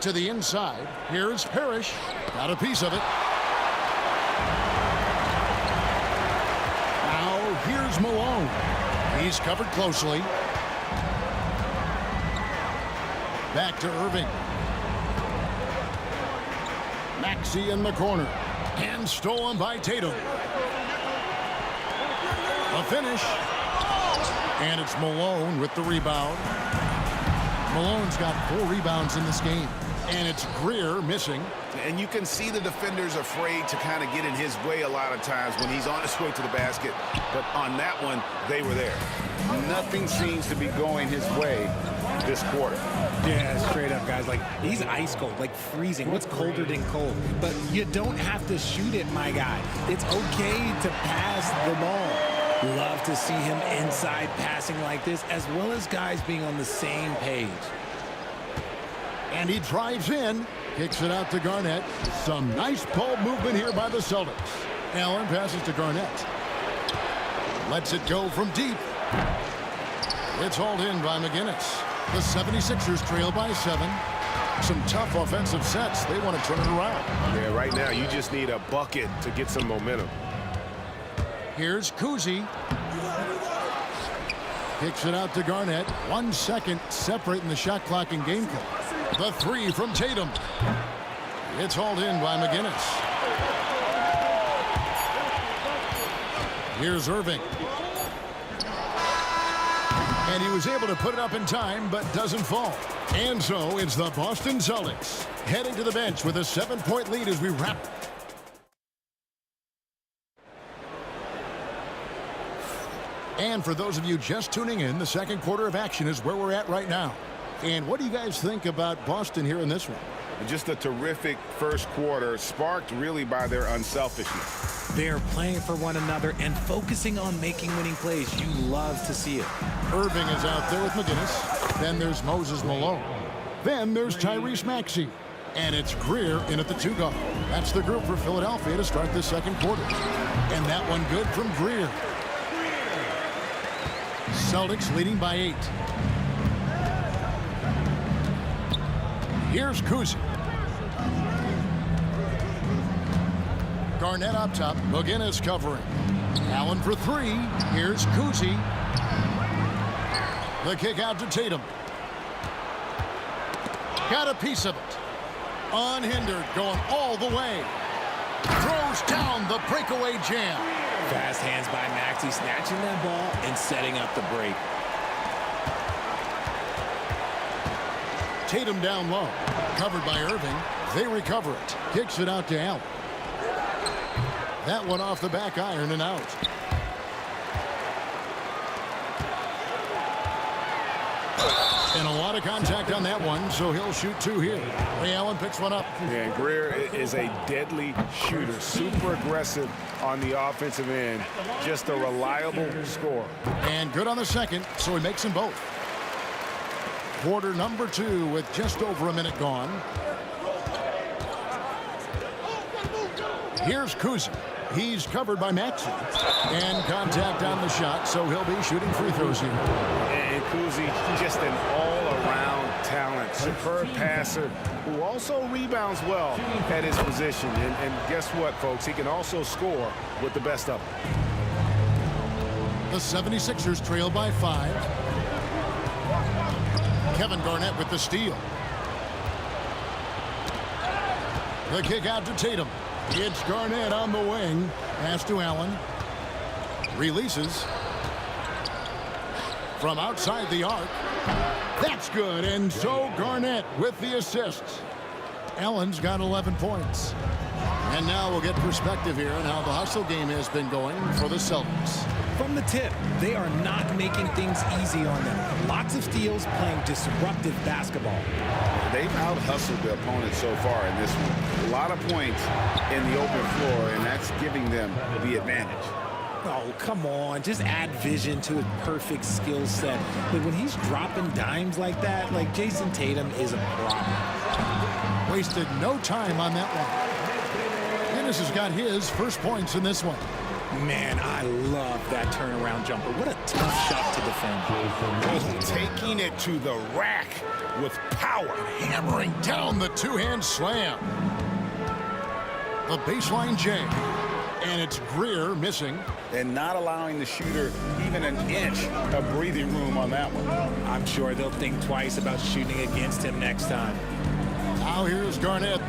To the inside. Here's Parrish. Got a piece of it. Now here's Malone. He's covered closely. Back to Irving. Maxey in the corner. And stolen by Tatum. A finish. And it's Malone with the rebound. Malone's got 4 rebounds in this game. And it's Greer missing. And you can see the defenders afraid to kind of get in his way a lot of times when he's on his way to the basket. But on that one, they were there. Nothing seems to be going his way this quarter. Yeah, straight up, guys. Like, he's ice cold, like freezing. What's colder than cold? But you don't have to shoot it, my guy. It's okay to pass the ball. Love to see him inside passing like this, as well as guys being on the same page. And he drives in, kicks it out to Garnett. Some nice ball movement here by the Celtics. Allen passes to Garnett. Lets it go from deep. It's hauled in by McGinnis. The 76ers trail by 7. Some tough offensive sets. They want to turn it around. Yeah, right now you just need a bucket to get some momentum. Here's Kuzi. Kicks it out to Garnett. 1 second separating the shot clock and game clock. The 3 from Tatum. It's hauled in by McGinnis. Here's Irving. And he was able to put it up in time, but doesn't fall. And so it's the Boston Celtics heading to the bench with a 7-point lead as we wrap. And for those of you just tuning in, the second quarter of action is where we're at right now. And what do you guys think about Boston here in this one? Just a terrific first quarter, sparked really by their unselfishness. They're playing for one another and focusing on making winning plays. You love to see it. Irving is out there with McGinnis. Then there's Moses Malone. Then there's Tyrese Maxey. And it's Greer in at the 2-guard. That's the group for Philadelphia to start the second quarter. And that one good from Greer. Celtics leading by 8. Here's Kuzi. Garnett up top. McGinnis covering. Allen for 3. Here's Kuzi. The kick out to Tatum. Got a piece of it. Unhindered, going all the way. Throws down the breakaway jam. Fast hands by Maxey, snatching that ball and setting up the break. Tatum down low. Covered by Irving. They recover it. Kicks it out to Allen. That one off the back iron and out. And a lot of contact on that one, so he'll shoot 2 here. Ray Allen picks one up. Yeah, Greer is a deadly shooter. Super aggressive on the offensive end. Just a reliable scorer. And good on the second, so he makes them both. Quarter number 2 with just over a minute gone. Here's Kuzi. He's covered by Maxey. And contact on the shot, so he'll be shooting free throws here. And Kuzi, just an all-around talent. Superb passer who also rebounds well at his position. And guess what, folks? He can also score with the best of them. The 76ers trail by 5. Kevin Garnett with the steal. The kick out to Tatum. It's Garnett on the wing. Pass to Allen. Releases. From outside the arc. That's good. And so Garnett with the assists. Allen's got 11 points. And now we'll get perspective here on how the hustle game has been going for the Celtics. From the tip, they are not making things easy on them. Lots of steals, playing disruptive basketball. They've out-hustled the opponent so far in this one. A lot of points in the open floor, and that's giving them the advantage. Oh, come on. Just add vision to his perfect skill set. Like when he's dropping dimes like that, like Jason Tatum is a problem. Wasted no time on that one. Dennis has got his first points in this one. Man, I love that turnaround jumper. What a tough shot to defend. He's taking it to the rack with power. Hammering down the two-hand slam. The baseline J. And it's Greer missing. And not allowing the shooter even an inch of breathing room on that one. I'm sure they'll think twice about shooting against him next time. Now here's Garnett.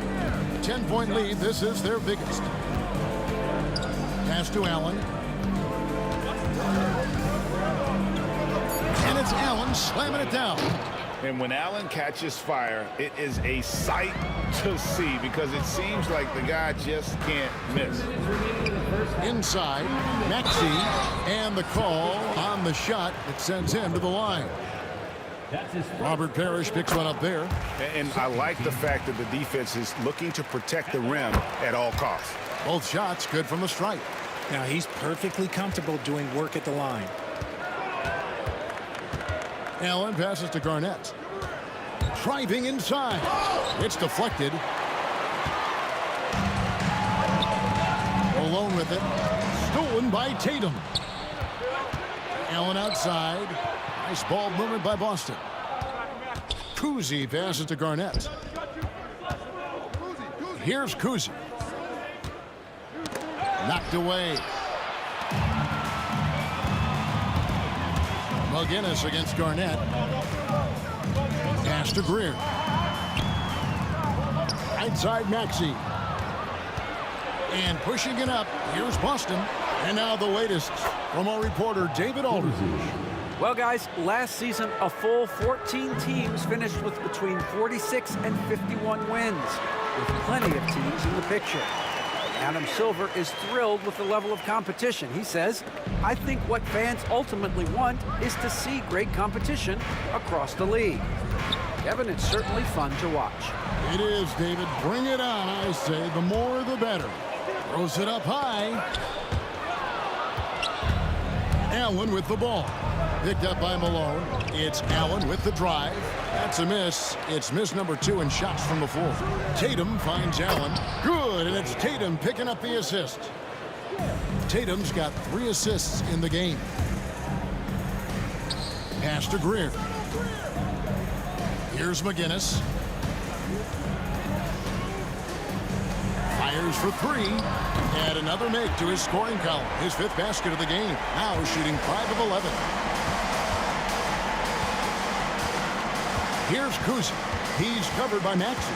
10-point lead. This is their biggest. Pass to Allen. And it's Allen slamming it down. And when Allen catches fire, it is a sight to see because it seems like the guy just can't miss. Inside, Maxey, and the call on the shot that sends him to the line. Robert Parrish picks one up there. And I like the fact that the defense is looking to protect the rim at all costs. Both shots good from the stripe. Now he's perfectly comfortable doing work at the line. Allen passes to Garnett. Driving inside. It's deflected. Alone with it. Stolen by Tatum. Allen outside. Nice ball movement by Boston. Kuzi passes to Garnett. Here's Kuzi. Knocked away. McGinnis against Garnett. Pass to Greer. Right side, Maxey. And pushing it up, here's Boston. And now the latest from our reporter, David Aldridge. Well, guys, last season, a full 14 teams finished with between 46 and 51 wins, with plenty of teams in the picture. Adam Silver is thrilled with the level of competition. He says, I think what fans ultimately want is to see great competition across the league. Kevin, it's certainly fun to watch. It is, David. Bring it on, I say. The more, the better. Throws it up high. Allen with the ball. Picked up by Malone. It's Allen with the drive. That's a miss. It's miss number 2 in shots from the floor. Tatum finds Allen. Good, and it's Tatum picking up the assist. Tatum's got 3 assists in the game. Pass to Greer. Here's McGinnis. Fires for 3. And another make to his scoring column. His 5th basket of the game. Now shooting 5 of 11. Here's Kuzi. He's covered by Maxey.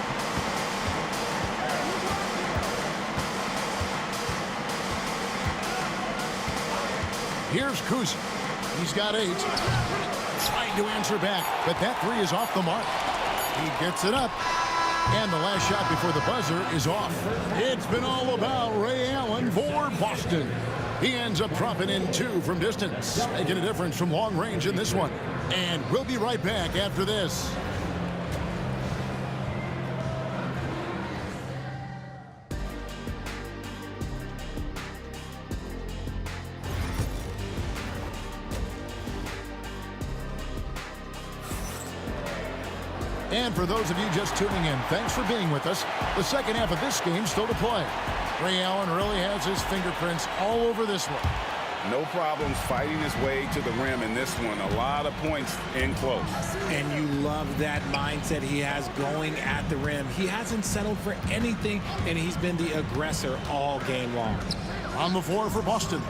Here's Kuzi. He's got 8. Trying to answer back, but that 3 is off the mark. He gets it up. And the last shot before the buzzer is off. It's been all about Ray Allen for Boston. He ends up dropping in 2 from distance, making a difference from long range in this one. And we'll be right back after this. And for those of you just tuning in, thanks for being with us. The second half of this game still to play. Ray Allen really has his fingerprints all over this one. No problems fighting his way to the rim in this one. A lot of points in close. And you love that mindset he has going at the rim. He hasn't settled for anything, and he's been the aggressor all game long. On the floor for Boston,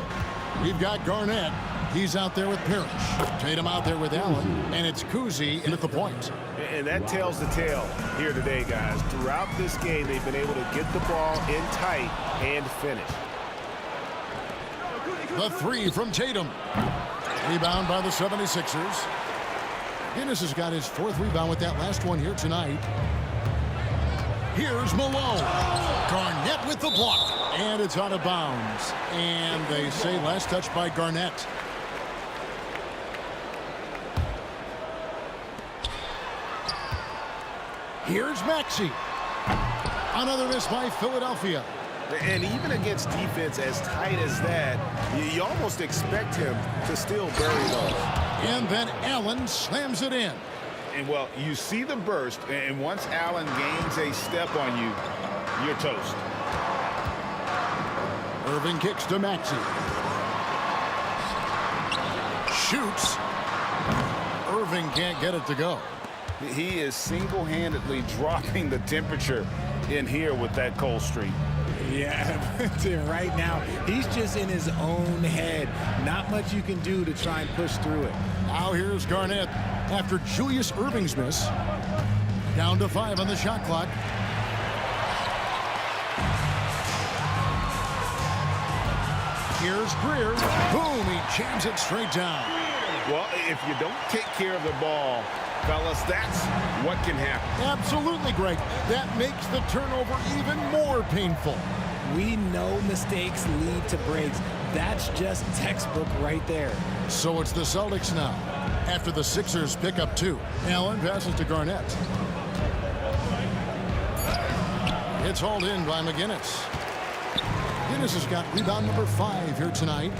we've got Garnett. He's out there with Parrish. Tatum out there with Allen. And it's Kuzi in at the point. And that tells the tale here today, guys. Throughout this game, they've been able to get the ball in tight and finish. The 3 from Tatum. Rebound by the 76ers. Guinness has got his 4th rebound with that last one here tonight. Here's Malone. Garnett with the block. And it's out of bounds. And they say last touch by Garnett. Here's Maxey. Another miss by Philadelphia. And even against defense as tight as that, you almost expect him to still bury those. And then Allen slams it in. And, well, you see the burst, and once Allen gains a step on you, you're toast. Irving kicks to Maxey. Shoots. Irving can't get it to go. He is single-handedly dropping the temperature in here with that cold streak. Yeah, right now, he's just in his own head. Not much you can do to try and push through it. Now here's Garnett after Julius Irving's miss. Down to 5 on the shot clock. Here's Greer. Boom, he jams it straight down. Well, if you don't take care of the ball, fellas, that's what can happen. Absolutely, Greg. That makes the turnover even more painful. We know mistakes lead to breaks. That's just textbook right there. So it's the Celtics now, after the Sixers pick up 2. Allen passes to Garnett. It's hauled in by McGinnis. McGinnis has got rebound number 5 here tonight.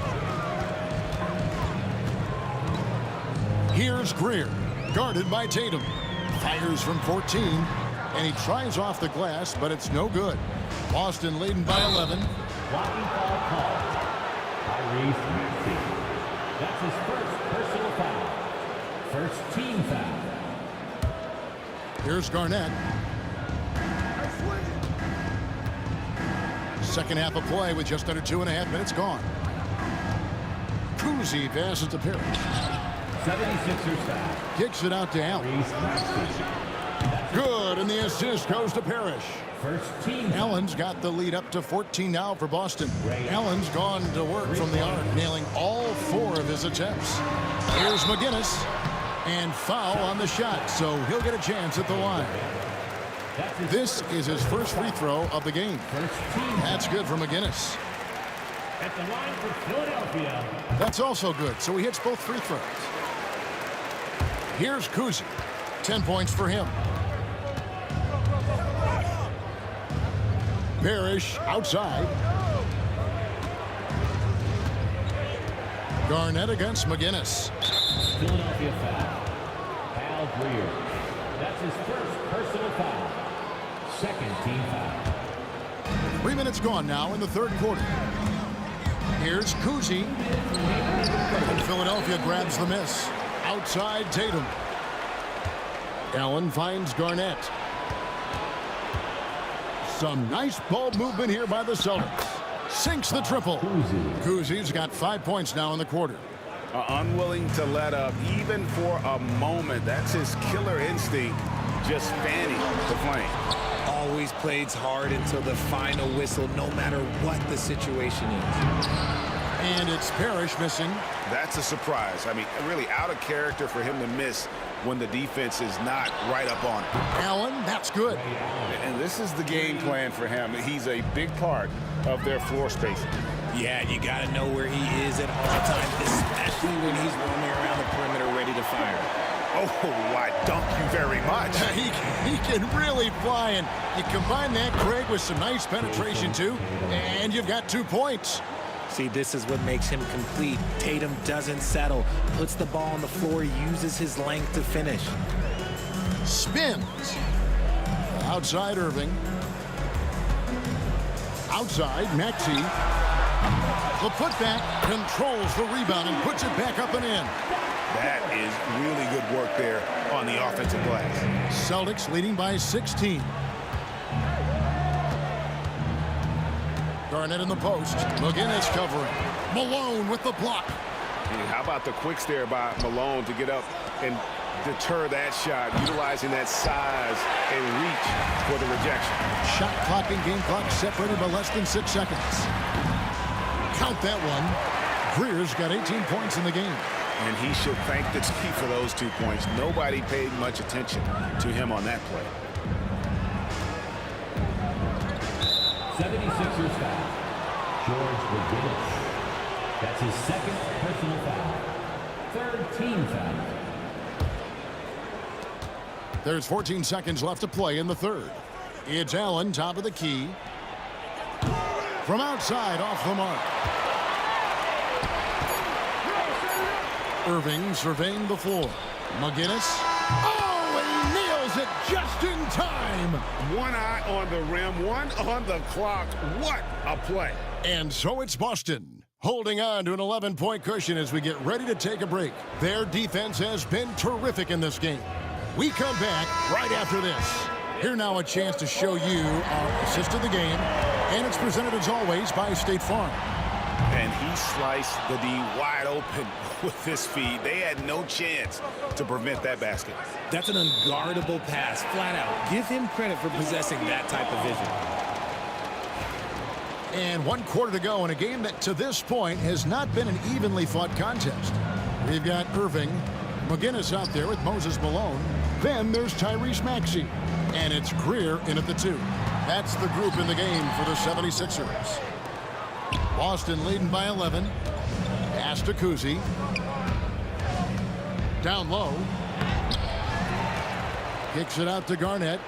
Here's Greer, guarded by Tatum. Fires from 14, and he tries off the glass, but it's no good. Boston leading by 11. Blocking foul called. Tyrese Maxey. That's his first personal foul. First team foul. Here's Garnett. Second half of play with just under 2.5 minutes gone. Kuzi passes to Parrish. 76ers foul. Kicks it out to Allen. Good, and the assist goes to Parrish. First team. Allen's got the lead up to 14 now for Boston. Allen's gone to work from the arc, nailing all 4 of his attempts. Here's McGinnis, and foul on the shot, so he'll get a chance at the line. This is his first free throw of the game. That's good for McGinnis. At the line for Philadelphia. That's also good, so he hits both free throws. Here's Kuzi. 10 points for him. Parrish outside. Garnett against McGinnis. Philadelphia foul. Hal Greer. That's his first personal foul. Second team foul. 3 minutes gone now in the third quarter. Here's Kuzi. And Philadelphia grabs the miss. Outside Tatum. Allen finds Garnett. Some nice ball movement here by the Celtics. Sinks the triple. Kuzi's got 5 points now in the quarter. Unwilling to let up even for a moment. That's his killer instinct, just fanning the flame. Always plays hard until the final whistle, no matter what the situation is. And it's Parrish missing. That's a surprise. I mean, really out of character for him to miss when the defense is not right up on it. Allen, that's good. And this is the game plan for him. He's a big part of their floor spacing. Yeah, you got to know where he is at all times, especially when he's roaming around the perimeter ready to fire. Oh, why, thank you very much. He can really fly, and you combine that, Craig, with some nice penetration, too, and you've got 2 points. See, this is what makes him complete. Tatum doesn't settle, puts the ball on the floor, uses his length to finish. Spins. Outside Irving. Outside Maxey. The putback controls the rebound and puts it back up and in. That is really good work there on the offensive glass. Celtics leading by 16. Garnett in the post. McGinnis covering. Malone with the block. How about the quicks there by Malone to get up and deter that shot, utilizing that size and reach for the rejection. Shot clock and game clock separated by less than 6 seconds. Count that one. Greer's got 18 points in the game. And he should thank the team for those 2 points. Nobody paid much attention to him on that play. 76ers foul. George McGinnis. That's his second personal foul. Third team foul. There's 14 seconds left to play in the third. It's Allen, top of the key. From outside, off the mark. Irving surveying the floor. McGinnis. Oh, he nails it just in time. One eye on the rim, one on the clock. What a play. And so it's Boston, holding on to an 11-point cushion as we get ready to take a break. Their defense has been terrific in this game. We come back right after this. Here now a chance to show you our assist of the game, and it's presented as always by State Farm. And he sliced the D wide open with his feed. They had no chance to prevent that basket. That's an unguardable pass, flat out. Give him credit for possessing that type of vision. And 1 quarter to go in a game that to this point has not been an evenly fought contest. We've got Irving, McGinnis out there with Moses Malone. Then there's Tyrese Maxey. And it's Greer in at the 2. That's the group in the game for the 76ers. Boston leading by 11. Pass to Kuzi. Down low. Kicks it out to Garnett.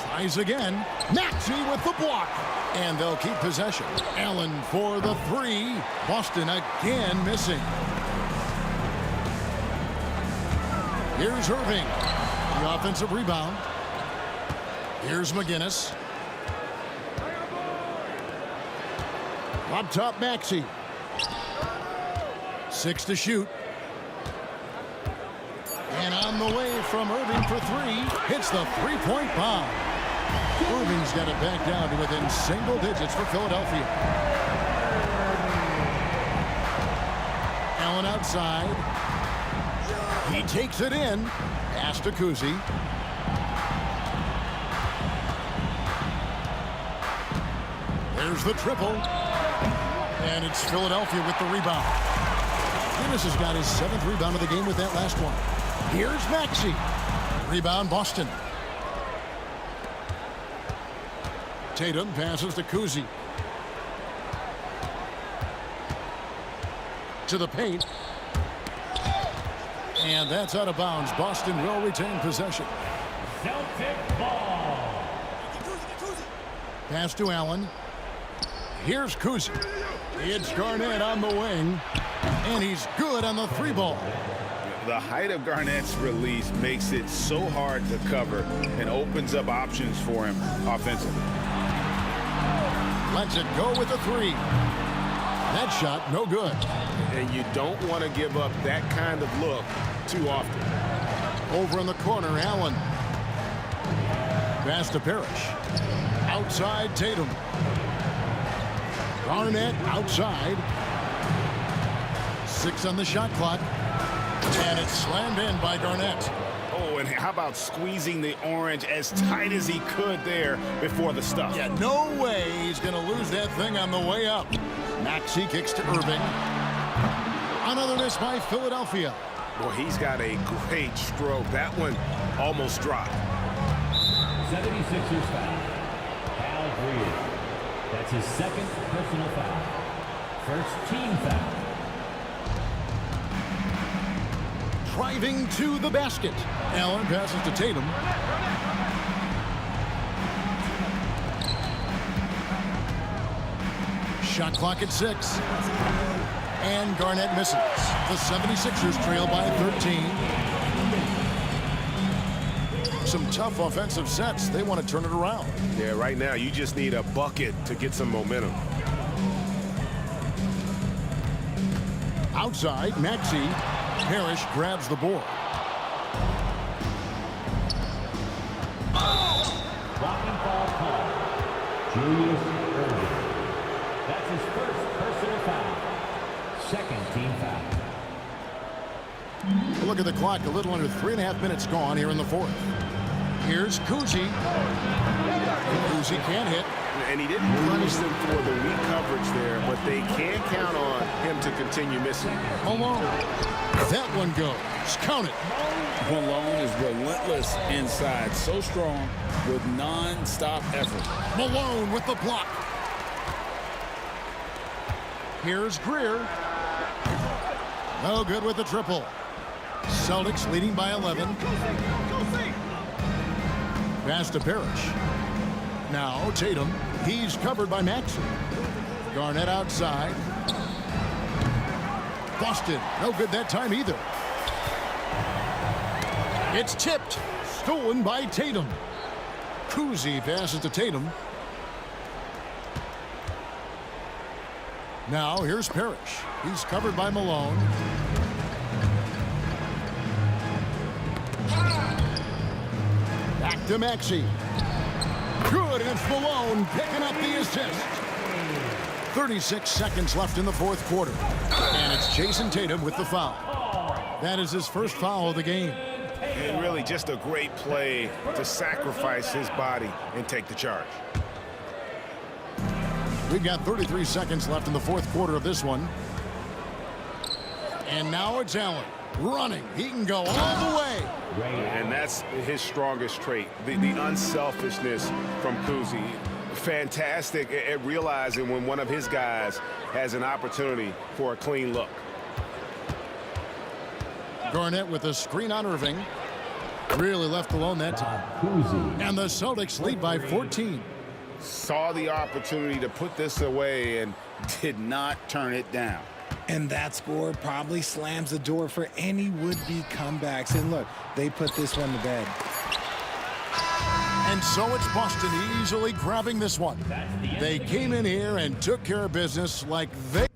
Tries again. Maxey with the block. And they'll keep possession. Allen for the 3. Boston again missing. Here's Irving. The offensive rebound. Here's McGinnis. Up top, Maxey. 6 to shoot. And on the way from Irving for 3. Hits the three-point bomb. Irving's got it back down to within single digits for Philadelphia. Allen outside. He takes it in. Pass to Kuzi. There's the triple. And it's Philadelphia with the rebound. Dennis has got his 7th rebound of the game with that last one. Here's Maxey. Rebound, Boston. Tatum passes to Kuzi. To the paint. And that's out of bounds. Boston will retain possession. Celtic ball. Pass to Allen. Here's Kuzi. It's Garnett on the wing. And he's good on the 3-ball. The height of Garnett's release makes it so hard to cover and opens up options for him offensively. Lets it go with the 3. That shot, no good. And you don't want to give up that kind of look too often. Over in the corner, Allen. Pass to Parrish. Outside, Tatum. Garnett outside. 6 on the shot clock. And it's slammed in by Garnett. Oh, and how about squeezing the orange as tight as he could there before the stuff? Yeah, no way he's going to lose that thing on the way up. Maxey kicks to Irving. Another miss by Philadelphia. Boy, he's got a great stroke. That one almost dropped. 76ers foul. Al Greer. That's his 2nd personal foul. First team foul. Driving to the basket. Allen passes to Tatum. Shot clock at 6. And Garnett misses. The 76ers trail by 13. Some tough offensive sets. They want to turn it around. Yeah, right now you just need a bucket to get some momentum. Outside, Maxey. Parrish grabs the board. Blocking foul call. Julius Irving. That's his first personal foul. 2nd team foul. Look at the clock. A little under 3.5 minutes gone here in the 4th. Here's Kuzi. Kuzi can't hit. And he didn't punish them for the weak coverage there, but they can count on him to continue missing. Malone. That one goes. Count it. Malone is relentless inside. So strong with non-stop effort. Malone with the block. Here's Greer. No good with the triple. Celtics leading by 11. Pass to Parrish. Now Tatum. He's covered by Maxey. Garnett outside. Boston. No good that time either. It's tipped. Stolen by Tatum. Kuzi passes to Tatum. Now here's Parrish. He's covered by Malone. Back to Maxey. Good, and it's Malone picking up the assist. 36 seconds left in the 4th quarter. And it's Jason Tatum with the foul. That is his first foul of the game. And really just a great play to sacrifice his body and take the charge. We've got 33 seconds left in the 4th quarter of this one. And now it's Allen running. He can go all the way. And that's his strongest trait, the unselfishness from Kuzi. Fantastic at realizing when one of his guys has an opportunity for a clean look. Garnett with a screen on Irving. Really left alone that time. And the Celtics lead by 14. Saw the opportunity to put this away and did not turn it down. And that score probably slams the door for any would-be comebacks. And look, they put this one to bed. And so it's Boston easily grabbing this one. They came in here and took care of business like they...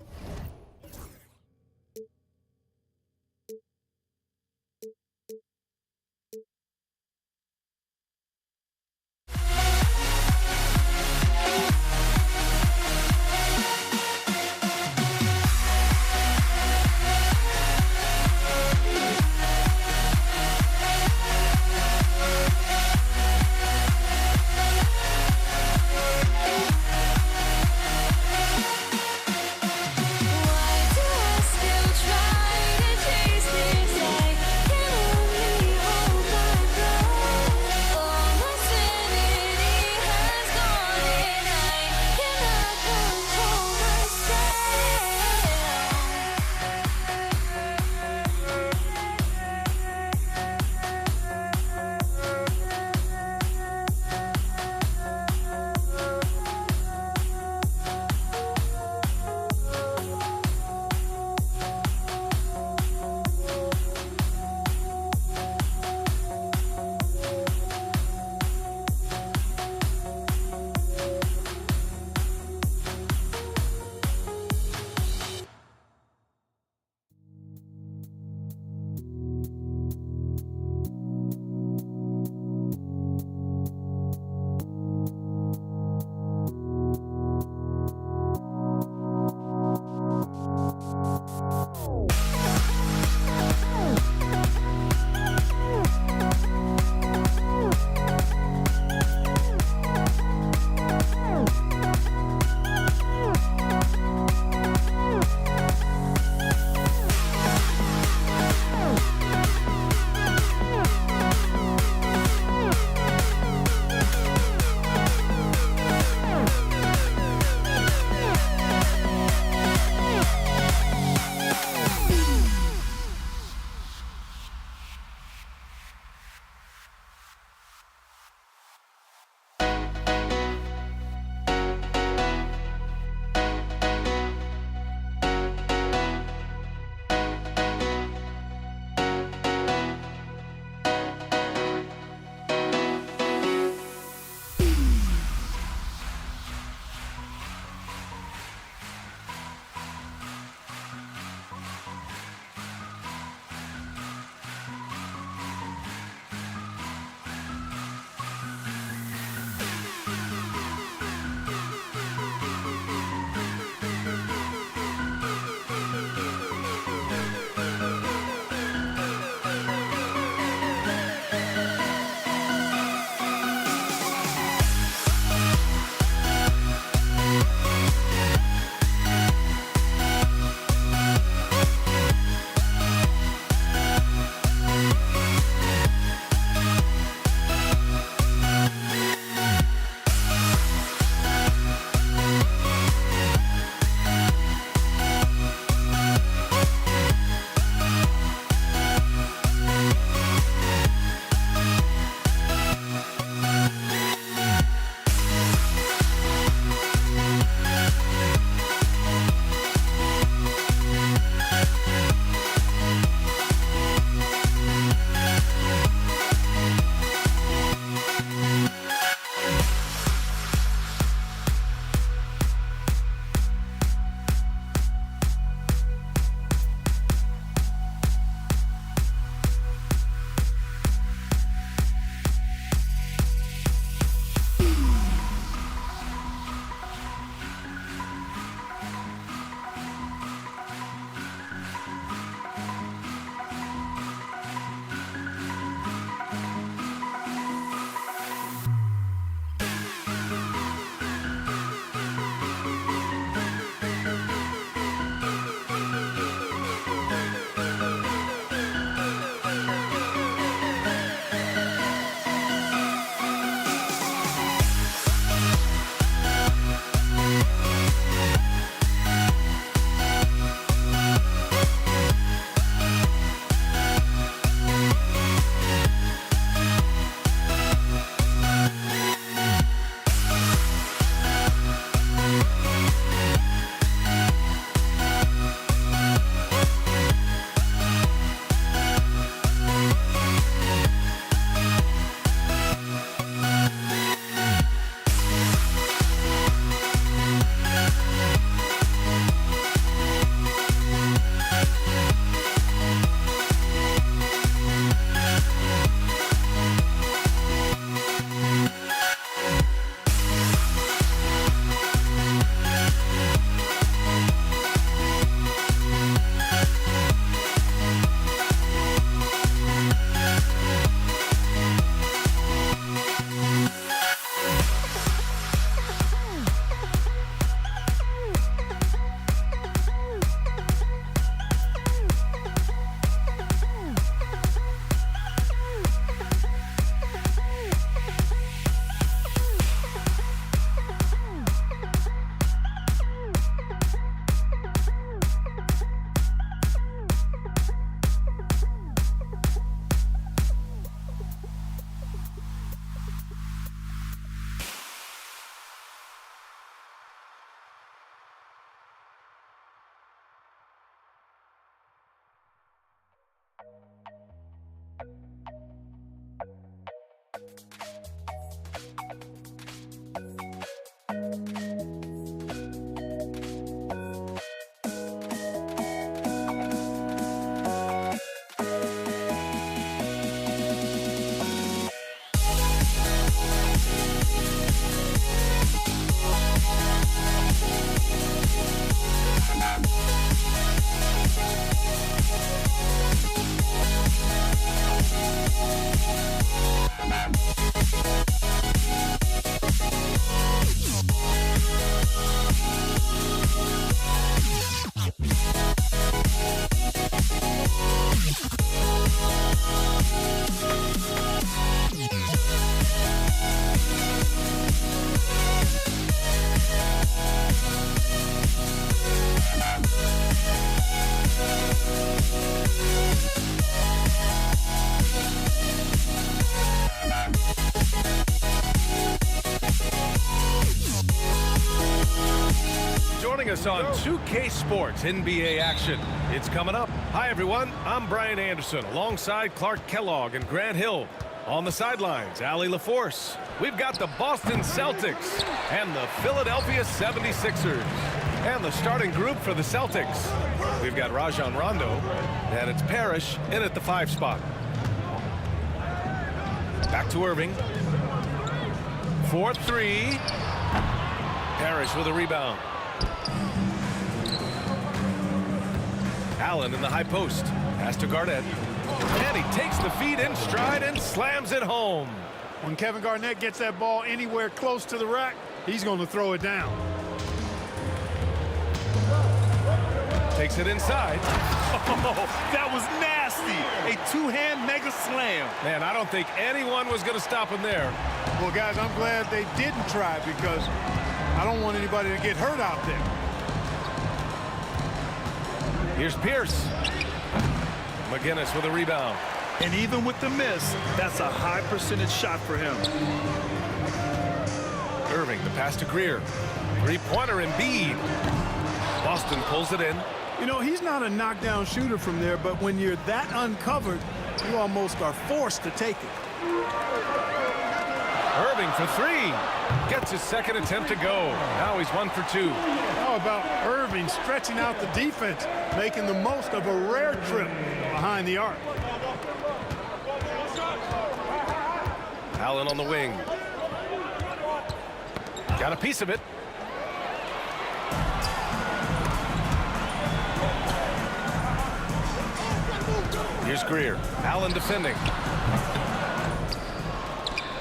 Us on 2K Sports NBA action. It's coming up. Hi, everyone. I'm Brian Anderson alongside Clark Kellogg and Grant Hill. On the sidelines, Allie LaForce. We've got the Boston Celtics and the Philadelphia 76ers. And the starting group for the Celtics. We've got Rajon Rondo, and it's Parrish in at the 5 spot. Back to Irving. 4-3. Parrish with a rebound. Allen in the high post. Pass to Garnett. And he takes the feed in stride and slams it home. When Kevin Garnett gets that ball anywhere close to the rack, he's going to throw it down. Takes it inside. Oh, that was nasty. A two-hand mega slam. Man, I don't think anyone was going to stop him there. Well, guys, I'm glad they didn't try because I don't want anybody to get hurt out there. Here's Pierce. McGinnis with a rebound. And even with the miss, that's a high percentage shot for him. Irving, the pass to Greer. Three-pointer Embiid. Boston pulls it in. You know, he's not a knockdown shooter from there, but when you're that uncovered, you almost are forced to take it. Irving for 3. Gets his second attempt to go. Now he's 1 for 2. How about Irving stretching out the defense, making the most of a rare trip behind the arc. Allen on the wing. Got a piece of it. Here's Greer. Allen defending.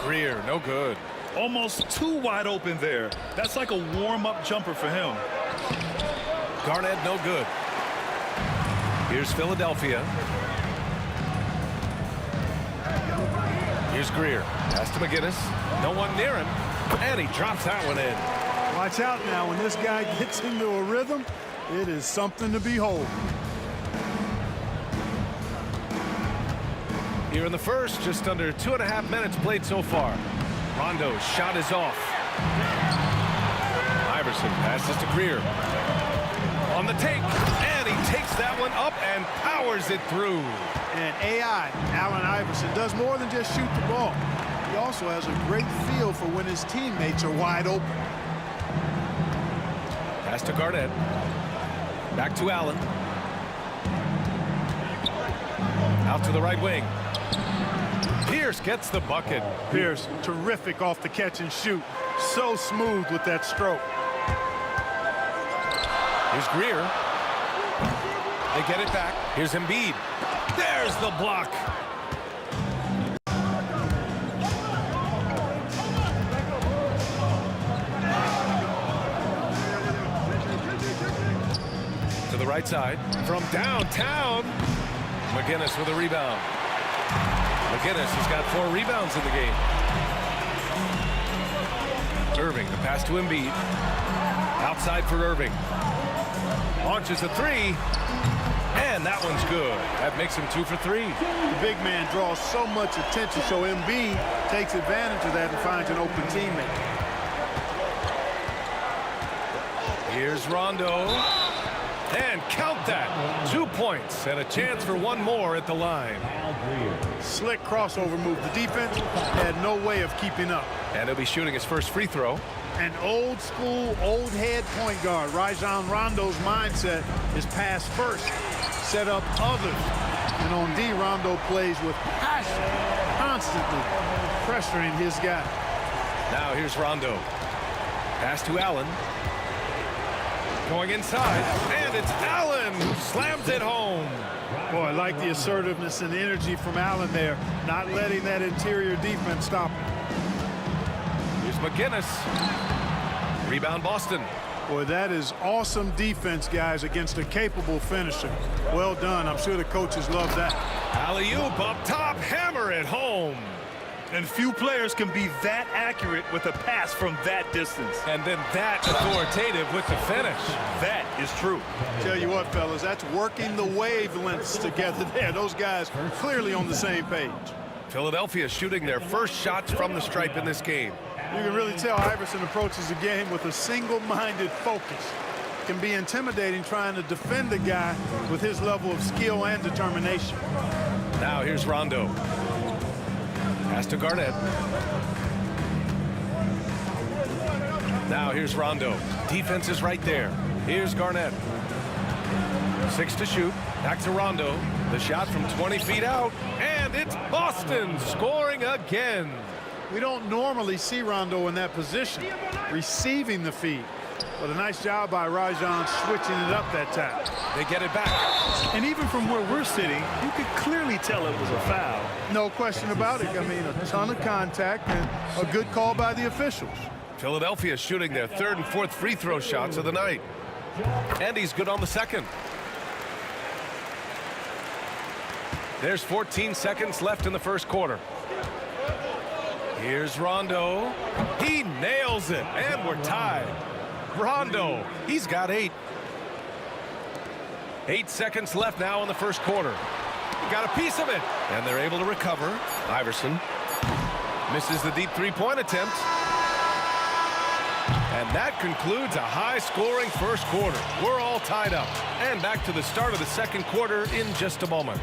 Greer, no good. Almost too wide open there. That's like a warm-up jumper for him. Garnett, no good. Here's Philadelphia. Here's Greer. Pass to McGinnis. No one near him. And he drops that one in. Watch out now. When this guy gets into a rhythm, it is something to behold. Here in the first, just under 2.5 minutes played so far. Rondo's shot is off. Iverson passes to Greer. On the take, and he takes that one up and powers it through. And AI, Allen Iverson, does more than just shoot the ball. He also has a great feel for when his teammates are wide open. Pass to Garnett. Back to Allen. Out to the right wing. Pierce gets the bucket. Pierce, terrific off the catch and shoot. So smooth with that stroke. Here's Greer. They get it back. Here's Embiid. There's the block. To the right side. From downtown. McGinnis with a rebound. McGinnis has got 4 rebounds in the game. Irving, the pass to Embiid. Outside for Irving. Launches a 3. And that one's good. That makes him 2 for 3. The big man draws so much attention, so Embiid takes advantage of that and finds an open teammate. Here's Rondo. And count that. 2 points and a chance for one more at the line. Slick crossover move. The defense had no way of keeping up. And he'll be shooting his first free throw. An old school, old head point guard. Rajon Rondo's mindset is pass first, set up others. And on D, Rondo plays with passion, constantly pressuring his guy. Now here's Rondo. Pass to Allen. Going inside, and it's Allen who slams it home. Boy, I like the assertiveness and energy from Allen there, not letting that interior defense stop him. Here's McGinnis. Rebound Boston. Boy, that is awesome defense, guys, against a capable finisher. Well done. I'm sure the coaches love that. Alley-oop up top, hammer it home. And few players can be that accurate with a pass from that distance. And then that authoritative with the finish. That is true. Tell you what, fellas, that's working the wavelengths together there. Those guys clearly on the same page. Philadelphia shooting their first shots from the stripe in this game. You can really tell Iverson approaches the game with a single-minded focus. It can be intimidating trying to defend a guy with his level of skill and determination. Now here's Rondo. Pass to Garnett. Now here's Rondo. Defense is right there. Here's Garnett. 6 to shoot. Back to Rondo. The shot from 20 feet out. And it's Boston scoring again. We don't normally see Rondo in that position, receiving the feed. But a nice job by Rajon switching it up that time. They get it back. And even from where we're sitting, you could clearly tell it was a foul. No question about it. I mean, a ton of contact and a good call by the officials. Philadelphia shooting their third and fourth free throw shots of the night. And he's good on the second. There's 14 seconds left in the first quarter. Here's Rondo. He nails it, and we're tied. Rondo, he's got 8. 8 seconds left now in the first quarter. He got a piece of it, and they're able to recover. Iverson misses the deep three-point attempt. And that concludes a high-scoring first quarter. We're all tied up. And back to the start of the second quarter in just a moment.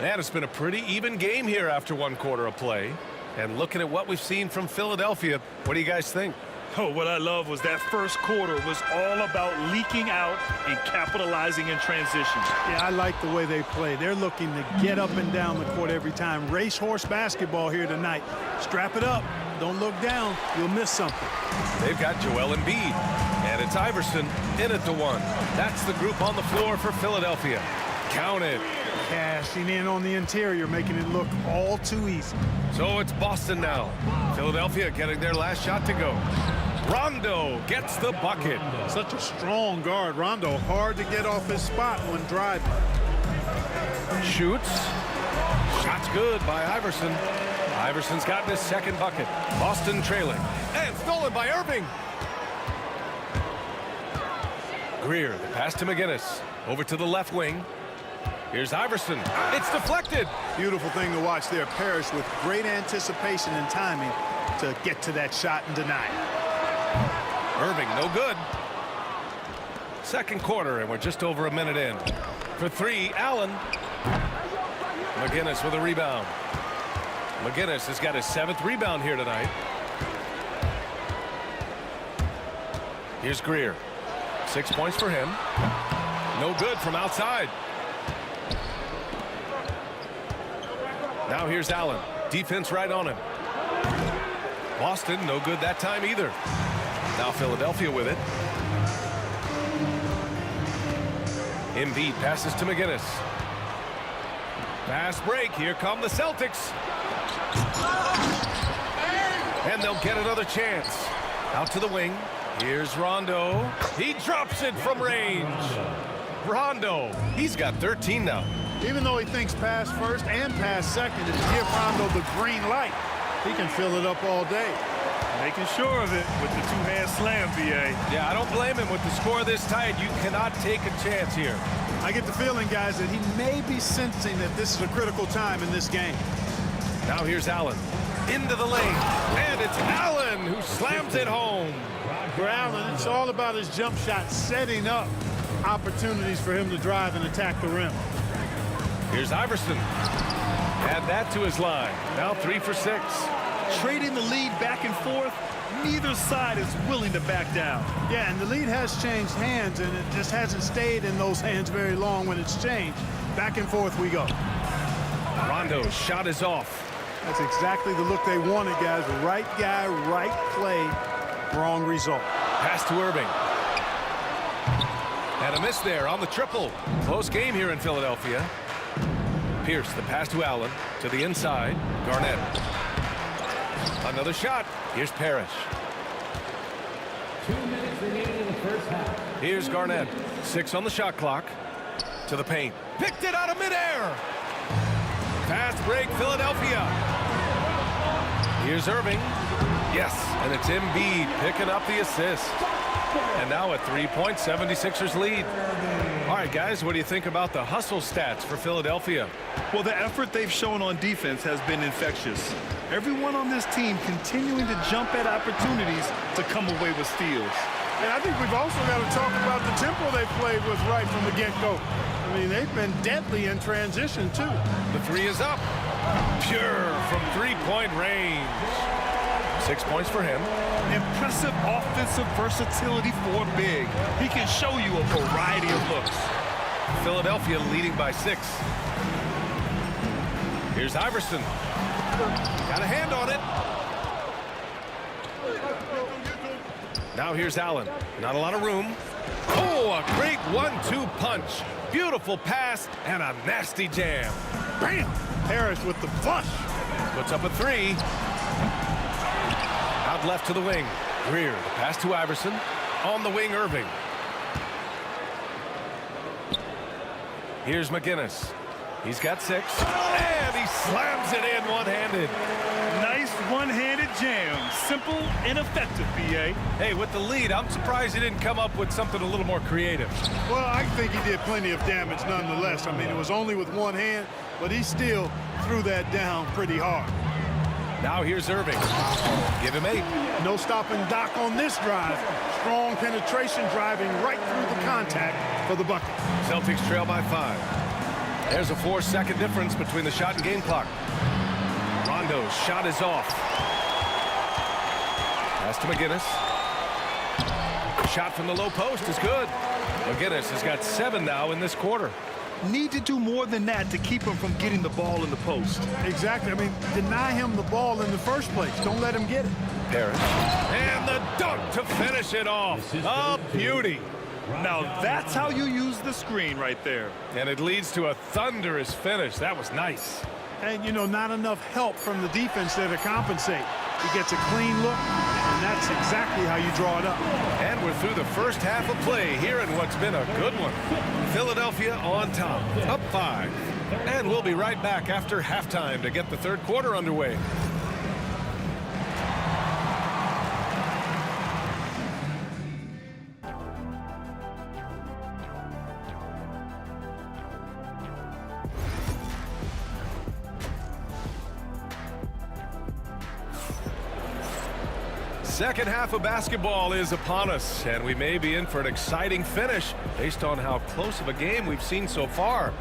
And it's been a pretty even game here after one quarter of play. And looking at what we've seen from Philadelphia, what do you guys think? Oh, what I love was that first quarter was all about leaking out and capitalizing in transition. Yeah, I like the way they play. They're looking to get up and down the court every time. Racehorse basketball here tonight. Strap it up. Don't look down. You'll miss something. They've got Joel Embiid. And it's Iverson in at the 1. That's the group on the floor for Philadelphia. Count it. Cashing in on the interior, making it look all too easy. So it's Boston now. Philadelphia getting their last shot to go. Rondo gets the bucket. Such a strong guard. Rondo hard to get off his spot when driving. Shoots. Shot's good by Iverson. Iverson's gotten his second bucket. Boston trailing. And stolen by Irving. Greer, the pass to McGinnis. Over to the left wing. Here's Iverson. It's deflected. Beautiful thing to watch there. Parrish with great anticipation and timing to get to that shot and deny it. Irving, no good. Second quarter, and we're just over a minute in. For 3, Allen. McGinnis with a rebound. McGinnis has got his 7th rebound here tonight. Here's Greer. 6 points for him. No good from outside. Now here's Allen. Defense right on him. Boston, no good that time either. Now Philadelphia with it. Embiid passes to McGinnis. Fast break. Here come the Celtics. And they'll get another chance. Out to the wing. Here's Rondo. He drops it from range. Rondo, he's got 13 now. Even though he thinks pass first and pass second, if you give Rondo the green light, he can fill it up all day. Making sure of it with the two-hand slam, B.A. Yeah, I don't blame him. With the score this tight, you cannot take a chance here. I get the feeling, guys, that he may be sensing that this is a critical time in this game. Now here's Allen. Into the lane. And it's Allen who slams it home. For Allen, it's all about his jump shot, setting up opportunities for him to drive and attack the rim. Here's Iverson. Add that to his line. Now 3 for 6. Trading the lead back and forth, neither side is willing to back down. Yeah, and the lead has changed hands, and it just hasn't stayed in those hands very long when it's changed. Back and forth we go. Rondo's shot is off. That's exactly the look they wanted, guys. Right guy, right play, wrong result. Pass to Irving. And a miss there on the triple. Close game here in Philadelphia. Pierce, the pass to Allen, to the inside. Garnett. Another shot. Here's Parrish. 2 minutes remaining in the first half. Here's Garnett. 6 on the shot clock. To the paint. Picked it out of midair. Fast break, Philadelphia. Here's Irving. Yes, and it's Embiid picking up the assist. And now a 3-point 76ers lead. All right, guys, what do you think about the hustle stats for Philadelphia? Well, the effort they've shown on defense has been infectious. Everyone on this team continuing to jump at opportunities to come away with steals. And I think we've also got to talk about the tempo they played with right from the get-go. I mean, they've been deadly in transition, too. The 3 is up. Pure from 3-point range. 6 points for him. Impressive offensive versatility for big. He can show you a variety of looks. Philadelphia leading by 6. Here's Iverson. Got a hand on it. Now here's Allen. Not a lot of room. Oh, a great 1-2 punch. Beautiful pass and a nasty jam. Bam! Parrish with the flush. Puts up a 3. Out left to the wing. Greer, the pass to Iverson. On the wing, Irving. Here's McGinnis. He's got 6. And he slams it in one-handed. Nice one-handed jam. Simple and effective, B.A. Hey, with the lead, I'm surprised he didn't come up with something a little more creative. Well, I think he did plenty of damage nonetheless. I mean, it was only with one hand, but he still threw that down pretty hard. Now here's Irving. Give him 8. No stopping Doc on this drive. Strong penetration driving right through the contact for the bucket. Celtics trail by 5. There's a 4-second difference between the shot and game clock. Rondo's shot is off. Pass to McGinnis. Shot from the low post is good. McGinnis has got 7 now in this quarter. Need to do more than that to keep him from getting the ball in the post. Exactly. I mean, deny him the ball in the first place. Don't let him get it. Parrish. And the dunk to finish it off. A beauty. Now that's how you use the screen right there. And it leads to a thunderous finish. That was nice. And, you know, not enough help from the defense there to compensate. He gets a clean look, and that's exactly how you draw it up. And we're through the first half of play here in what's been a good one. Philadelphia on top, up 5. And we'll be right back after halftime to get the third quarter underway. Second half of basketball is upon us, and we may be in for an exciting finish based on how close of a game we've seen so far.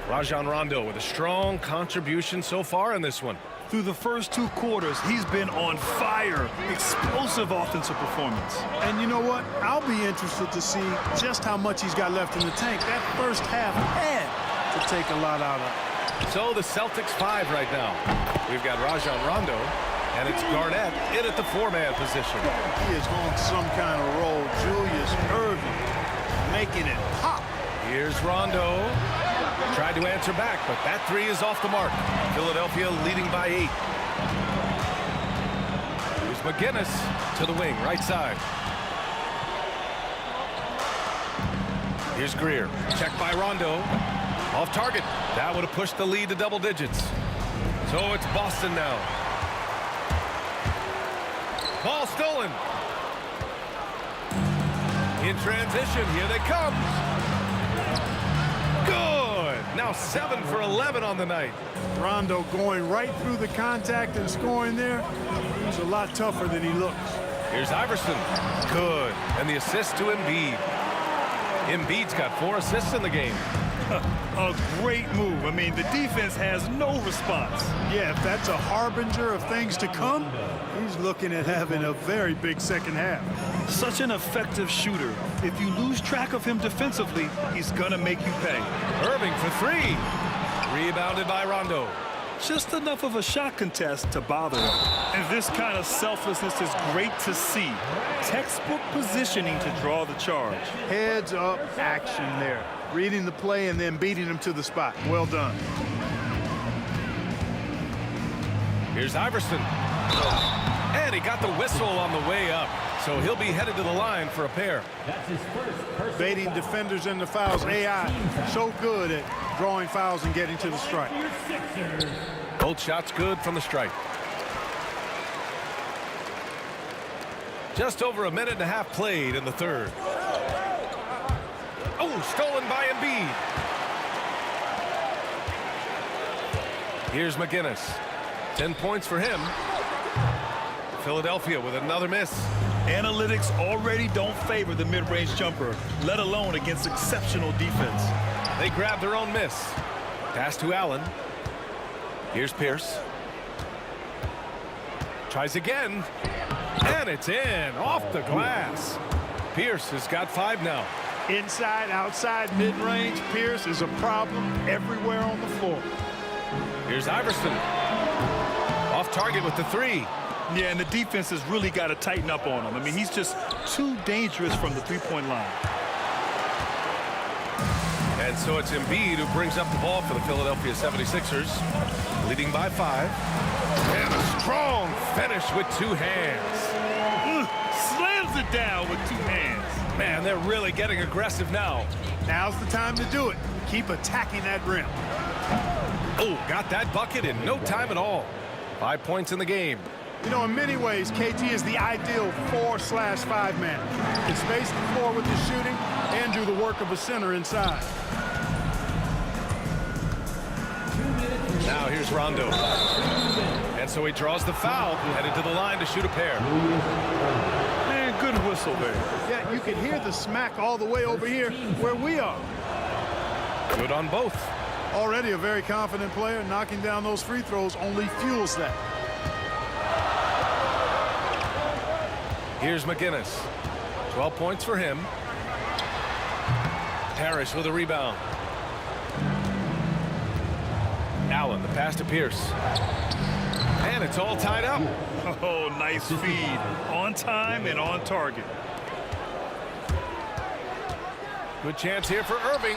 Rajon Rondo with a strong contribution so far in this one. Through the first 2 quarters, he's been on fire. Explosive offensive performance. And you know what? I'll be interested to see just how much he's got left in the tank. That first half had to take a lot out of it. So the Celtics 5 right now. We've got Rajon Rondo. And it's Garnett in at the 4-man position. He is on some kind of roll. Julius Irving making it pop. Here's Rondo. Tried to answer back, but that 3 is off the mark. Philadelphia leading by 8. Here's McGinnis to the wing, right side. Here's Greer. Checked by Rondo. Off target. That would have pushed the lead to double digits. So it's Boston now. Ball stolen. In transition, here they come. Good. Now 7 for 11 on the night. Rondo going right through the contact and scoring there. He's a lot tougher than he looks. Here's Iverson. Good. And the assist to Embiid. Embiid's got 4 assists in the game. A great move. I mean, the defense has no response. Yeah, if that's a harbinger of things to come, he's looking at having a very big second half. Such an effective shooter. If you lose track of him defensively, he's gonna make you pay. Irving for three. Rebounded by Rondo. Just enough of a shot contest to bother him. And this kind of selflessness is great to see. Textbook positioning to draw the charge. Heads up action there. Reading the play and then beating him to the spot. Well done. Here's Iverson. And he got the whistle on the way up. So he'll be headed to the line for a pair. That's his first Baiting defenders into fouls. AI so good at drawing fouls and getting to the strike. Both shots good from the strike. Just over a minute and a half played in the third. Oh, stolen by Embiid. Here's McGinnis. 10 points for him. Philadelphia with another miss. Analytics already don't favor the mid-range jumper, let alone against exceptional defense. They grab their own miss. Pass to Allen. Here's Pierce. Tries again. And it's in, off the glass. Pierce has got 5 now. Inside, outside, mid-range, Pierce is a problem everywhere on the floor. Here's Iverson. Off target with the 3. Yeah, and the defense has really got to tighten up on him. I mean, he's just too dangerous from the three-point line. And so it's Embiid who brings up the ball for the Philadelphia 76ers, leading by 5. And a strong finish with 2 hands. Slams it down with 2 hands. Man, they're really getting aggressive now. Now's the time to do it. Keep attacking that rim. Oh, got that bucket in no time at all. 5 points in the game. You know, in many ways, KT is the ideal 4/5 man. Can space the floor with his shooting and do the work of a center inside. Now here's Rondo. And so he draws the foul, headed to the line to shoot a pair. Man, good whistle there. Yeah, you can hear the smack all the way over here where we are. Good on both. Already a very confident player. Knocking down those free throws only fuels that. Here's McGinnis. 12 points for him. Parrish with a rebound. Allen, the pass to Pierce. And it's all tied up. Oh, nice feed. On time and on target. Good chance here for Irving.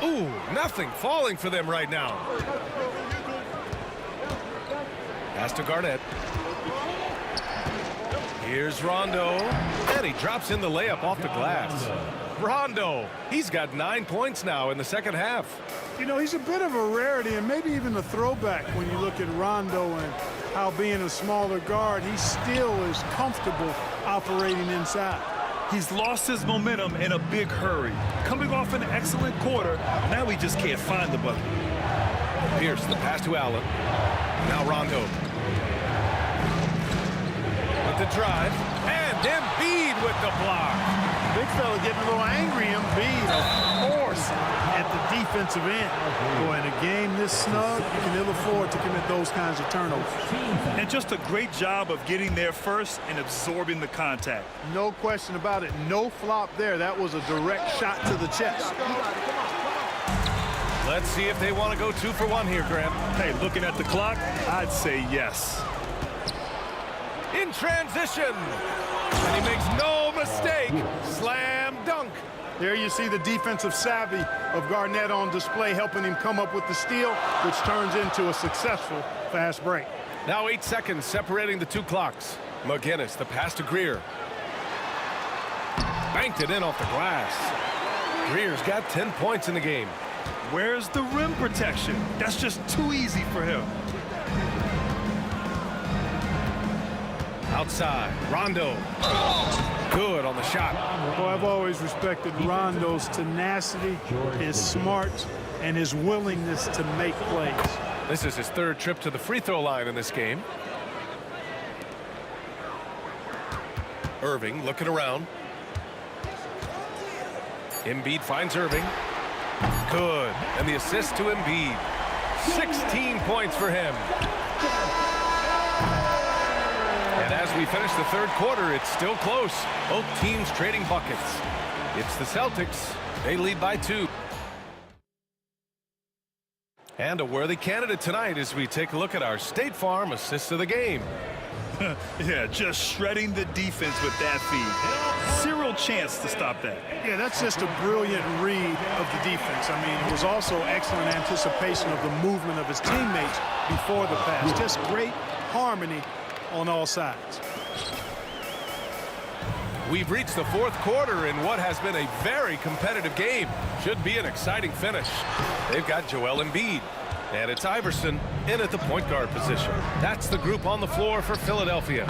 Ooh, nothing falling for them right now. Pass to Garnett. Here's Rondo. And he drops in the layup off the glass. Rondo, he's got 9 points now in the second half. You know, he's a bit of a rarity and maybe even a throwback when you look at Rondo and how being a smaller guard, he still is comfortable operating inside. He's lost his momentum in a big hurry. Coming off an excellent quarter, now he just can't find the bucket. Pierce, the pass to Allen. Now Rondo. With the drive. And Embiid with the block. Big fella getting a little angry. Embiid, of course, at the defensive end. Boy, in a game this snug, you can ill afford to commit those kinds of turnovers. And just a great job of getting there first and absorbing the contact. No question about it. No flop there. That was a direct shot to the chest. Let's see if they want to go 2 for 1 here, Graham. Hey, looking at the clock, I'd say yes. In transition. And he makes no mistake. Slam dunk. There you see the defensive savvy of Garnett on display, helping him come up with the steal, which turns into a successful fast break. Now 8 seconds separating the 2 clocks. McGinnis, the pass to Greer. Banked it in off the glass. Greer's got 10 points in the game. Where's the rim protection? That's just too easy for him. Outside, Rondo. Good on the shot. Well, I've always respected Rondo's tenacity, his smarts, and his willingness to make plays. This is his 3rd trip to the free throw line in this game. Irving looking around. Embiid finds Irving. Good. And the assist to Embiid. 16 points for him. And as we finish the third quarter, it's still close. Both teams trading buckets. It's the Celtics. They lead by 2. And a worthy candidate tonight as we take a look at our State Farm assist of the game. Yeah, just shredding the defense with that feed. Zero chance to stop that. Yeah, that's just a brilliant read of the defense. I mean, it was also excellent anticipation of the movement of his teammates before the pass. Just great harmony on all sides. We've reached the fourth quarter in what has been a very competitive game. Should be an exciting finish. They've got Joel Embiid. And it's Iverson in at the point guard position. That's the group on the floor for Philadelphia.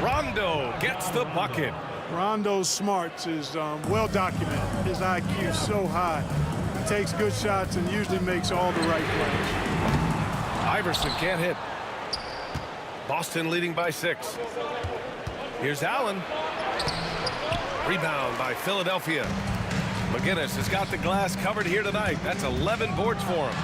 Rondo gets the bucket. Rondo's smarts is well documented. His IQ is so high. He takes good shots and usually makes all the right plays. Iverson can't hit. Boston leading by 6. Here's Allen. Rebound by Philadelphia. McGinnis has got the glass covered here tonight. That's 11 boards for him.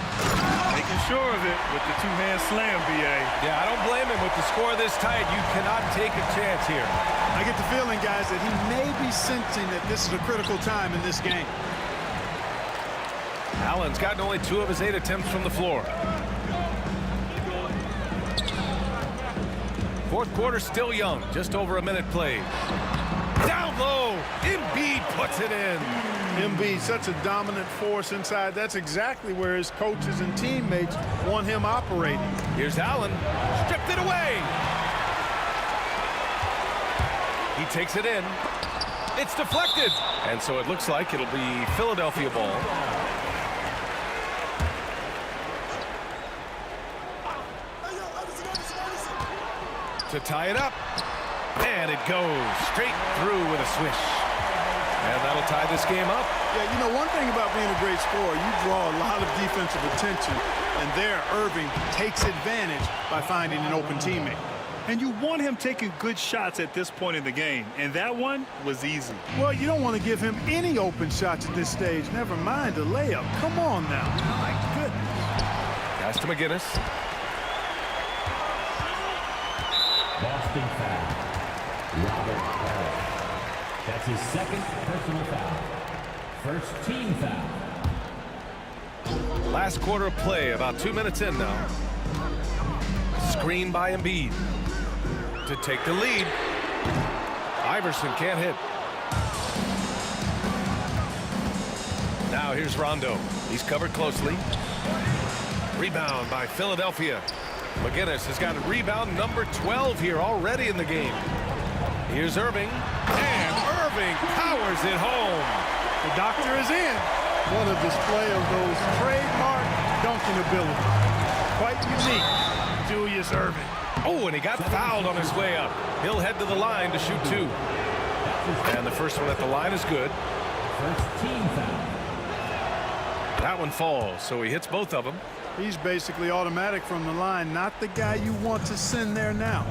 Making sure of it with the two-hand slam, B.A. Yeah, I don't blame him with the score this tight. You cannot take a chance here. I get the feeling, guys, that he may be sensing that this is a critical time in this game. Allen's gotten only 2 of his 8 attempts from the floor. Fourth quarter still young. Just over a minute played. Down low. Embiid puts it in. Embiid, such a dominant force inside. That's exactly where his coaches and teammates want him operating. Here's Allen. Stripped it away. He takes it in. It's deflected. And so it looks like it'll be Philadelphia ball. To tie it up. And it goes straight through with a swish. And that'll tie this game up. Yeah, you know, one thing about being a great scorer, you draw a lot of defensive attention. And there, Irving takes advantage by finding an open teammate. And you want him taking good shots at this point in the game. And that one was easy. Well, you don't want to give him any open shots at this stage. Never mind a layup. Come on now. My goodness. Pass to McGinnis. Boston foul. Robert Harris. That's his second personal foul. First team foul. Last quarter of play, about 2 minutes in now. Screen by Embiid to take the lead. Iverson can't hit. Now here's Rondo. He's covered closely. Rebound by Philadelphia. McGinnis has got a rebound number 12 here already in the game. Here's Irving. And Irving powers it home. The doctor is in. What a display of those trademark dunking abilities. Quite unique, Julius Irving. Oh, and he got fouled on his way up. He'll head to the line to shoot 2. And the first one at the line is good. First team foul. That one falls, so he hits both of them. He's basically automatic from the line, not the guy you want to send there now.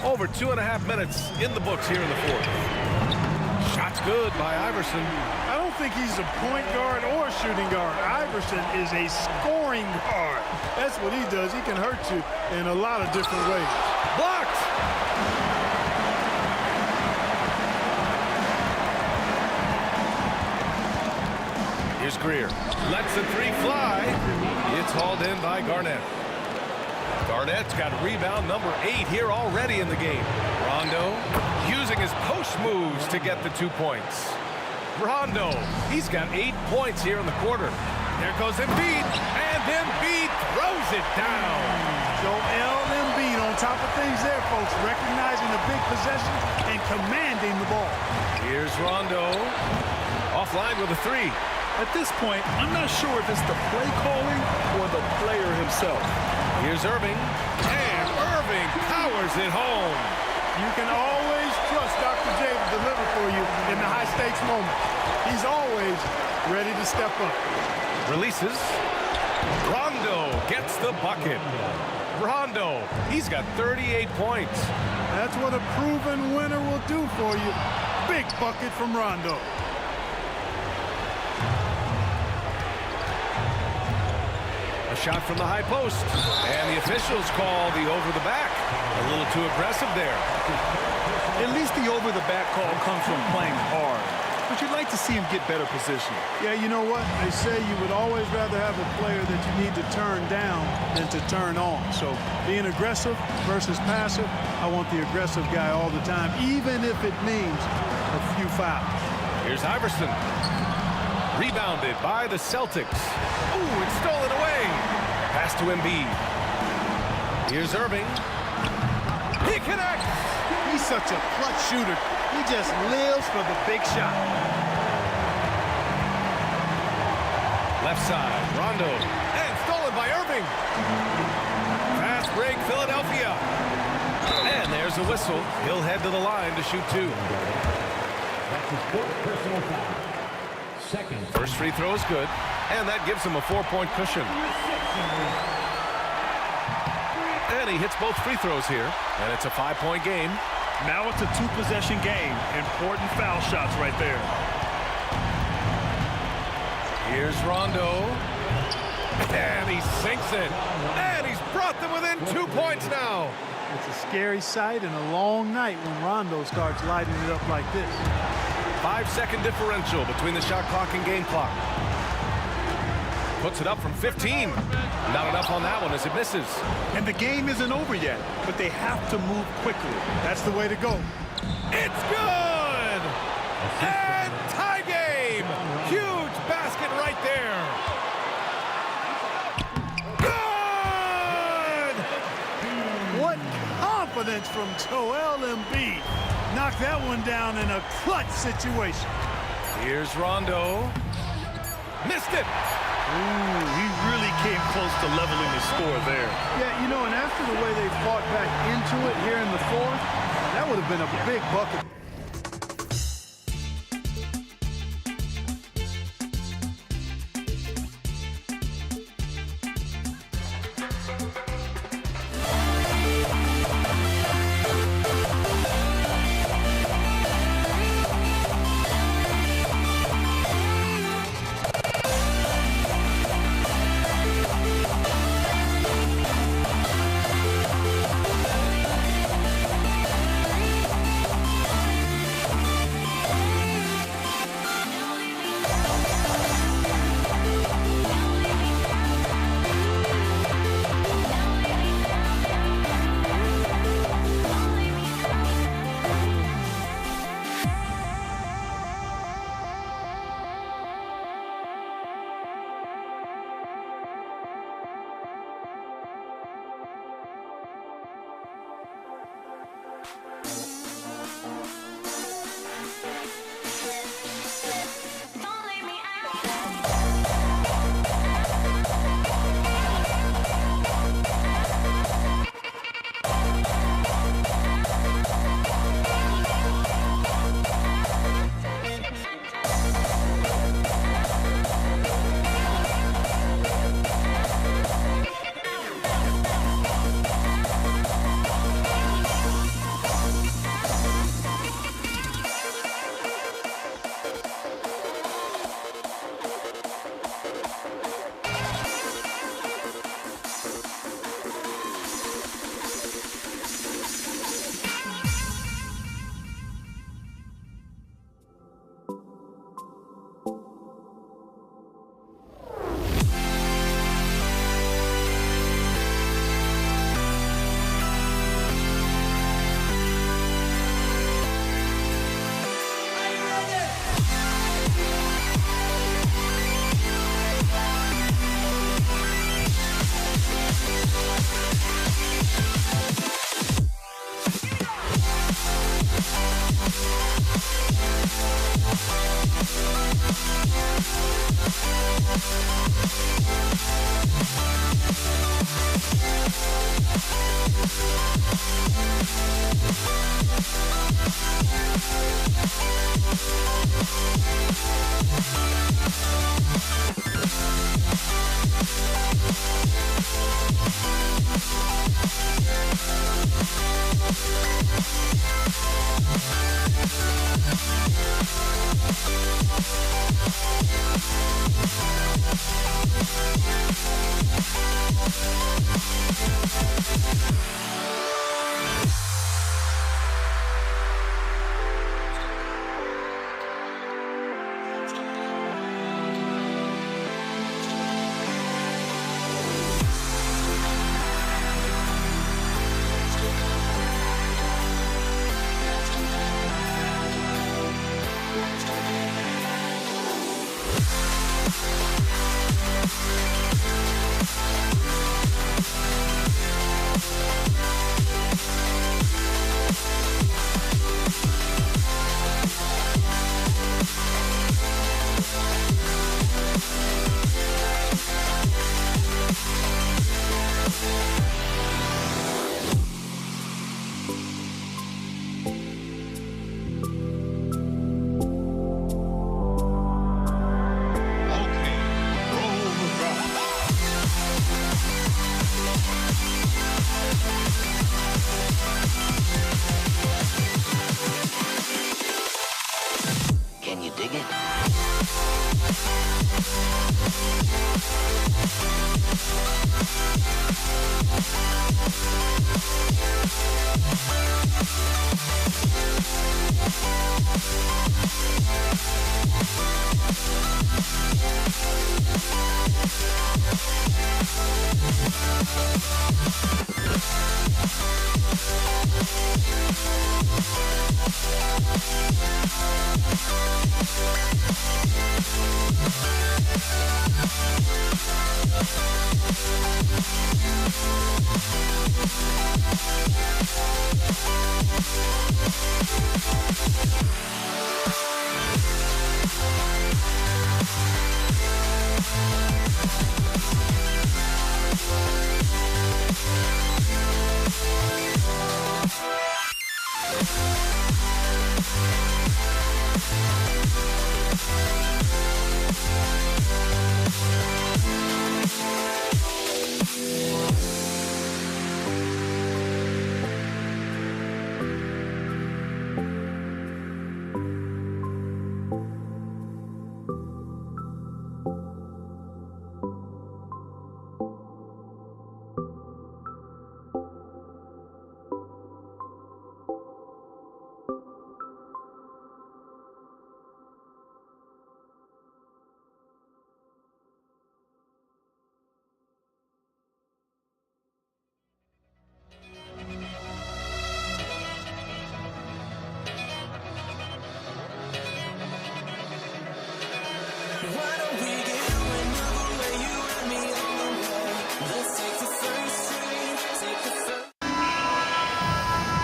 Over 2.5 minutes in the books here in the fourth. Shot's good by Iverson. I don't think he's a point guard or a shooting guard. Iverson is a scoring guard. That's what he does. He can hurt you in a lot of different ways. Blocked! Here's Greer. Lets the 3 fly. It's hauled in by Garnett. Garnett's got rebound number 8 here already in the game. Rondo using his post moves to get the 2 points. Rondo, he's got 8 points here in the quarter. There goes Embiid, and Embiid throws it down. Joel Embiid on top of things there, folks, recognizing the big possession and commanding the ball. Here's Rondo, offline with a 3. At this point, I'm not sure if it's the play calling or the player himself. Here's Irving, and Irving powers it home. You can always trust Dr. J to deliver for you in the high-stakes moment. He's always ready to step up. Releases. Rondo gets the bucket. Rondo, he's got 38 points. That's what a proven winner will do for you. Big bucket from Rondo. shot from the high post. And the officials call the over the back. A little too aggressive there. At least the over-the-back call comes from playing hard. But you'd like to see him get better position. Yeah, you know what? They say you would always rather have a player that you need to turn down than to turn on. So being aggressive versus passive, I want the aggressive guy all the time, even if it means a few fouls. Here's Iverson. Rebounded by the Celtics. Ooh, it's stolen away. Pass to Embiid. Here's Irving. He connects. He's such a clutch shooter. He just lives for the big shot. Left side, Rondo. And stolen by Irving. Fast break, Philadelphia. And there's a whistle. He'll head to the line to shoot two. That's his fourth personal foul. Second. First free throw is good. And that gives him a 4-point cushion. And he hits both free throws here. And it's a 5-point game. Now it's a two-possession game. Important foul shots right there. Here's Rondo. And he sinks it. And he's brought them within 2 points now. It's a scary sight and a long night when Rondo starts lighting it up like this. 5-second differential between the shot clock and game clock. Puts it up from 15. Not enough on that one as it misses. And the game isn't over yet, but they have to move quickly. That's the way to go. It's good! And tie game! Huge basket right there. Good! What confidence from Joel Embiid. Knocked that one down in a clutch situation. Here's Rondo. Missed it. Ooh, he really came close to leveling the score there. Yeah, you know, and after the way they fought back into it here in the fourth, that would have been a big bucket.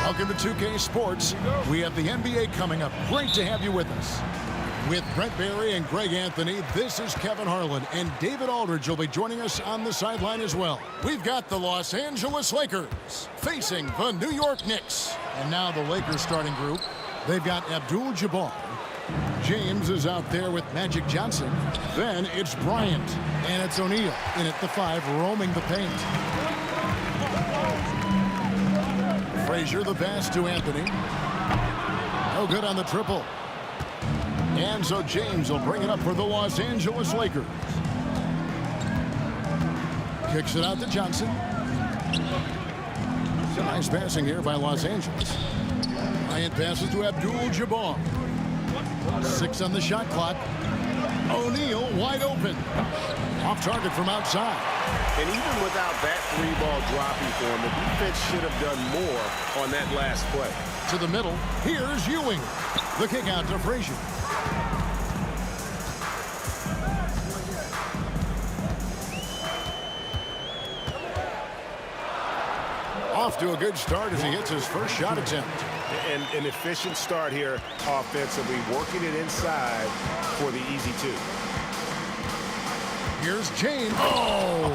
Welcome to 2K Sports. We have the NBA coming up. Great to have you with us. With Brent Barry and Greg Anthony, this is Kevin Harlan, and David Aldridge will be joining us on the sideline as well. We've got the Los Angeles Lakers facing the New York Knicks. And now the Lakers starting group. They've got Abdul-Jabbar. James is out there with Magic Johnson. Then it's Bryant, and it's O'Neal in at the 5, roaming the paint. Frazier the pass to Anthony. No good on the triple. And so James will bring it up for the Los Angeles Lakers. Kicks it out to Johnson. Nice passing here by Los Angeles. Bryant passes to Abdul-Jabbar. 6 on the shot clock. O'Neal wide open. Off target from outside. And even without that 3-ball dropping for him, the defense should have done more on that last play. To the middle. Here's Ewing. The kick out to Frazier. Off to a good start as he hits his first shot attempt. And an efficient start here offensively, working it inside for the easy 2. Here's James. Oh!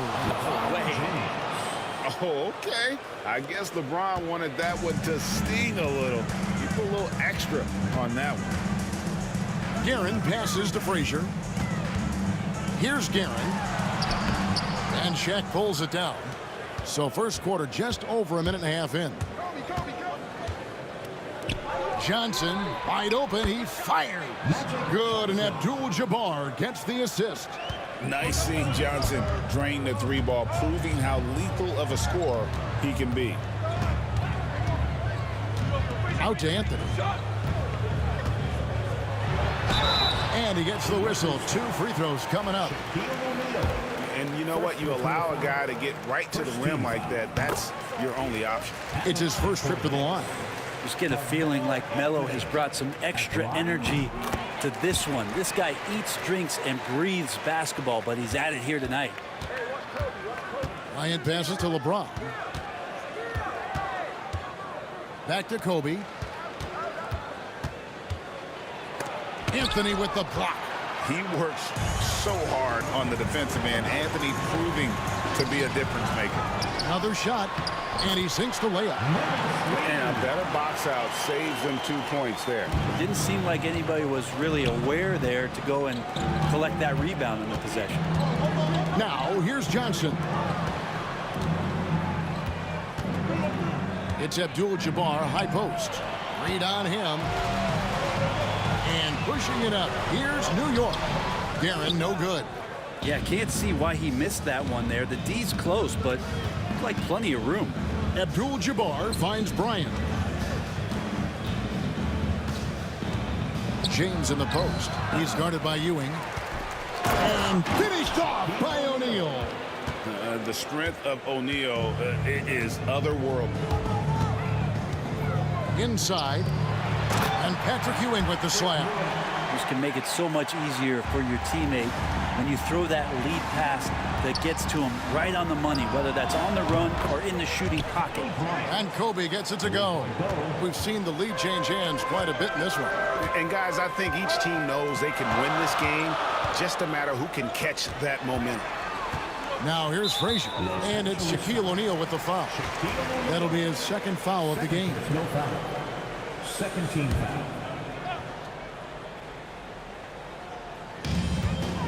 Oh, okay. I guess LeBron wanted that one to sting a little. You put a little extra on that one. Guerin passes to Frazier. Here's Guerin. And Shaq pulls it down. So first quarter just over a minute and a half in. Johnson wide open. He fires. Good, and Abdul-Jabbar gets the assist. Nice seeing Johnson drain the 3-ball, proving how lethal of a scorer he can be. Out to Anthony. And he gets the whistle. 2 free throws coming up. And you know what? You allow a guy to get right to the rim like that. That's your only option. It's his first trip to the line. Just get a feeling like Melo has brought some extra energy to this one. This guy eats, drinks, and breathes basketball, but he's at it here tonight. Bryant passes to LeBron. Back to Kobe. Anthony with the block. He works so hard on the defensive end. Anthony proving to be a difference maker. Another shot, and he sinks the layup. And a better box out saves them 2 points there. It didn't seem like anybody was really aware there to go and collect that rebound in the possession. Now, here's Johnson. It's Abdul-Jabbar, high post. Read on him. And pushing it up. Here's New York. Guerin, no good. Yeah, can't see why he missed that one there. The D's close, but like plenty of room. Abdul-Jabbar finds Bryant. James in the post. He's guarded by Ewing. And finished off by O'Neal. The strength of O'Neal is otherworldly. Inside. And Patrick Ewing with the slam. This can make it so much easier for your teammate when you throw that lead pass that gets to him right on the money, whether that's on the run or in the shooting pocket. And Kobe gets it to go. We've seen the lead change hands quite a bit in this one. And guys, I think each team knows they can win this game. Just a matter who can catch that momentum. Now here's Frazier, and it's Shaquille O'Neal with the foul. That'll be his second foul of the game. No foul. Second team foul.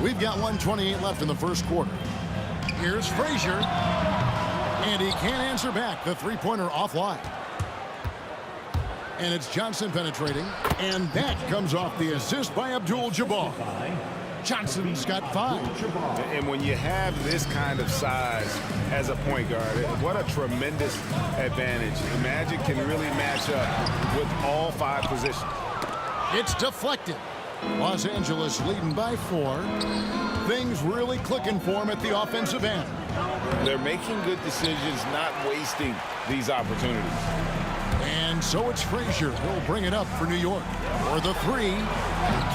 We've got 1:28 left in the first quarter. Here's Frazier, and he can't answer back. The three-pointer offline. And it's Johnson penetrating, and that comes off the assist by Abdul-Jabbar. Johnson's got 5. And when you have this kind of size as a point guard, what a tremendous advantage. The Magic can really match up with all 5 positions. It's deflected. Los Angeles leading by 4. Things really clicking for him at the offensive end. They're making good decisions, not wasting these opportunities. And so it's Frazier. He'll bring it up for New York. For the 3. He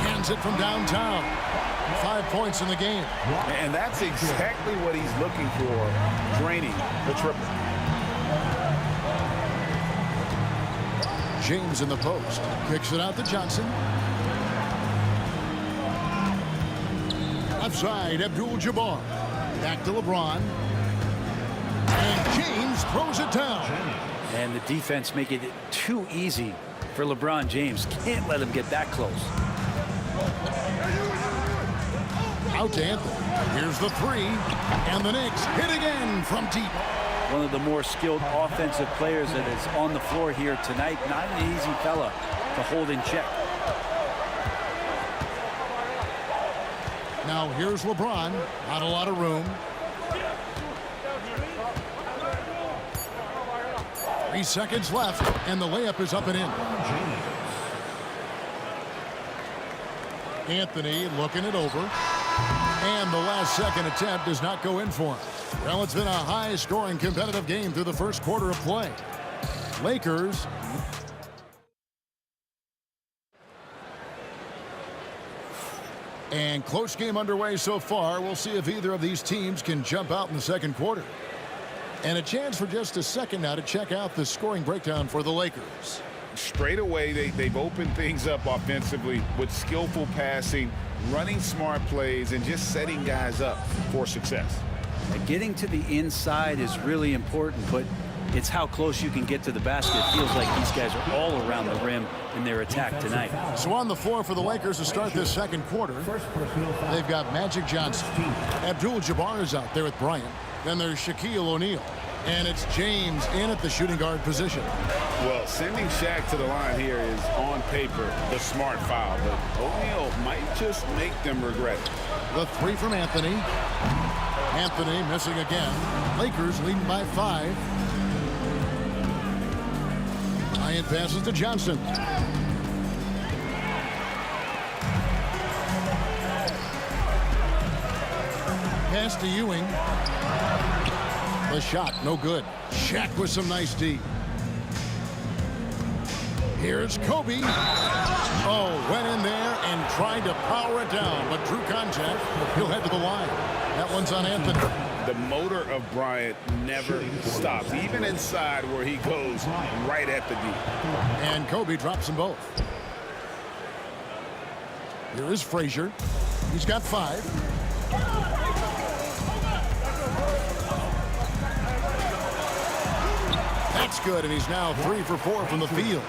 cans it from downtown. 5 points in the game. And that's exactly what he's looking for, draining the triple. James in the post. Kicks it out to Johnson. Left side, Abdul-Jabbar. Back to LeBron. And James throws it down. And the defense making it too easy for LeBron James. Can't let him get that close. Out to Anthony. Here's the 3. And the Knicks hit again from deep. One of the more skilled offensive players that is on the floor here tonight. Not an easy fella to hold in check. Now here's LeBron. Not a lot of room. 3 seconds left, and the layup is up and in. Anthony looking it over. And the last second attempt does not go in for him. Well, it's been a high-scoring competitive game through the first quarter of play. Lakers. And close game underway so far. We'll see if either of these teams can jump out in the second quarter. And a chance for just a second now to check out the scoring breakdown for the Lakers. Straight away, they've opened things up offensively with skillful passing, running smart plays, and just setting guys up for success. Getting to the inside is really important, but it's how close you can get to the basket. It feels like these guys are all around the rim in their attack tonight. So on the floor for the Lakers to start this second quarter, they've got Magic Johnson. Abdul-Jabbar is out there with Bryant. Then there's Shaquille O'Neal. And it's James in at the shooting guard position. Well, sending Shaq to the line here is, on paper, the smart foul. But O'Neal might just make them regret it. The 3 from Anthony. Anthony missing again. Lakers leading by 5. Bryant passes to Johnson. Pass to Ewing. The shot, no good. Shaq with some nice D. Here's Kobe. Oh, went in there and tried to power it down, but drew contact. He'll head to the line. That one's on Anthony. The motor of Bryant never stops, even inside where he goes right at the D. And Kobe drops them both. Here is Frazier. He's got 5. That's good, and he's now 3 for 4 from the field.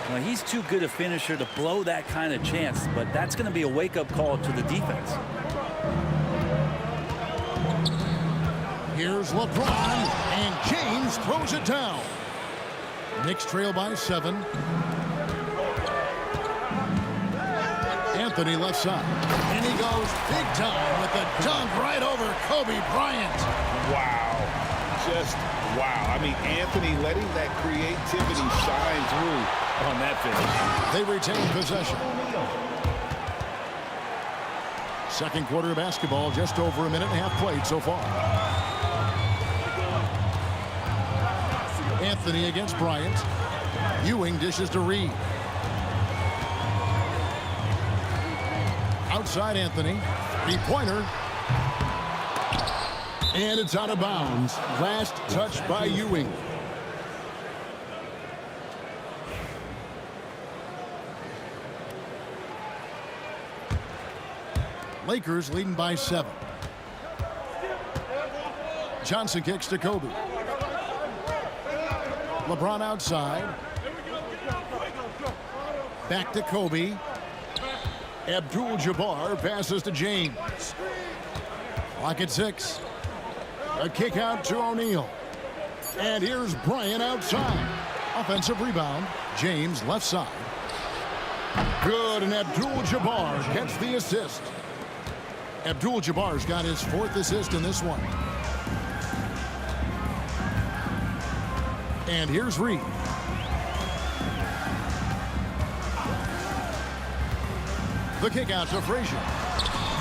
Well, he's too good a finisher to blow that kind of chance, but that's going to be a wake-up call to the defense. Here's LeBron, and James throws it down. Knicks trail by 7. Anthony left side, and he goes big time with a dunk right over Kobe Bryant. Wow. Just wow. I mean, Anthony letting that creativity shine through on that finish. They retain possession. Second quarter of basketball, just over a minute and a half played so far. Anthony against Bryant. Ewing dishes to Reed. Outside Anthony. Three-pointer. And it's out of bounds. Last touch by Ewing. Lakers leading by 7. Johnson kicks to Kobe. LeBron outside. Back to Kobe. Abdul-Jabbar passes to James. Clock at 6. A kick out to O'Neal. And here's Bryant outside. Offensive rebound. James left side. Good, and Abdul-Jabbar gets the assist. Abdul-Jabbar's got his 4th assist in this one. And here's Reed. The kick out to Frazier.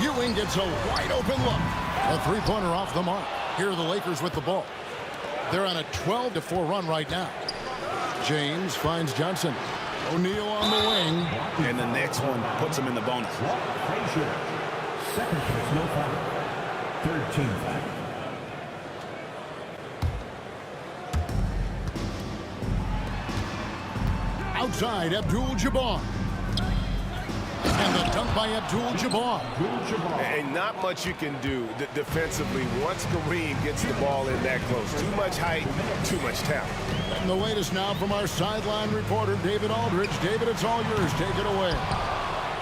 Ewing gets a wide open look. A three-pointer off the mark. Here are the Lakers with the ball. They're on a 12-4 run right now. James finds Johnson. O'Neal on the wing. And the next one puts him in the bonus. Frazier. Second personal foul. Third team foul. Outside, Abdul-Jabbar. And the dunk by Abdul-Jabbar. And not much you can do defensively once Kareem gets the ball in that close. Too much height, too much talent. And the latest now from our sideline reporter, David Aldridge. David, it's all yours. Take it away.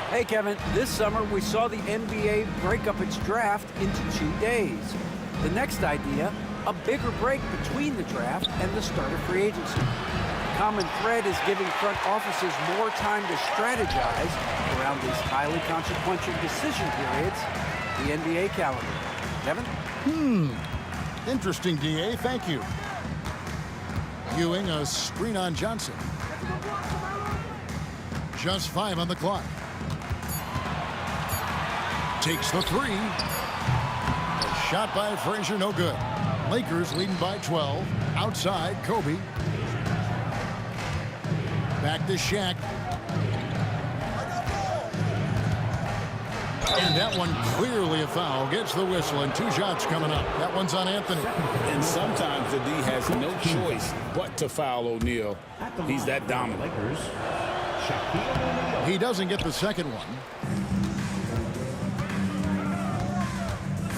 Hey, Kevin, this summer we saw the NBA break up its draft into 2 days. The next idea, a bigger break between the draft and the start of free agency. The common thread is giving front offices more time to strategize around these highly consequential decision periods, the NBA calendar. Kevin? Interesting, DA. Thank you. Ewing, a screen on Johnson. Just 5 on the clock. Takes the 3. A shot by Frazier, no good. Lakers leading by 12. Outside, Kobe. Back to Shaq. And that one clearly a foul. Gets the whistle, and 2 shots coming up. That one's on Anthony. And sometimes the D has no choice but to foul O'Neal. He's that dominant. He doesn't get the second one.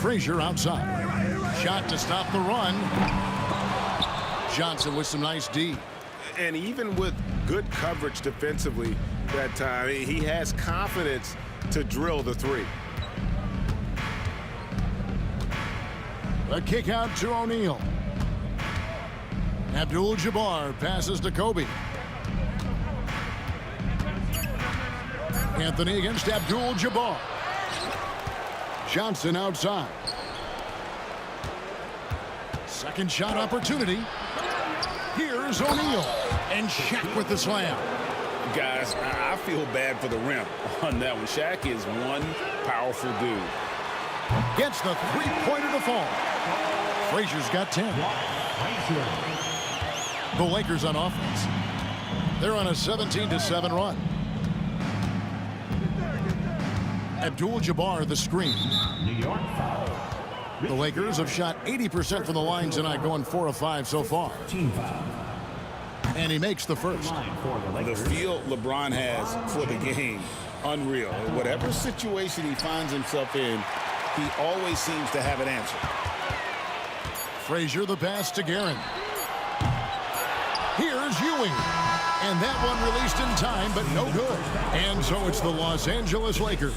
Frazier outside. Shot to stop the run. Johnson with some nice D. And even with good coverage defensively that time, he has confidence to drill the 3. A kick out to O'Neal. Abdul-Jabbar passes to Kobe. Anthony against Abdul-Jabbar. Johnson outside. Second shot opportunity. Here's O'Neal. And Shaq with the slam. Guys, I feel bad for the rim on that one. Shaq is one powerful dude. Gets the three-pointer to fall. Frazier's got 10. The Lakers on offense. They're on a 17-7 run. Abdul-Jabbar the screen. New York foul. The Lakers have shot 80% from the line tonight, going 4 of 5 so far. Team foul. And he makes the first. The feel LeBron has for the game, unreal. Whatever situation he finds himself in, he always seems to have an answer. Frazier the pass to Guerin. Here's Ewing. And that one released in time, but no good. And so it's the Los Angeles Lakers.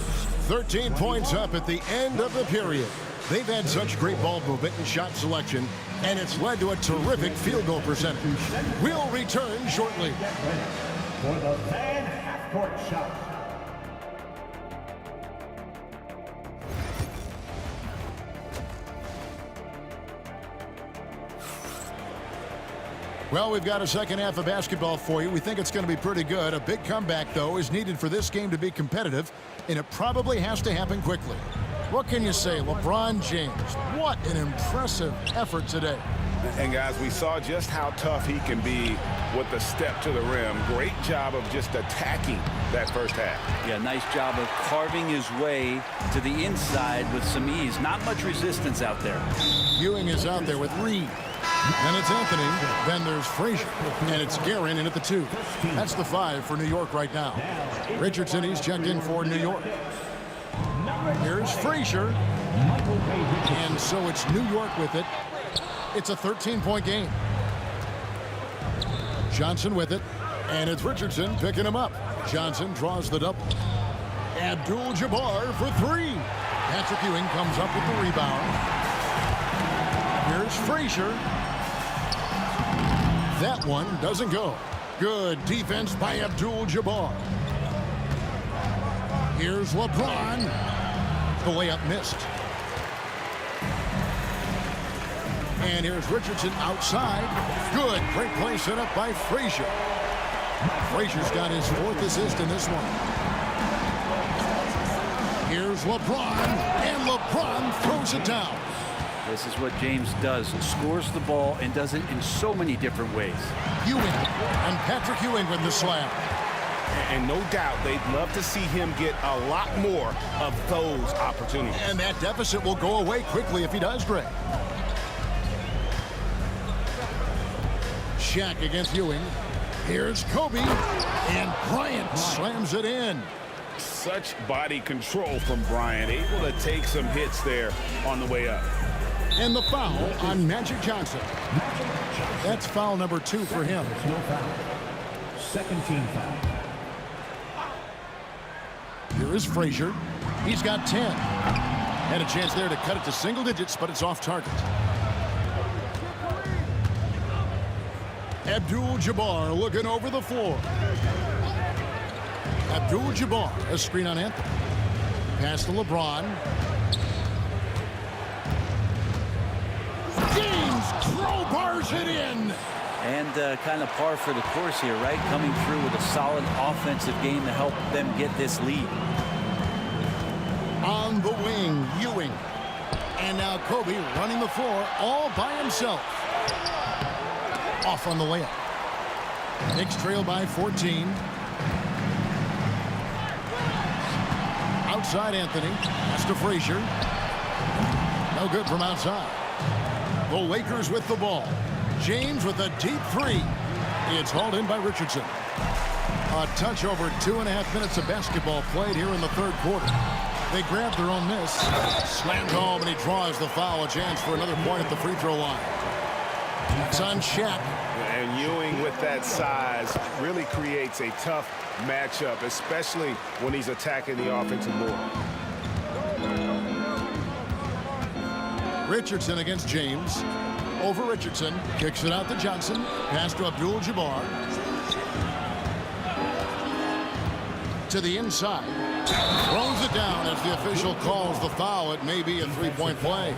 13 points up at the end of the period. They've had such great ball movement and shot selection, and it's led to a terrific field goal percentage. We'll return shortly. For the fan half-court shot. Well, we've got a second half of basketball for you. We think it's going to be pretty good. A big comeback, though, is needed for this game to be competitive, and it probably has to happen quickly. What can you say? LeBron James, what an impressive effort today. And guys, we saw just how tough he can be with the step to the rim. Great job of just attacking that first half. Yeah, nice job of carving his way to the inside with some ease. Not much resistance out there. Ewing is out there with Reed. And it's Anthony. Then there's Frazier. And it's Guerin in at the 2. That's the 5 for New York right now. Richardson, he's checked in for New York. Here's Frazier. And so it's New York with it. It's a 13-point game. Johnson with it. And it's Richardson picking him up. Johnson draws the double. Abdul-Jabbar for 3. Patrick Ewing comes up with the rebound. Here's Frazier. That one doesn't go. Good defense by Abdul-Jabbar. Here's LeBron. The layup missed. And here's Richardson outside. Good. Great play set up by Frazier. Frazier's got his 4th assist in this one. Here's LeBron. And LeBron throws it down. This is what James does. Scores the ball and does it in so many different ways. Ewing. And Patrick Ewing with the slam. And no doubt they'd love to see him get a lot more of those opportunities. And that deficit will go away quickly if he does, Greg. Shaq against Ewing. Here's Kobe. And Bryant slams it in. Such body control from Bryant. Able to take some hits there on the way up. And the foul on Magic Johnson. That's foul number 2 for him. No foul. Second team foul. Here is Frazier. He's got 10. Had a chance there to cut it to single digits, but it's off target. Abdul-Jabbar looking over the floor. Abdul-Jabbar, a screen on Anthony. Pass to LeBron. James crowbars it in. And kind of par for the course here, right? Coming through with a solid offensive game to help them get this lead. On the wing, Ewing. And now Kobe running the floor all by himself. Off on the layup. Knicks trail by 14. Outside Anthony. Pass to Frazier. No good from outside. The Lakers with the ball. James with a deep 3. It's hauled in by Richardson. A touch over 2.5 minutes of basketball played here in the 3rd quarter. They grab their own miss. Slammed home, and he draws the foul. A chance for another point at the free throw line. It's on Shaq. And Ewing with that size really creates a tough matchup, especially when he's attacking the offensive board. Richardson against James. Over Richardson. Kicks it out to Johnson. Pass to Abdul-Jabbar. To the inside. Throws it down as the official calls the foul. It may be a 3-point play.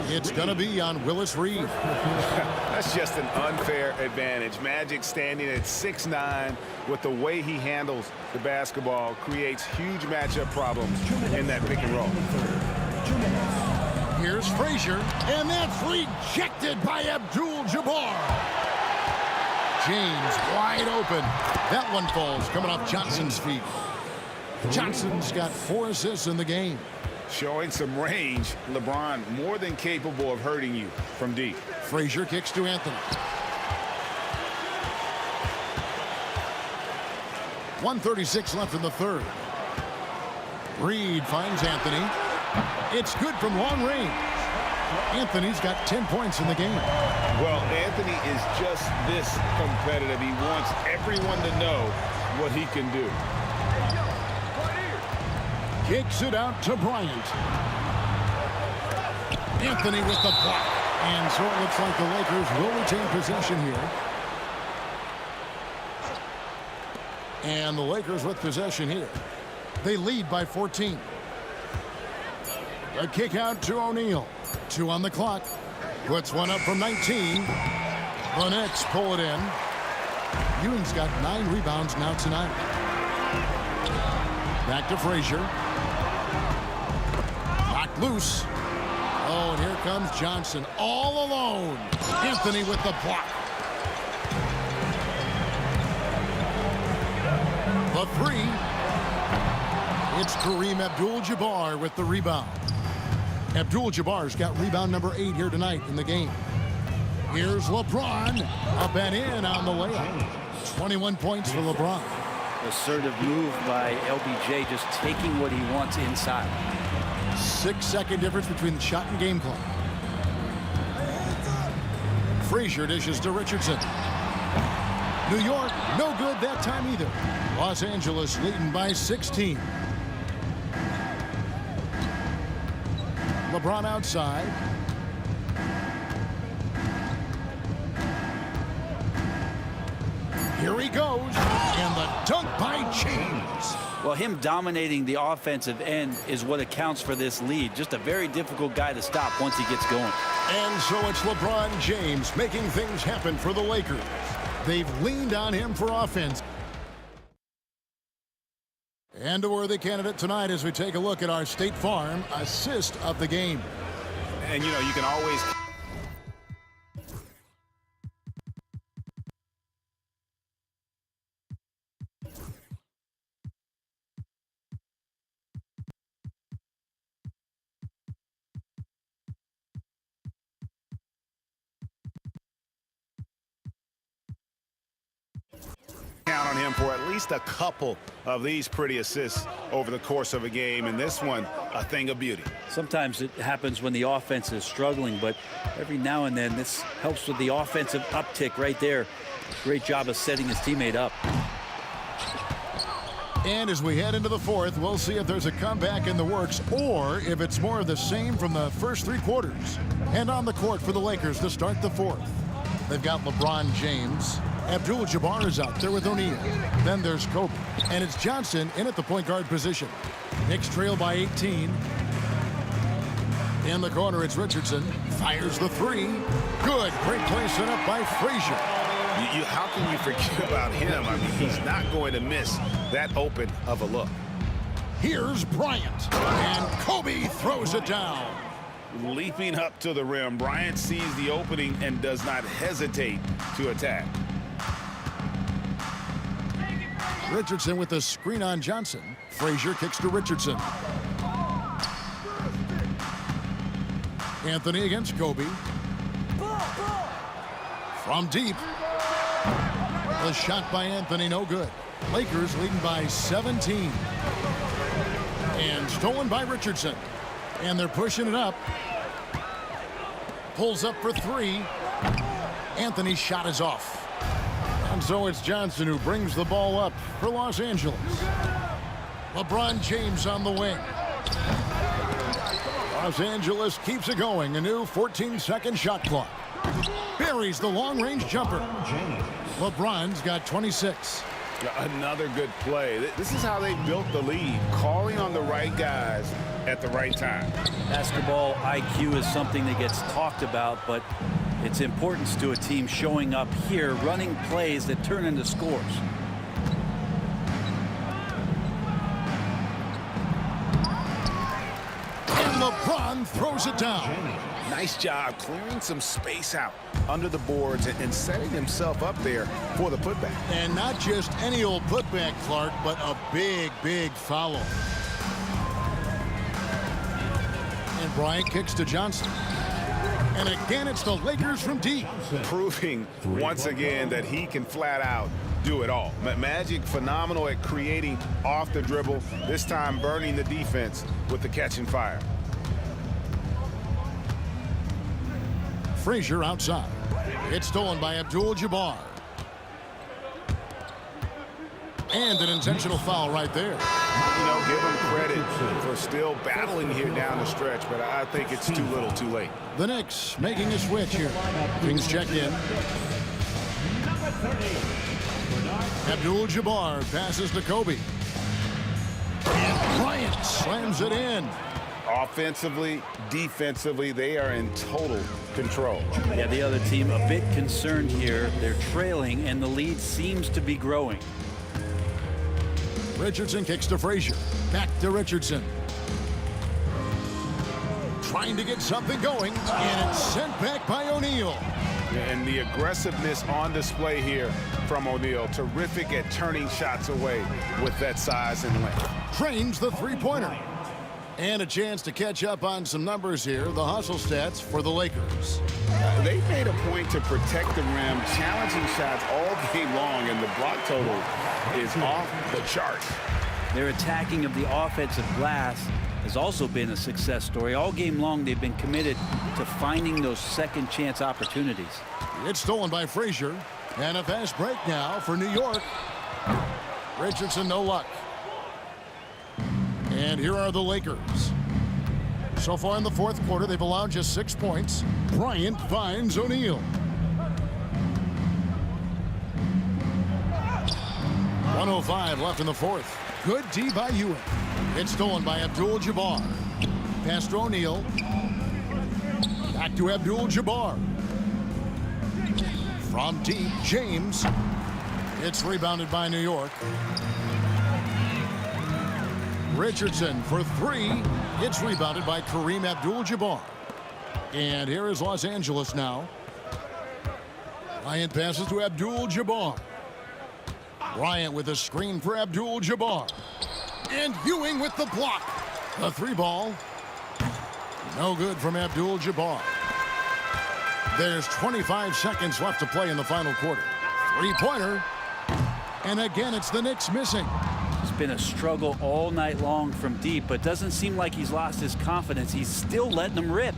It's going to be on Willis Reed. That's just an unfair advantage. Magic standing at 6'9", with the way he handles the basketball, creates huge matchup problems in that pick and roll. Here's Frazier, and that's rejected by Abdul-Jabbar. James wide open. That one falls, coming off Johnson's feet. Johnson's got 4 assists in the game. Showing some range, LeBron more than capable of hurting you from deep. Frazier kicks to Anthony. 1:36 left in the 3rd. Reed finds Anthony. It's good from long range. Anthony's got 10 points in the game. Well, Anthony is just this competitive. He wants everyone to know what he can do. Kicks it out to Bryant. Anthony with the block. And so it looks like the Lakers will retain possession here. And the Lakers with possession here. They lead by 14. A kick out to O'Neal. 2 on the clock. Puts one up from 19. The Knicks pull it in. Ewing's got 9 rebounds now tonight. Back to Frazier. Knocked loose. Oh, and here comes Johnson all alone. Anthony with the block. The three. It's Kareem Abdul-Jabbar with the rebound. Abdul-Jabbar's got rebound number 8 here tonight in the game. Here's LeBron. Up and in on the layup. 21 points for LeBron. Assertive move by LBJ, just taking what he wants inside. 6-second difference between the shot and game clock. Frazier dishes to Richardson. New York, no good that time either. Los Angeles leading by 16. LeBron outside. Here he goes, and the dunk by James. Well, him dominating the offensive end is what accounts for this lead. Just a very difficult guy to stop once he gets going. And so it's LeBron James making things happen for the Lakers. They've leaned on him for offense. And a worthy candidate tonight as we take a look at our State Farm assist of the game. And, you know, you can always... count on him for at least a couple of these pretty assists over the course of a game, and this one a thing of beauty. Sometimes it happens when the offense is struggling, but every now and then this helps with the offensive uptick right there. Great job of setting his teammate up. And as we head into the fourth, we'll see if there's a comeback in the works or if it's more of the same from the first 3 quarters. And on the court for the Lakers to start the fourth, they've got LeBron James. Abdul-Jabbar is out there with O'Neal. Then there's Kobe. And it's Johnson in at the point guard position. Knicks trail by 18. In the corner, it's Richardson. Fires the 3. Good. Great play set up by Frazier. How can you forget about him? I mean, he's not going to miss that open of a look. Here's Bryant. And Kobe throws it down. Leaping up to the rim, Bryant sees the opening and does not hesitate to attack. Richardson with the screen on Johnson. Frazier kicks to Richardson. Anthony against Kobe. From deep. The shot by Anthony, no good. Lakers leading by 17. And stolen by Richardson. And they're pushing it up. Pulls up for 3. Anthony's shot is off. And so it's Johnson who brings the ball up for Los Angeles. LeBron James on the wing. Los Angeles keeps it going. A new 14-second shot clock. Buries the long-range jumper. LeBron's got 26. Another good play. This is how they built the lead, calling on the right guys at the right time. Basketball IQ is something that gets talked about, but its importance to a team showing up here, running plays that turn into scores. And LeBron throws it down. Nice job clearing some space out under the boards and setting himself up there for the putback. And not just any old putback, Clark, but a big, big follow. And Bryant kicks to Johnson. And again, it's the Lakers from deep. Proving once again that he can flat out do it all. Magic phenomenal at creating off the dribble, this time burning the defense with the catch and fire. Frazier outside. It's stolen by Abdul-Jabbar. And an intentional foul right there. You know, give him credit for still battling here down the stretch, but I think it's too little too late. The Knicks making a switch here. Kings check in. Abdul-Jabbar passes to Kobe. And Bryant slams it in. Offensively, defensively, they are in total control. Yeah, the other team a bit concerned here. They're trailing, and the lead seems to be growing. Richardson kicks to Frazier. Back to Richardson. trying to get something going, and it's sent back by O'Neal. And the aggressiveness on display here from O'Neal. Terrific at turning shots away with that size and length. Trains the three-pointer. And a chance to catch up on some numbers here. The hustle stats for the Lakers. They made a point to protect the rim, challenging shots all game long, and the block total is off the charts. Their attacking of the offensive glass has also been a success story. All game long, they've been committed to finding those second chance opportunities. It's stolen by Frazier. And a fast break now for New York. Richardson, no luck. And here are the Lakers. So far in the fourth quarter, they've allowed just 6 points. Bryant finds O'Neal. 1:05 left in the fourth. Good D by Ewing. It's stolen by Abdul-Jabbar. Pass to O'Neal. Back to Abdul-Jabbar. From deep, James. It's rebounded by New York. Richardson for three. It's rebounded by Kareem Abdul-Jabbar. And here is Los Angeles now. Bryant passes to Abdul-Jabbar. Bryant with a screen for Abdul-Jabbar. And Ewing with the block. The three ball. No good from Abdul-Jabbar. There's 25 seconds left to play in the final quarter. Three-pointer. And again, it's the Knicks missing. It's been a struggle all night long from deep, but doesn't seem like he's lost his confidence. He's still letting them rip.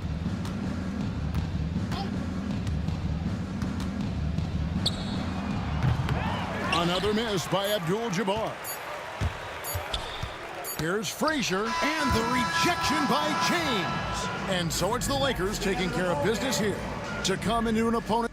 Another miss by Abdul-Jabbar. Here's Frazier, and the rejection by James. And so it's the Lakers taking care of business here to come into an opponent.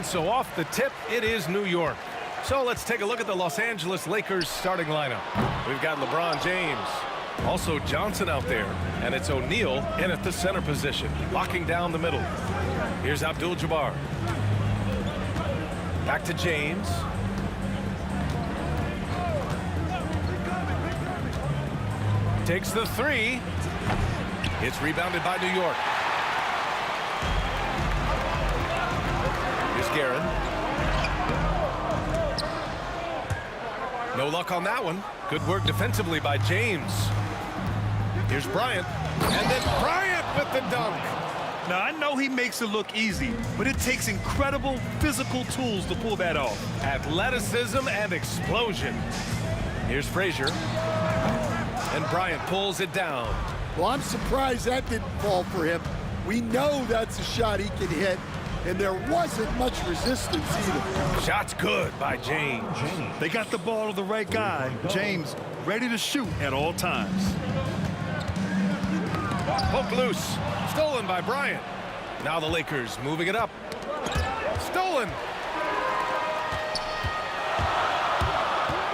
And so off the tip, it is New York. So let's take a look at the Los Angeles Lakers starting lineup. We've got LeBron James. Also Johnson out there. And it's O'Neal in at the center position, locking down the middle. Here's Abdul-Jabbar. Back to James. Takes the three. It's rebounded by New York. Here's Guerin. No luck on that one. Good work defensively by James. Here's Bryant. And then Bryant with the dunk. Now, I know he makes it look easy, but it takes incredible physical tools to pull that off. Athleticism and explosion. Here's Frazier. And Bryant pulls it down. Well, I'm surprised that didn't fall for him. We know that's a shot he can hit, and there wasn't much resistance either. Shot's good by James. They got the ball to the right guy. James ready to shoot at all times. Poke loose. Stolen by Bryant. Now the Lakers moving it up. Stolen.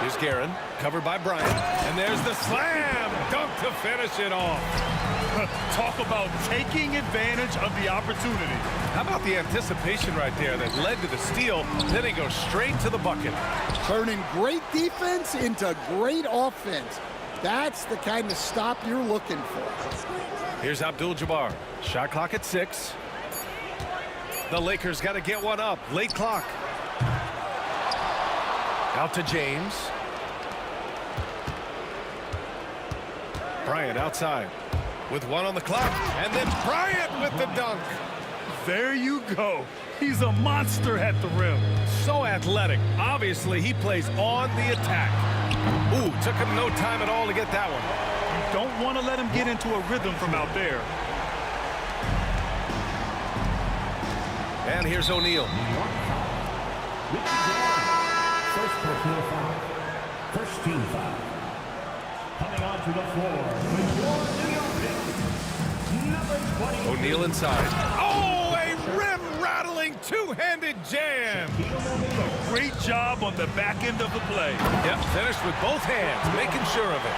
Here's Guerin, covered by Bryant. And there's the slam dunk to finish it off. Talk about taking advantage of the opportunity. How about the anticipation right there that led to the steal? Then he goes straight to the bucket. Turning great defense into great offense. That's the kind of stop you're looking for. Here's Abdul-Jabbar. Shot clock at 6. The Lakers got to get one up. Late clock. Out to James. Bryant outside with one on the clock. And then Bryant with the dunk. There you go. He's a monster at the rim. So athletic. Obviously, he plays on the attack. Ooh, took him no time at all to get that one. You don't want to let him get into a rhythm from out there. And here's O'Neal. First personal foul. First team foul. Coming onto the floor with your New York Knicks, number 20. O'Neal inside. Oh, a rim-rattling two-handed jam. Great job on the back end of the play. Yep, finished with both hands, making sure of it.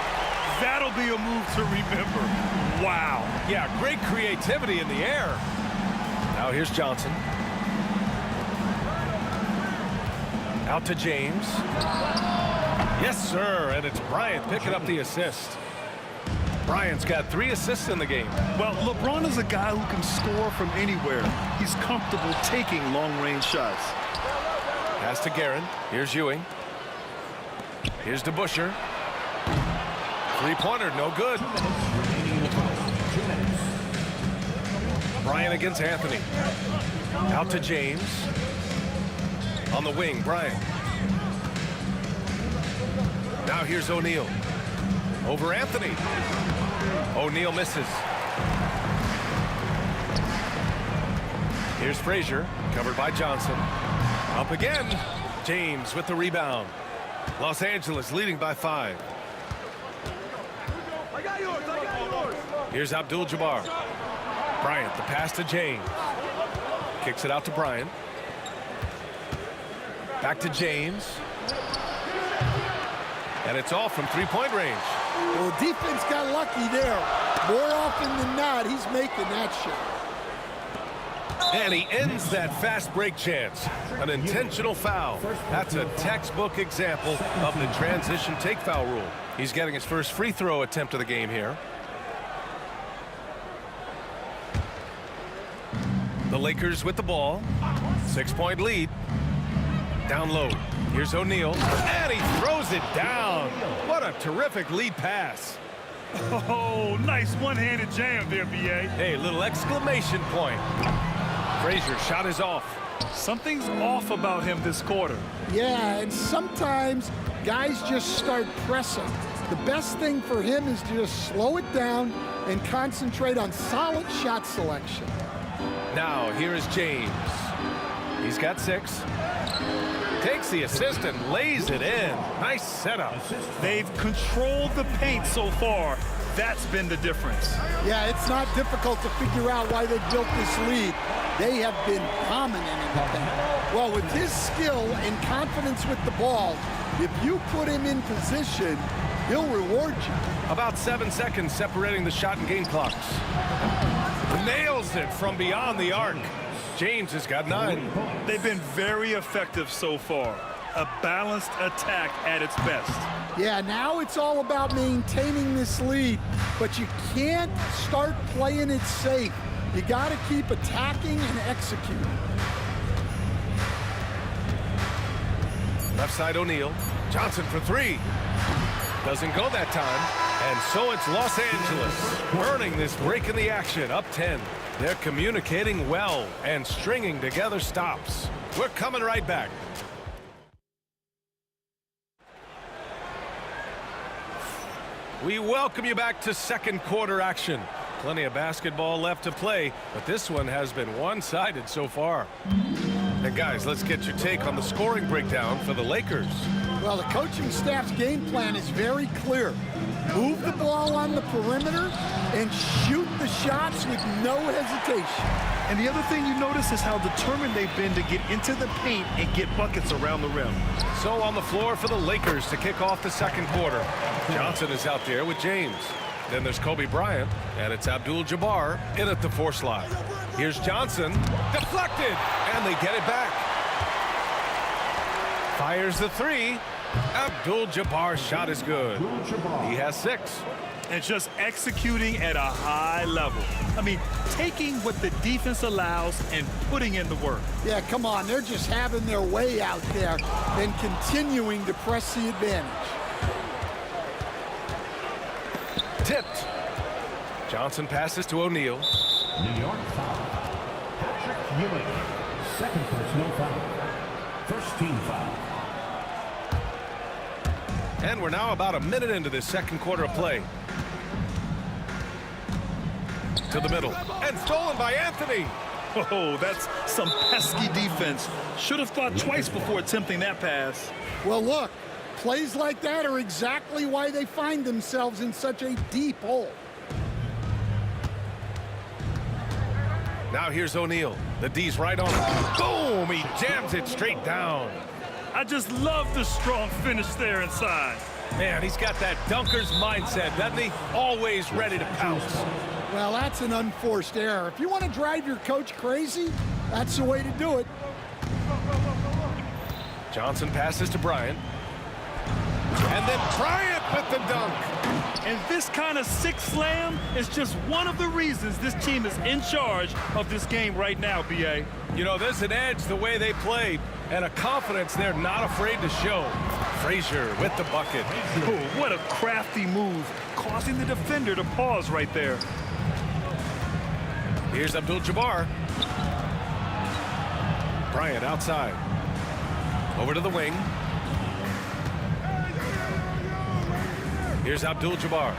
That'll be a move to remember. Wow. Yeah, great creativity in the air. Now here's Johnson. Out to James. Yes, sir, and it's Bryant picking up the assist. Bryant's got 3 assists in the game. Well, LeBron is a guy who can score from anywhere. He's comfortable taking long-range shots. Pass to Guerin. Here's Ewing. Here's DeBusschere. Three-pointer, no good. Bryant against Anthony. Out to James. On the wing, Bryant. Now here's O'Neal. Over Anthony. O'Neal misses. Here's Frazier, covered by Johnson. Up again. James with the rebound. Los Angeles leading by 5. Here's Abdul-Jabbar. Bryant, the pass to James. Kicks it out to Bryant. Back to James. And it's off from three-point range. Well, defense got lucky there. More often than not, he's making that shot. And he ends that fast break chance. An intentional foul. That's a textbook example of the transition take foul rule. He's getting his first free throw attempt of the game here. The Lakers with the ball. 6-point lead. Down low. Here's O'Neal. And he throws it down. What a terrific lead pass. Oh, nice one-handed jam there, B.A. Hey, little exclamation point. Frazier shot is off. Something's off about him this quarter. Yeah, and sometimes guys just start pressing. The best thing for him is to just slow it down and concentrate on solid shot selection. Now, here is James. He's got 6. Takes the assist and lays it in. Nice setup. They've controlled the paint so far. That's been the difference. Yeah, it's not difficult to figure out why they built this lead. They have been dominant in the paint. Well, with his skill and confidence with the ball, if you put him in position, he'll reward you. About 7 seconds separating the shot and game clocks. Nails it from beyond the arc. James has got 9. They've been very effective so far. A balanced attack at its best. Yeah, now it's all about maintaining this lead, but you can't start playing it safe. You got to keep attacking and executing. Left side O'Neal. Johnson for 3. Doesn't go that time. And so it's Los Angeles burning this break in the action, up 10. They're communicating well and stringing together stops. We're coming right back. We welcome you back to second quarter action. Plenty of basketball left to play, but this one has been one-sided so far. And guys, let's get your take on the scoring breakdown for the Lakers. Well, the coaching staff's game plan is very clear. Move the ball on the perimeter and shoot the shots with no hesitation. And the other thing you notice is how determined they've been to get into the paint and get buckets around the rim. So on the floor for the Lakers to kick off the second quarter. Johnson is out there with James. Then there's Kobe Bryant, and it's Abdul-Jabbar in at the 4 slot. Here's Johnson, deflected, and they get it back. Fires the 3. Abdul-Jabbar's shot is good. He has 6. And just executing at a high level. I mean, taking what the defense allows and putting in the work. Yeah, come on. They're just having their way out there and continuing to press the advantage. Tipped. Johnson passes to O'Neal. New York foul. Patrick Ewing. Second personal foul. First team foul. And we're now about a minute into this second quarter of play. To the middle. And stolen by Anthony. Oh, that's some pesky defense. Should have thought twice before attempting that pass. Well, look, plays like that are exactly why they find themselves in such a deep hole. Now here's O'Neal. The D's right on him. Boom! He jams it straight down. I just love the strong finish there inside. Man, he's got that dunker's mindset, doesn't he? Always ready to pounce. Well, that's an unforced error. If you want to drive your coach crazy, that's the way to do it. Johnson passes to Bryant. And then Bryant with the dunk. And this kind of sick slam is just one of the reasons this team is in charge of this game right now, B.A. You know, there's an edge the way they played and a confidence they're not afraid to show. Frazier with the bucket. Oh, what a crafty move, causing the defender to pause right there. Here's Abdul-Jabbar. Bryant outside. Over to the wing. Here's Abdul-Jabbar.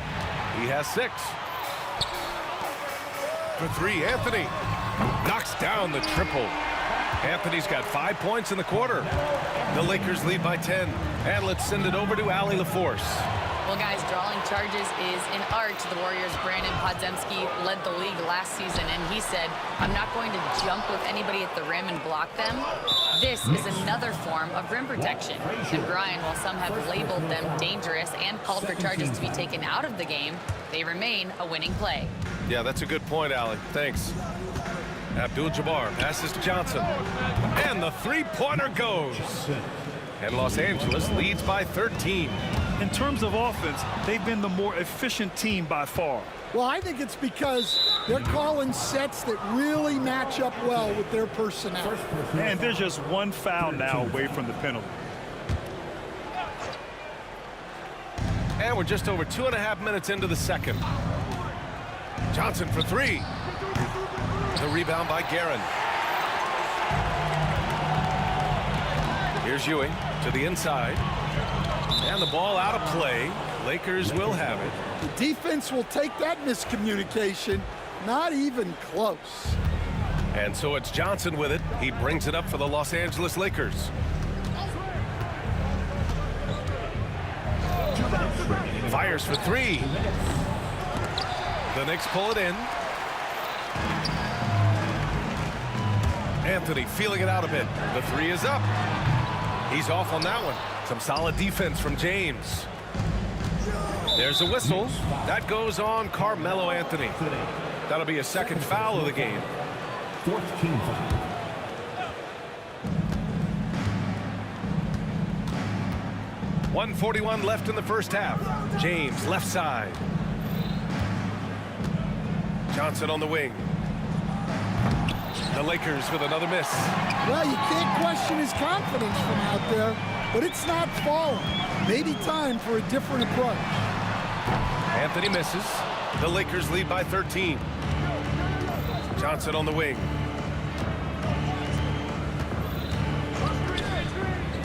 He has 6. For 3, Anthony knocks down the triple. Anthony's got 5 points in the quarter. The Lakers lead by 10. And let's send it over to Allie LaForce. Well, guys, drawing charges is an art. The Warriors' Brandon Podziemski led the league last season, and he said, I'm not going to jump with anybody at the rim and block them. This is another form of rim protection. And Brian, while some have labeled them dangerous and called for charges to be taken out of the game, they remain a winning play. Yeah, that's a good point, Allie. Thanks. Abdul-Jabbar passes to Johnson. And the three-pointer goes. And Los Angeles leads by 13. In terms of offense, they've been the more efficient team by far. Well, I think it's because they're calling sets that really match up well with their personnel. And there's just one foul now away from the penalty. And we're just over 2.5 minutes into the second. Johnson for 3. The rebound by Guerin. Here's Ewing to the inside. And the ball out of play. Lakers will have it. The defense will take that miscommunication. Not even close. And so it's Johnson with it. He brings it up for the Los Angeles Lakers. Fires for 3. The Knicks pull it in. Anthony feeling it out a bit. The three is up. He's off on that one. Some solid defense from James. There's a whistle. That goes on Carmelo Anthony. That'll be a second foul of the game. 4th team foul. .141 left in the first half. James left side. Johnson on the wing. The Lakers with another miss. Well, you can't question his confidence from out there, but it's not falling. Maybe time for a different approach. Anthony misses. The Lakers lead by 13. Johnson on the wing.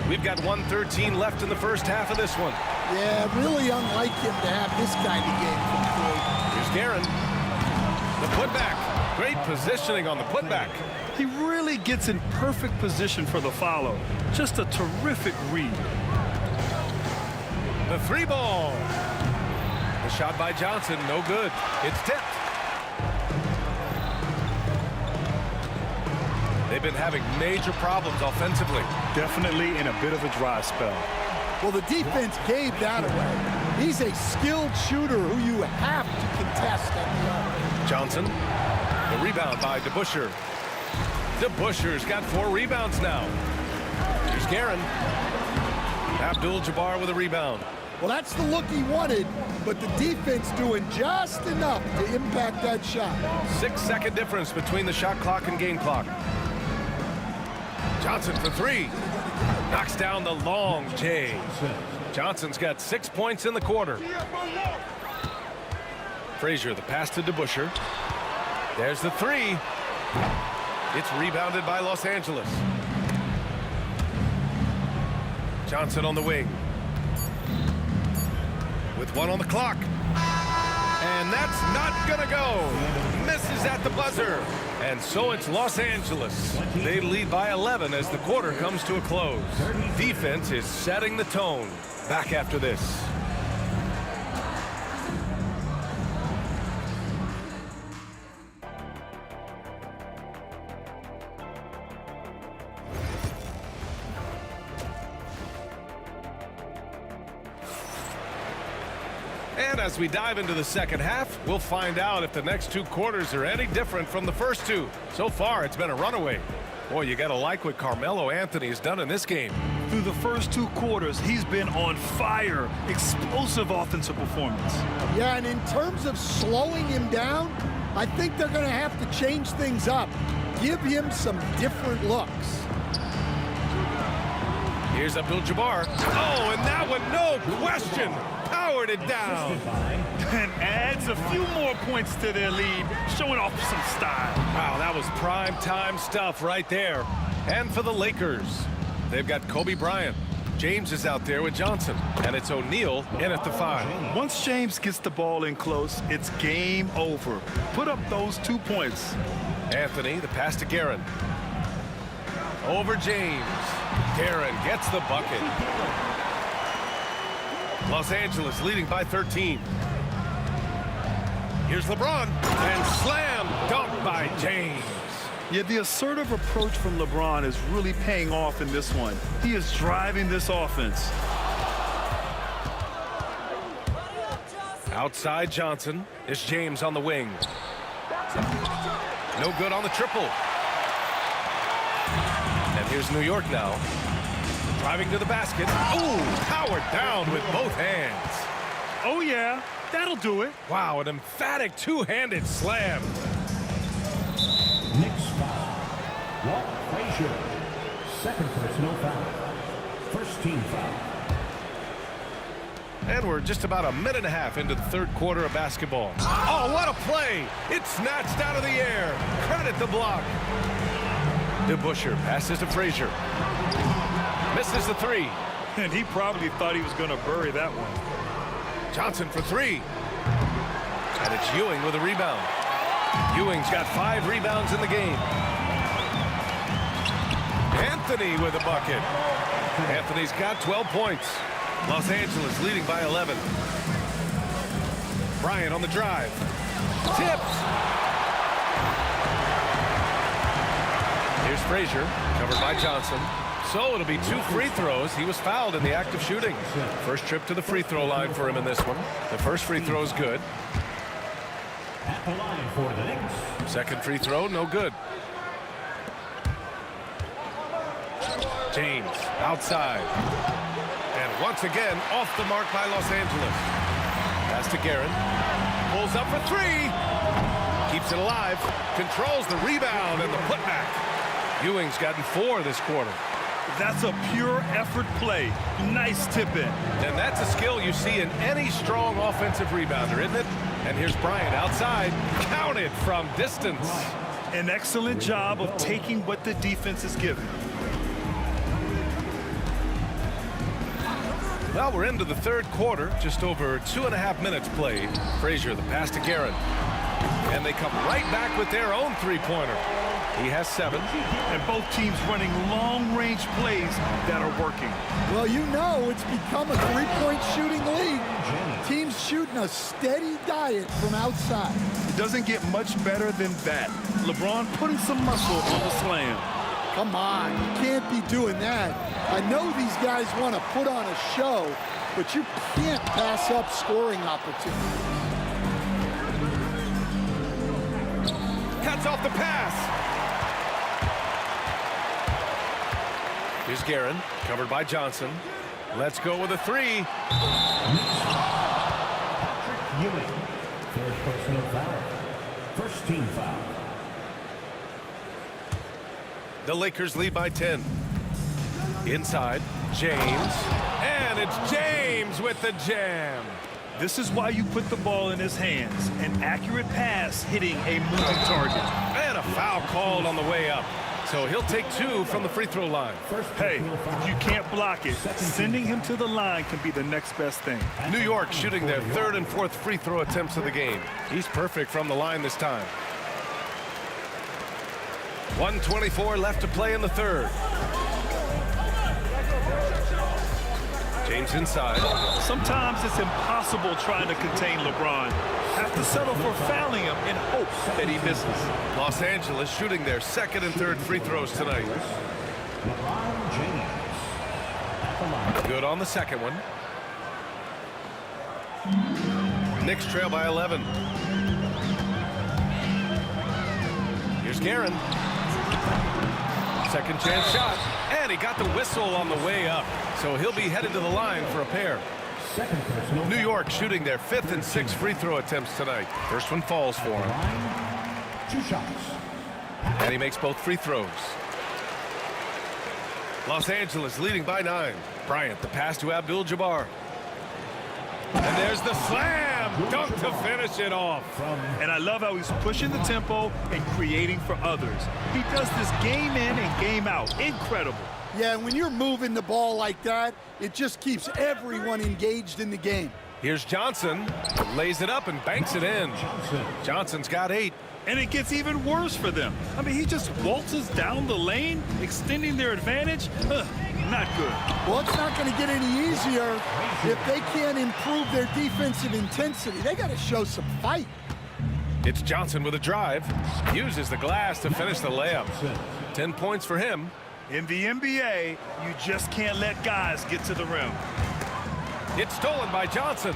We've got 1:13 left in the first half of this one. Yeah, really unlike him to have this kind of game from Floyd. Here's Guerin. The putback. Great positioning on the putback. He really gets in perfect position for the follow. Just a terrific read. The three ball. The shot by Johnson, no good. It's tipped. They've been having major problems offensively. Definitely in a bit of a dry spell. Well, the defense gave that away. He's a skilled shooter who you have to contest at the arc. Johnson. The rebound by DeBusschere. DeBusschere's got 4 rebounds now. Here's Guerin. Abdul-Jabbar with a rebound. Well, that's the look he wanted, but the defense doing just enough to impact that shot. 6-second difference between the shot clock and game clock. Johnson for 3. Knocks down the long J. Johnson's got 6 points in the quarter. Frazier, the pass to DeBusschere. There's the 3. It's rebounded by Los Angeles. Johnson on the wing. With 1 on the clock. And that's not gonna go. Misses at the buzzer. And so it's Los Angeles. They lead by 11 as the quarter comes to a close. Defense is setting the tone. Back after this. And as we dive into the second half, we'll find out if the next 2 quarters are any different from the first 2. So far, it's been a runaway. Boy, you gotta like what Carmelo Anthony has done in this game. Through the first 2 quarters, he's been on fire. Explosive offensive performance. Yeah, and in terms of slowing him down, I think they're going to have to change things up. Give him some different looks. Here's Abdul-Jabbar. Oh, and that one, no question, powered it down. And adds a few more points to their lead, showing off some style. Wow, that was prime time stuff right there. And for the Lakers, they've got Kobe Bryant. James is out there with Johnson, and it's O'Neal in at the 5. Once James gets the ball in close, it's game over. Put up those 2 points. Anthony, the pass to Guerin. Over James. Guerin gets the bucket. Los Angeles leading by 13. Here's LeBron, and slam dunk by James. Yeah, the assertive approach from LeBron is really paying off in this one. He is driving this offense. Outside Johnson. It's James on the wing. No good on the triple. And here's New York now. Driving to the basket. Ooh, powered down with both hands. Oh, yeah, that'll do it. Wow, an emphatic two-handed slam. Next foul. Walt Frazier. Second personal foul. First team foul. And we're just about a minute and a half into the third quarter of basketball. Oh, what a play! It's snatched out of the air. Credit the block. DeBusschere passes to Frazier. Misses the 3. And he probably thought he was going to bury that one. Johnson for 3. And it's Ewing with a rebound. Ewing's got 5 rebounds in the game. Anthony with a bucket. Anthony's got 12 points. Los Angeles leading by 11. Bryant on the drive. Tipped. Here's Frazier, covered by Johnson. So it'll be 2 free throws. He was fouled in the act of shooting. First trip to the free throw line for him in this one. The first free throw is good. At the line for the Knicks. Second free throw, no good. James, outside. And once again, off the mark by Los Angeles. Pass to Guerin. Pulls up for 3. Keeps it alive. Controls the rebound and the putback. Ewing's gotten 4 this quarter. That's a pure effort play. Nice tip in. And that's a skill you see in any strong offensive rebounder, isn't it? And here's Bryant outside. Counted from distance. An excellent job of taking what the defense is given. Well, we're into the third quarter. Just over 2.5 minutes played. Frazier, the pass to Guerin. And they come right back with their own three-pointer. He has 7. And both teams running long-range plays that are working. Well, you know it's become a three-point shooting league. Teams shooting a steady diet from outside. It doesn't get much better than that. LeBron putting some muscle on the slam. Come on, you can't be doing that. I know these guys want to put on a show, but you can't pass up scoring opportunities. Cuts off the pass. Here's Guerin, covered by Johnson. Let's go with a 3. Ewing. Third personal foul. First team foul. The Lakers lead by 10. Inside, James. And it's James with the jam. This is why you put the ball in his hands. An accurate pass hitting a moving target. And a foul called on the way up. So he'll take 2 from the free throw line. Hey, if you can't block it, sending him to the line can be the next best thing. New York shooting their 3rd and 4th free throw attempts of the game. He's perfect from the line this time. 1:24 left to play in the third. James inside. Sometimes it's impossible trying to contain LeBron. Have to settle for fouling him in hopes that he misses. Los Angeles shooting their 2nd and 3rd free throws tonight. LeBron James. Good on the second one. Knicks trail by 11. Here's Guerin. Second chance shot. And he got the whistle on the way up. So he'll be headed to the line for a pair. New York shooting their 5th and 6th free throw attempts tonight. First one falls for him. 2 shots. And he makes both free throws. Los Angeles leading by 9. Bryant, the pass to Abdul-Jabbar. And there's the slam dunk to finish it off. And I love how he's pushing the tempo and creating for others. He does this game in and game out. Incredible. Yeah, when you're moving the ball like that, it just keeps everyone engaged in the game. Here's Johnson. Lays it up and banks it in. Johnson's got 8. And it gets even worse for them. I mean, he just waltzes down the lane, extending their advantage. Not good. Well, it's not going to get any easier if they can't improve their defensive intensity. They got to show some fight. It's Johnson with a drive. Uses the glass to finish the layup. 10 points for him. In the NBA, you just can't let guys get to the rim. It's stolen by Johnson.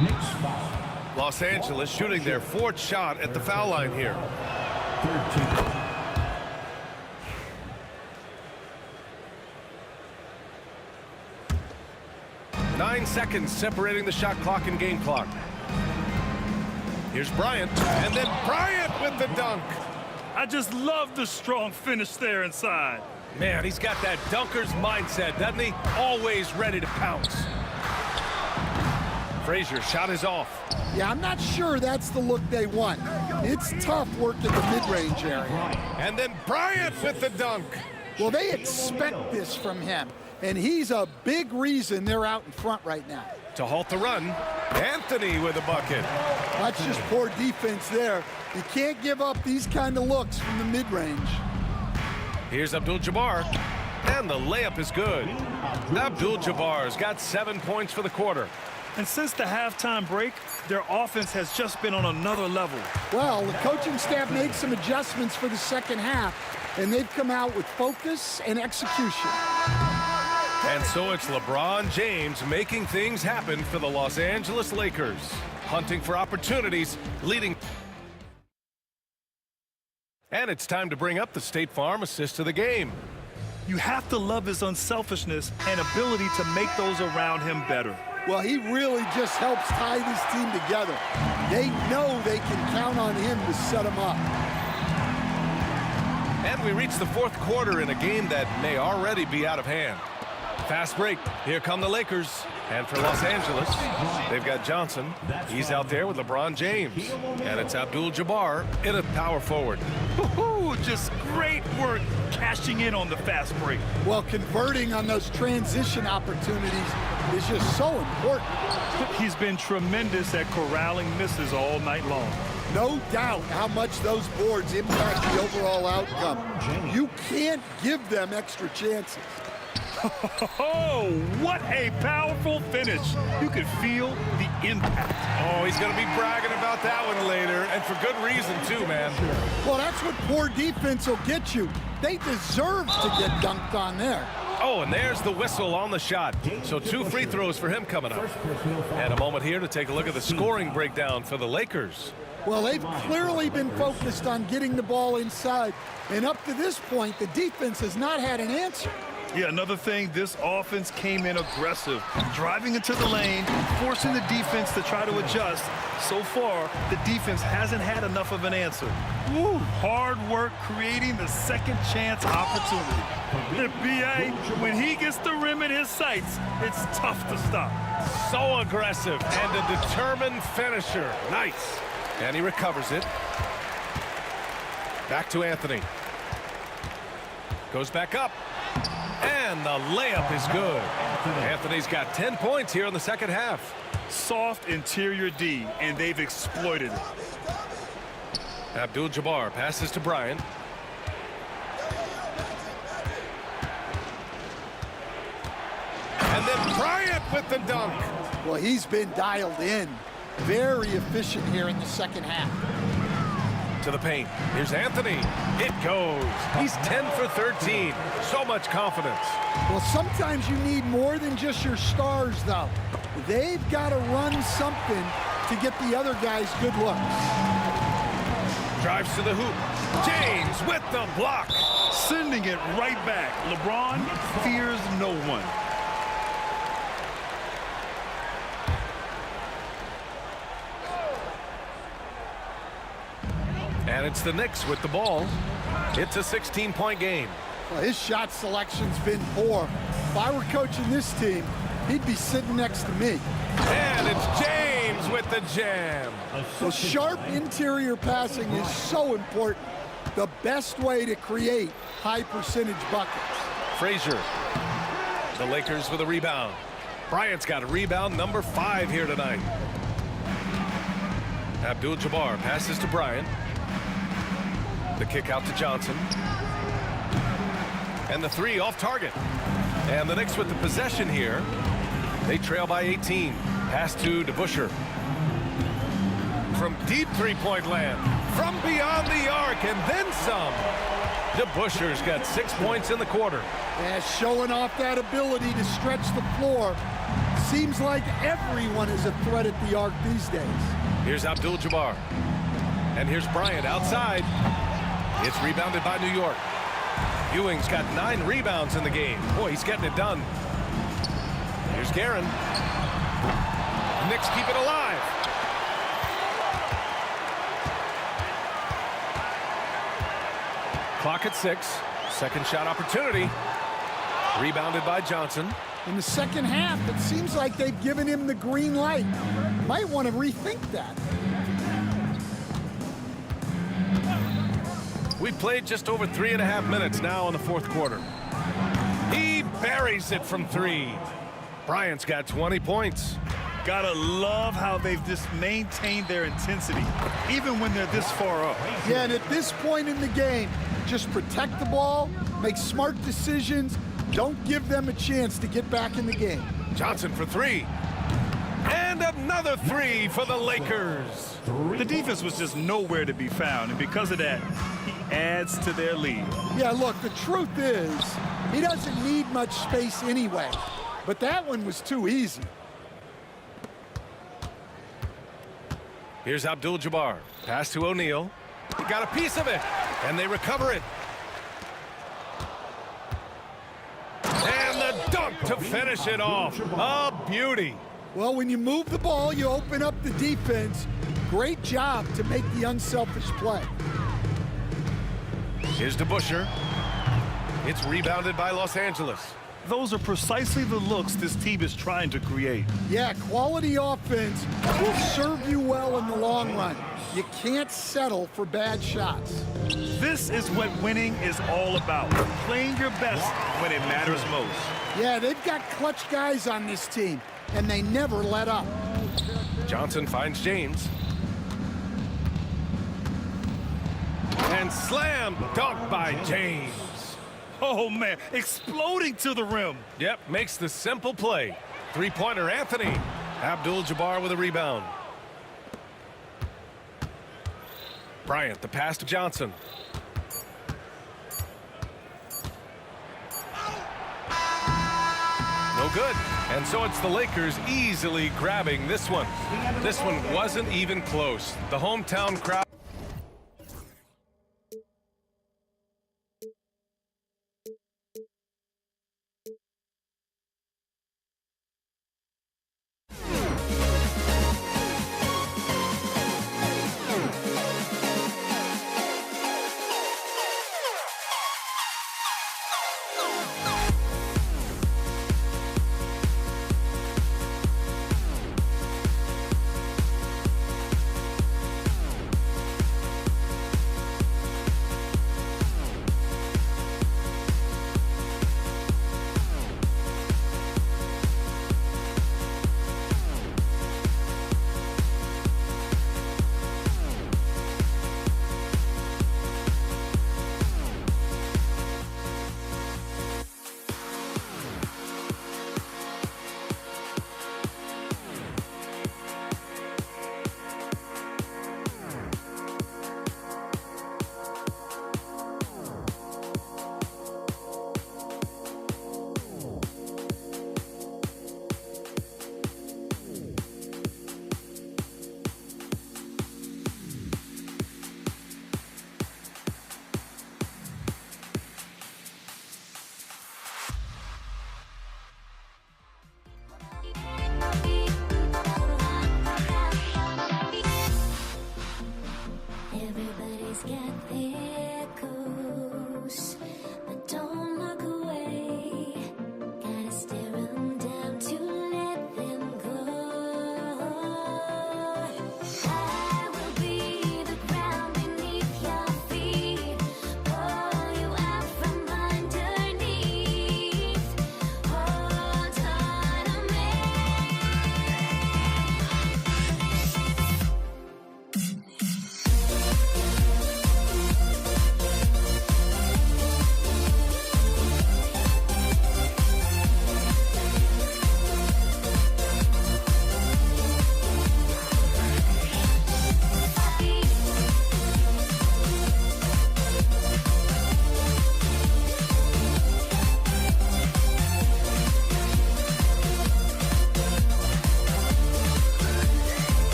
Knicks foul. Los Angeles shooting their 4th shot at the foul line here. Third team. 9 seconds separating the shot clock and game clock. Here's Bryant, and then Bryant with the dunk. I just love the strong finish there inside. Man, he's got that dunker's mindset, doesn't he? Always ready to pounce. Frazier shot is off. Yeah, I'm not sure that's the look they want. It's tough work at the mid-range area. And then Bryant with the dunk. Well, they expect this from him, and he's a big reason they're out in front right now. To halt the run, Anthony with a bucket. That's just poor defense there. You can't give up these kind of looks from the mid-range. Here's Abdul-Jabbar, and the layup is good. Abdul-Jabbar's got 7 points for the quarter. And since the halftime break, their offense has just been on another level. Well, the coaching staff made some adjustments for the second half, and they've come out with focus and execution. And so it's LeBron James making things happen for the Los Angeles Lakers, hunting for opportunities, leading. And it's time to bring up the State Farm assist of the game. You have to love his unselfishness and ability to make those around him better. Well, he really just helps tie this team together. They know they can count on him to set them up. And we reach the fourth quarter in a game that may already be out of hand. Fast break. Here come the Lakers. And for Los Angeles, they've got Johnson. He's out there with LeBron James. And it's Abdul-Jabbar in a power forward. Just great work cashing in on the fast break. Well, converting on those transition opportunities is just so important. He's been tremendous at corralling misses all night long. No doubt how much those boards impact the overall outcome. You can't give them extra chances. Oh, what a powerful finish. You could feel the impact. Oh, he's going to be bragging about that one later, and for good reason, too, man. Well, that's what poor defense will get you. They deserve to get dunked on there. Oh, and there's the whistle on the shot. So 2 free throws for him coming up. And a moment here to take a look at the scoring breakdown for the Lakers. Well, they've clearly been focused on getting the ball inside. And up to this point, the defense has not had an answer. Yeah, another thing, this offense came in aggressive, driving into the lane, forcing the defense to try to adjust. So far, the defense hasn't had enough of an answer. Woo, hard work creating the second chance opportunity. The BA, when he gets the rim in his sights, it's tough to stop. So aggressive and a determined finisher. Nice. And he recovers it. Back to Anthony. Goes back up. And the layup is good. Anthony's got 10 points here in the second half. Soft interior D, and they've exploited it. Abdul-Jabbar passes to Bryant. And then Bryant with the dunk. Well, he's been dialed in. Very efficient here in the second half. To the paint. Here's Anthony. It goes. He's 10 for 13. So much confidence. Well, sometimes you need more than just your stars, though. They've got to run something to get the other guys good looks. Drives to the hoop. James with the block. Sending it right back. LeBron fears no one. And it's the Knicks with the ball. It's a 16-point game. Well, his shot selection's been poor. If I were coaching this team, he'd be sitting next to me. And it's James with the jam. So sharp interior passing is so important. The best way to create high percentage buckets. Frazier. The Lakers with a rebound. Bryant's got a rebound number 5 here tonight. Abdul-Jabbar passes to Bryant. The kick out to Johnson. And the 3 off target. And the Knicks with the possession here. They trail by 18. Pass to DeBusschere. From deep three-point land. From beyond the arc and then some. DeBusschere's got 6 points in the quarter. Yeah, showing off that ability to stretch the floor. Seems like everyone is a threat at the arc these days. Here's Abdul-Jabbar. And here's Bryant outside. It's rebounded by New York. Ewing's got 9 rebounds in the game. Boy, he's getting it done. Here's Guerin. The Knicks keep it alive. Clock at 6. Second shot opportunity. Rebounded by Johnson. In the second half, it seems like they've given him the green light. Might want to rethink that. We've played just over 3.5 minutes now in the fourth quarter. He buries it from 3. Bryant's got 20 points. Gotta love how they've just maintained their intensity, even when they're this far up. Yeah, and at this point in the game, just protect the ball, make smart decisions, don't give them a chance to get back in the game. Johnson for 3. And Another three for the Lakers. The defense was just nowhere to be found, and because of that, he adds to their lead. Yeah, look, the truth is, he doesn't need much space anyway. But that one was too easy. Here's Abdul-Jabbar. Pass to O'Neal. He got a piece of it, and they recover it. And the dunk to finish it off. A beauty. Well, when you move the ball, you open up the defense. Great job to make the unselfish play. Here's to Busher. It's rebounded by Los Angeles. Those are precisely the looks this team is trying to create. Yeah, quality offense will serve you well in the long run. You can't settle for bad shots. This is what winning is all about. Playing your best when it matters most. Yeah, they've got clutch guys on this team, and they never let up. Johnson finds James. And slam dunk by James. Oh, man, exploding to the rim. Yep, makes the simple play. Three-pointer, Anthony. Abdul-Jabbar with a rebound. Bryant, the pass to Johnson. No good. And so it's the Lakers easily grabbing this one. This one wasn't even close. The hometown crowd.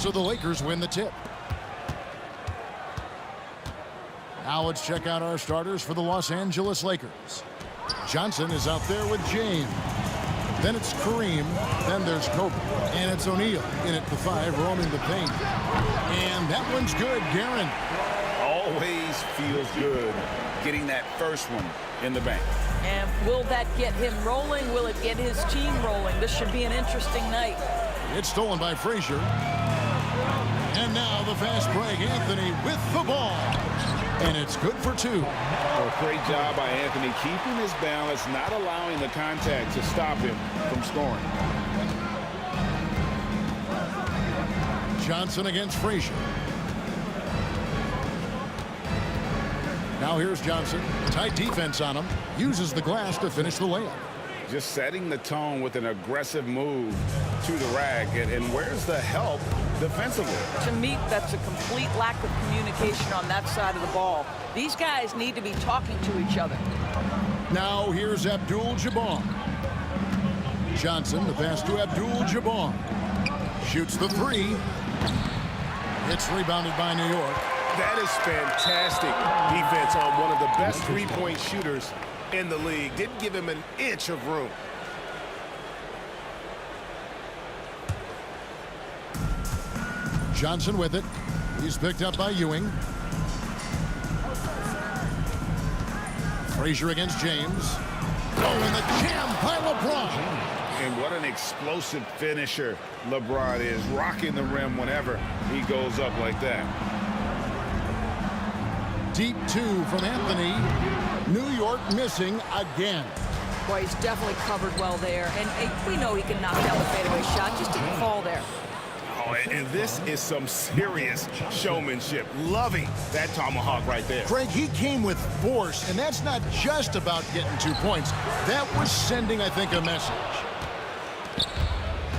So the Lakers win the tip. Now let's check out our starters for the Los Angeles Lakers. Johnson is out there with James. Then it's Kareem. Then there's Kobe. And it's O'Neal in at the 5, roaming the paint. And that one's good, Guerin. Always feels good getting that first one in the bank. And will that get him rolling? Will it get his team rolling? This should be an interesting night. It's stolen by Frazier. And now the fast break, Anthony with the ball. And it's good for 2. Well, great job by Anthony keeping his balance, not allowing the contact to stop him from scoring. Johnson against Frazier. Now here's Johnson. Tight defense on him. Uses the glass to finish the layup. Just setting the tone with an aggressive move to the rack. And where's the help defensively? To me, that's a complete lack of communication on that side of the ball. These guys need to be talking to each other. Now here's Abdul-Jabbar. Johnson, the pass to Abdul-Jabbar. Shoots the 3. It's rebounded by New York. That is fantastic defense on one of the best three-point shooters in the league. Didn't give him an inch of room. Johnson with it. He's picked up by Ewing. Frazier against James. Oh, and the jam by LeBron. And what an explosive finisher LeBron is, rocking the rim whenever he goes up like that. Deep 2 from Anthony. New York missing again. Boy, he's definitely covered well there. And we know he can knock down the fadeaway shot. Just didn't fall there. Oh, and this is some serious showmanship. Loving that tomahawk right there. Craig, he came with force, and that's not just about getting 2 points. That was sending, I think, a message.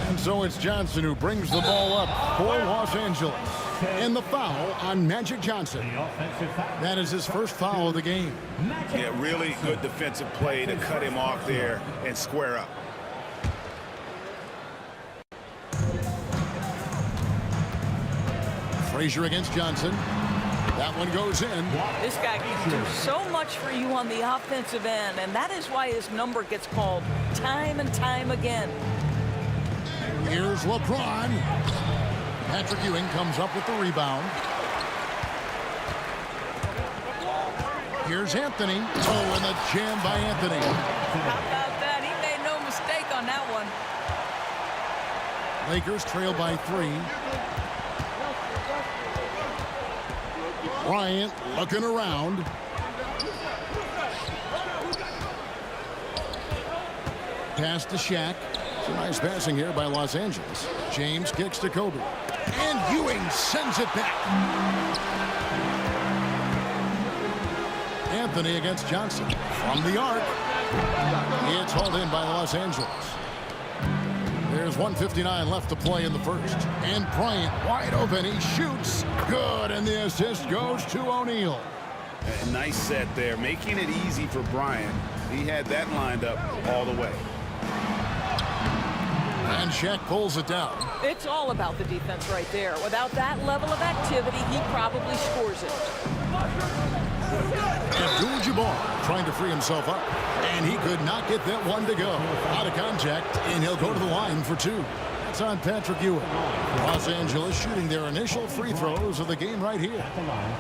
And so it's Johnson who brings the ball up for Los Angeles. And the foul on Magic Johnson. That is his first foul of the game. Yeah, really good defensive play to cut him off there and square up. Frazier against Johnson. That one goes in. This guy can do so much for you on the offensive end, and that is why his number gets called time and time again. Here's LeBron. Patrick Ewing comes up with the rebound. Here's Anthony. Oh, and the jam by Anthony. How about that? He made no mistake on that one. Lakers trail by 3. Bryant looking around. Pass to Shaq. Some nice passing here by Los Angeles. James kicks to Kobe. And Ewing sends it back. Anthony against Johnson. From the arc. It's hauled in by Los Angeles. There's 1:59 left to play in the first. And Bryant wide open. He shoots. Good. And the assist goes to O'Neal. A nice set there, making it easy for Bryant. He had that lined up all the way. And Shaq pulls it down. It's all about the defense right there. Without that level of activity, he probably scores it. Abdul-Jabbar trying to free himself up. And he could not get that one to go. Out of contact, and he'll go to the line for two. That's on Patrick Ewing. Los Angeles shooting their initial free throws of the game right here. At the line,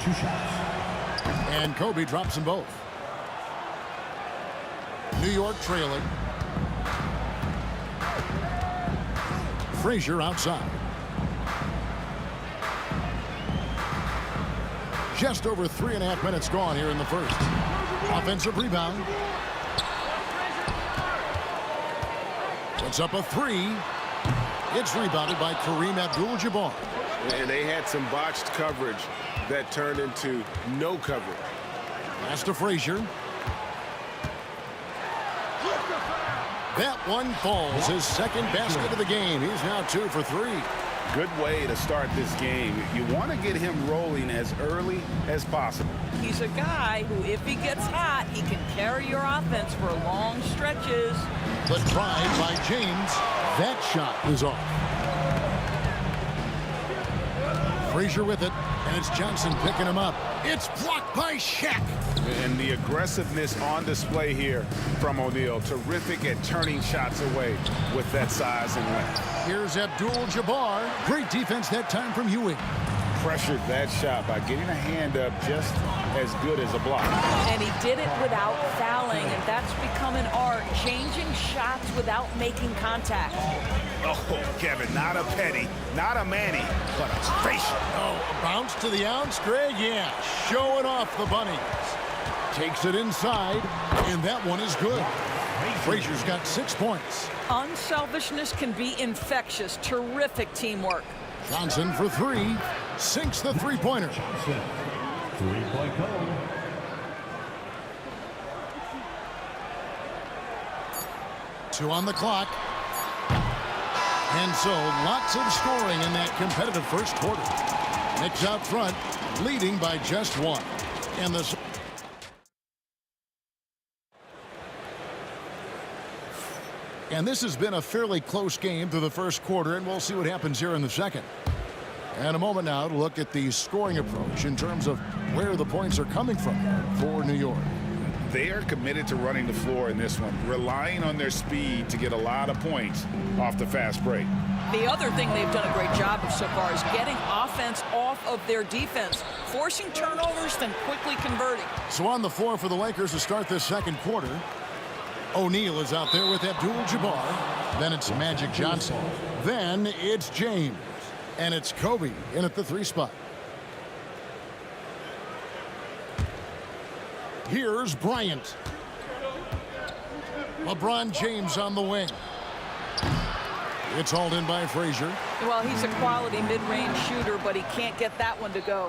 2 shots. And Kobe drops them both. New York trailing. Frazier outside. Just over 3.5 minutes gone here in the first. Offensive rebound. Puts up a three. It's rebounded by Kareem Abdul-Jabbar. And they had some botched coverage that turned into no coverage. Pass to Frazier. That one falls. His second basket of the game. He's now 2 for 3. Good way to start this game. You want to get him rolling as early as possible. He's a guy who, if he gets hot, he can carry your offense for long stretches. The drive by James. That shot is off. Frazier with it, and it's Johnson picking him up. It's blocked by Shaq. And the aggressiveness on display here from O'Neal. Terrific at turning shots away with that size and length. Here's Abdul-Jabbar. Great defense that time from Ewing. Pressured that shot by getting a hand up just as good as a block. And he did it without fouling, and that's become an art, changing shots without making contact. Oh, Kevin, not a Petty, not a Manny, but a Frazier. Oh, a bounce to the ounce, Greg? Yeah, showing off the bunnies. Takes it inside, and that one is good. Frazier's got 6 points. Unselfishness can be infectious. Terrific teamwork. Johnson for 3. Sinks the three-pointer. Johnson, 3-point goal. Two on the clock. And so lots of scoring in that competitive first quarter. Knicks out front, leading by just 1. And the And this has been a fairly close game through the first quarter, and we'll see what happens here in the second. And a moment now to look at the scoring approach in terms of where the points are coming from for New York. They are committed to running the floor in this one, relying on their speed to get a lot of points off the fast break. The other thing they've done a great job of so far is getting offense off of their defense, forcing turnovers, then quickly converting. So on the floor for the Lakers to start this second quarter, O'Neal is out there with Abdul-Jabbar. Then it's Magic Johnson. Then it's James. And it's Kobe in at the 3 spot. Here's Bryant. LeBron James on the wing. It's hauled in by Frazier. Well, he's a quality mid-range shooter, but he can't get that one to go.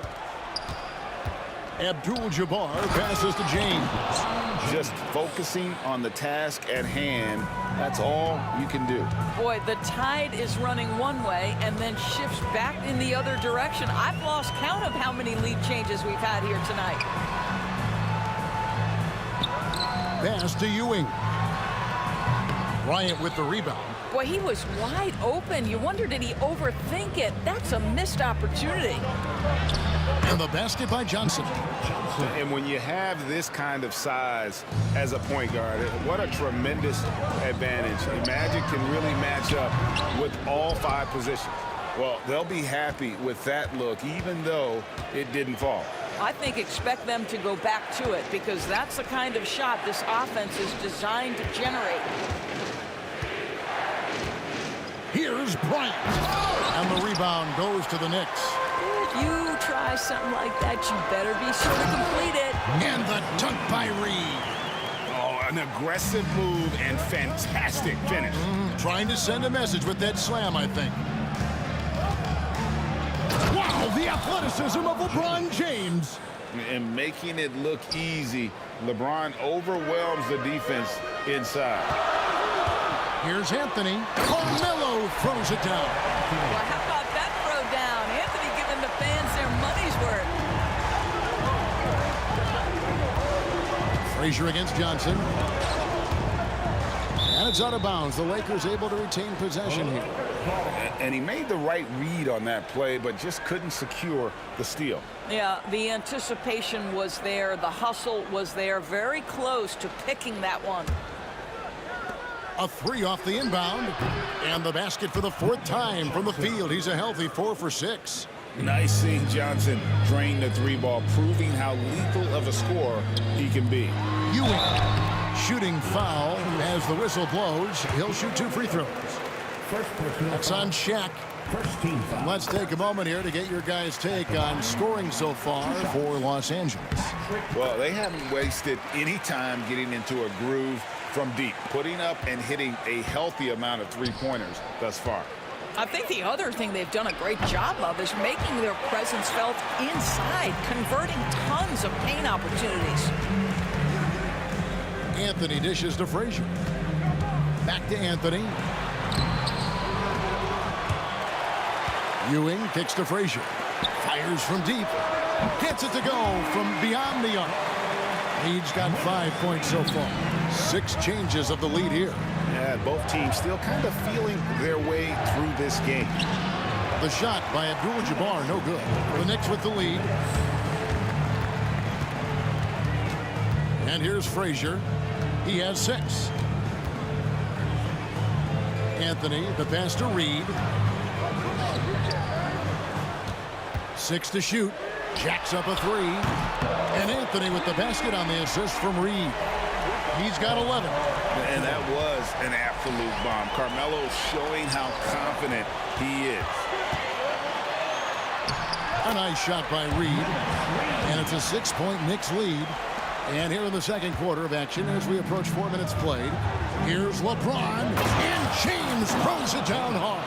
Abdul-Jabbar passes to James. Just focusing on the task at hand, that's all you can do. Boy, the tide is running one way and then shifts back in the other direction. I've lost count of how many lead changes we've had here tonight. Pass to Ewing. Bryant with the rebound. Boy, he was wide open. You wonder, did he overthink it? That's a missed opportunity. And the basket by Johnson. And when you have this kind of size as a point guard, what a tremendous advantage. The Magic can really match up with all 5 positions. Well, they'll be happy with that look, even though it didn't fall. I think expect them to go back to it, because that's the kind of shot this offense is designed to generate. Here's Bryant. And the rebound goes to the Knicks. If you try something like that, you better be sure to complete it. And the dunk by Reed. Oh, an aggressive move and fantastic finish. Trying to send a message with that slam, I think. Wow, the athleticism of LeBron James. And making it look easy, LeBron overwhelms the defense inside. Here's Anthony. Carmelo throws it down. Well, how about that throw down? Anthony giving the fans their money's worth. Frazier against Johnson. And it's out of bounds. The Lakers able to retain possession here. And he made the right read on that play, but just couldn't secure the steal. Yeah, the anticipation was there. The hustle was there. Very close to picking that one. A three off the inbound. And the basket for the fourth time from the field. He's a healthy 4 for 6. Nice seeing Johnson drain the three ball, proving how lethal of a scorer he can be. Ewing. Shooting foul as the whistle blows. He'll shoot 2 free throws. That's on Shaq. Let's take a moment here to get your guys' take on scoring so far for Los Angeles. Well, they haven't wasted any time getting into a groove from deep, putting up and hitting a healthy amount of three-pointers thus far. I think the other thing they've done a great job of is making their presence felt inside, converting tons of paint opportunities. Anthony dishes to Frazier. Back to Anthony. Ewing kicks to Frazier. Fires from deep. Gets it to go from beyond the arc. Lead's got 5 points so far. 6 changes of the lead here. Yeah, both teams still kind of feeling their way through this game. The shot by Abdul-Jabbar, no good. The Knicks with the lead. And here's Frazier. He has 6. Anthony, the pass to Reed. 6 to shoot. Jacks up a 3. And Anthony with the basket on the assist from Reed. He's got 11. And that was an absolute bomb. Carmelo showing how confident he is. A nice shot by Reed. And it's a 6-point Knicks lead. And here in the second quarter of action as we approach 4 minutes played. Here's LeBron. And James throws it down hard.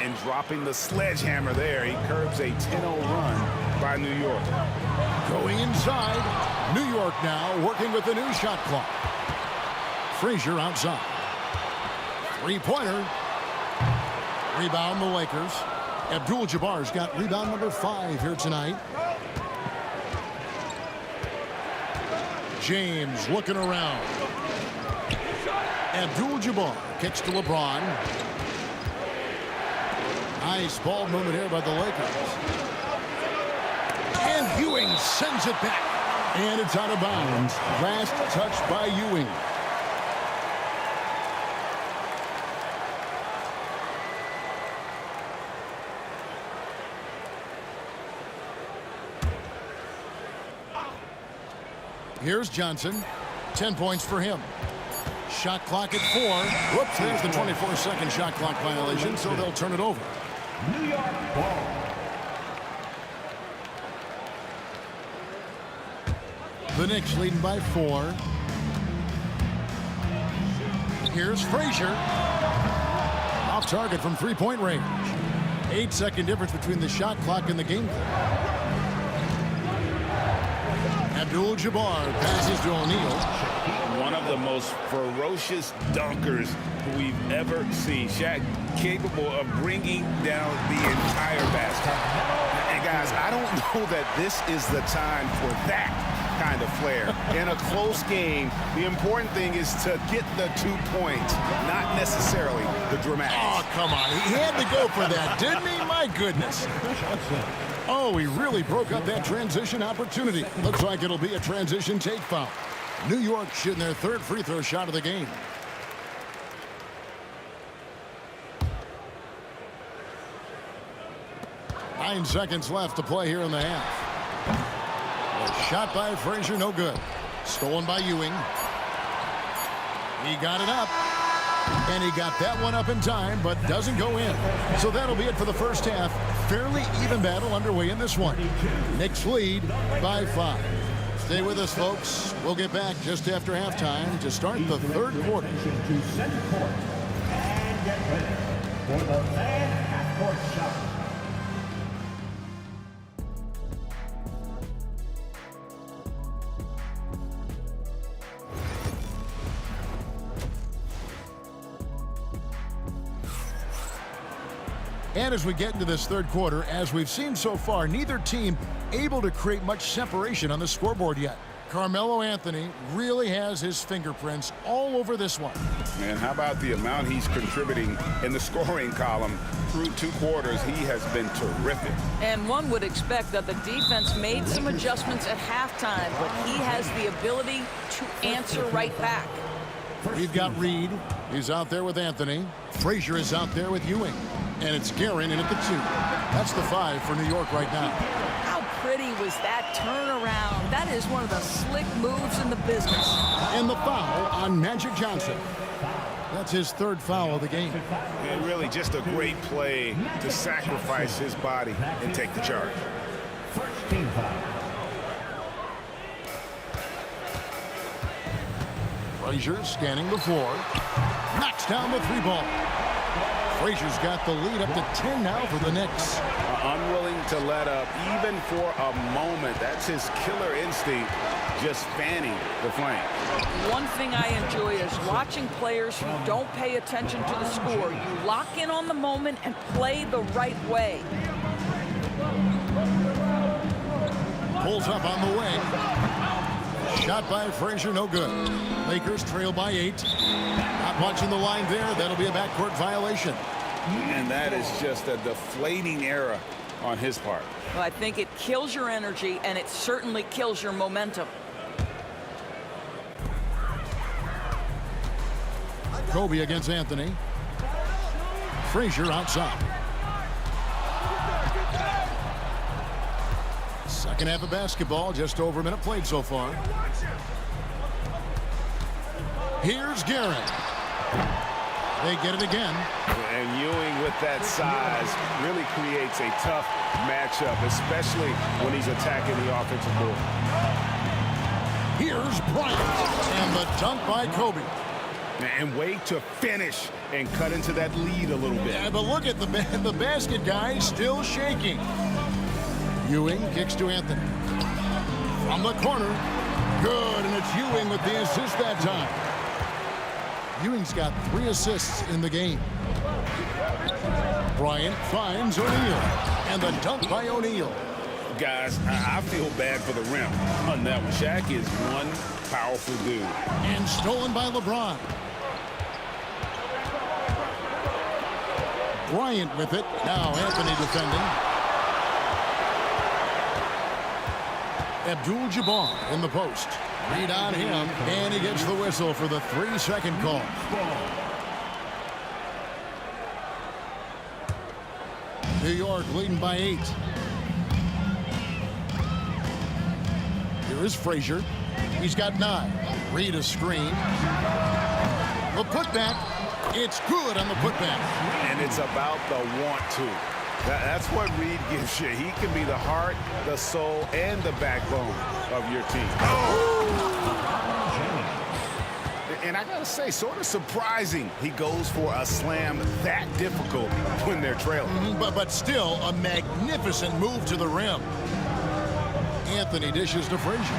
And dropping the sledgehammer there, he curbs a 10-0 run by New York. Going inside. New York now working with the new shot clock. Frazier outside. 3-pointer. Rebound the Lakers. Abdul-Jabbar's got rebound number 5 here tonight. James looking around. Abdul-Jabbar kicks to LeBron. Nice ball movement here by the Lakers. And Ewing sends it back. And it's out of bounds. Last touch by Ewing. Here's Johnson. 10 points for him. Shot clock at 4. Whoops, there's the 24-second shot clock violation, so they'll turn it over. New York ball. The Knicks leading by 4. Here's Frazier. Off target from 3-point range. 8-second difference between the shot clock and the game clock. Abdul-Jabbar passes to O'Neal. One of the most ferocious dunkers we've ever seen. Shaq capable of bringing down the entire basket. And guys, I don't know that this is the time for that kind of flair. In a close game, the important thing is to get the 2 points, not necessarily the dramatics. Oh, come on. He had to go for that, didn't he? My goodness. Oh, he really broke up that transition opportunity. Looks like it'll be a transition take foul. New York shooting their 3rd free throw shot of the game. Nine seconds left to play here in the half. A shot by Frazier, no good. Stolen by Ewing. He got it up. And he got that one up in time, but doesn't go in. So that'll be it for the first half. Fairly even battle underway in this one. Knicks lead by 5. Stay with us, folks. We'll get back just after halftime to start the 3rd quarter. To center court. And get ready for the fan half-court shot. And as we get into this 3rd quarter, as we've seen so far, neither team able to create much separation on the scoreboard yet. Carmelo Anthony really has his fingerprints all over this one. And how about the amount he's contributing in the scoring column? Through 2 quarters, he has been terrific. And one would expect that the defense made some adjustments at halftime, but he has the ability to answer right back. We've got Reed. He's out there with Anthony. Frazier is out there with Ewing. And it's Guerin in at the 2. That's the 5 for New York right now. How pretty was that turnaround? That is one of the slick moves in the business. And the foul on Magic Johnson. That's his 3rd foul of the game. And really just a great play to sacrifice his body and take the charge. First team foul. Frazier scanning the floor. Knocks down the 3 ball. Frazier's got the lead up to 10 now for the Knicks. Unwilling to let up even for a moment. That's his killer instinct, just fanning the flame. One thing I enjoy is watching players who don't pay attention to the score. You lock in on the moment and play the right way. Pulls up on the wing. Shot by Frazier, no good. Lakers trail by 8. Not watching the line there. That'll be a backcourt violation. And that is just a deflating error on his part. Well, I think it kills your energy, and it certainly kills your momentum. Kobe against Anthony. Frazier outside. Second half of basketball, just over a minute played so far. Here's Guerin. They get it again. And Ewing with that size really creates a tough matchup, especially when he's attacking the offensive board. Here's Bryant. And the dunk by Kobe. And wait to finish and cut into that lead a little bit. Yeah, but look at the basket guy still shaking. Ewing kicks to Anthony. From the corner. Good, and it's Ewing with the assist that time. Ewing's got 3 assists in the game. Bryant finds O'Neal. And the dunk by O'Neal. Guys, I feel bad for the rim on that one. Shaq is one powerful dude. And stolen by LeBron. Bryant with it. Now Anthony defending. Abdul-Jabbar in the post. Read on him, and he gets the whistle for the 3-second call. New York leading by 8. Here is Frazier. He's got 9. Read a screen. The putback. It's good on the putback. And it's about the want to. That's what Reed gives you. He can be the heart, the soul, and the backbone of your team. And I gotta say, sort of surprising he goes for a slam that difficult when they're trailing. But still a magnificent move to the rim. Anthony dishes to Frazier.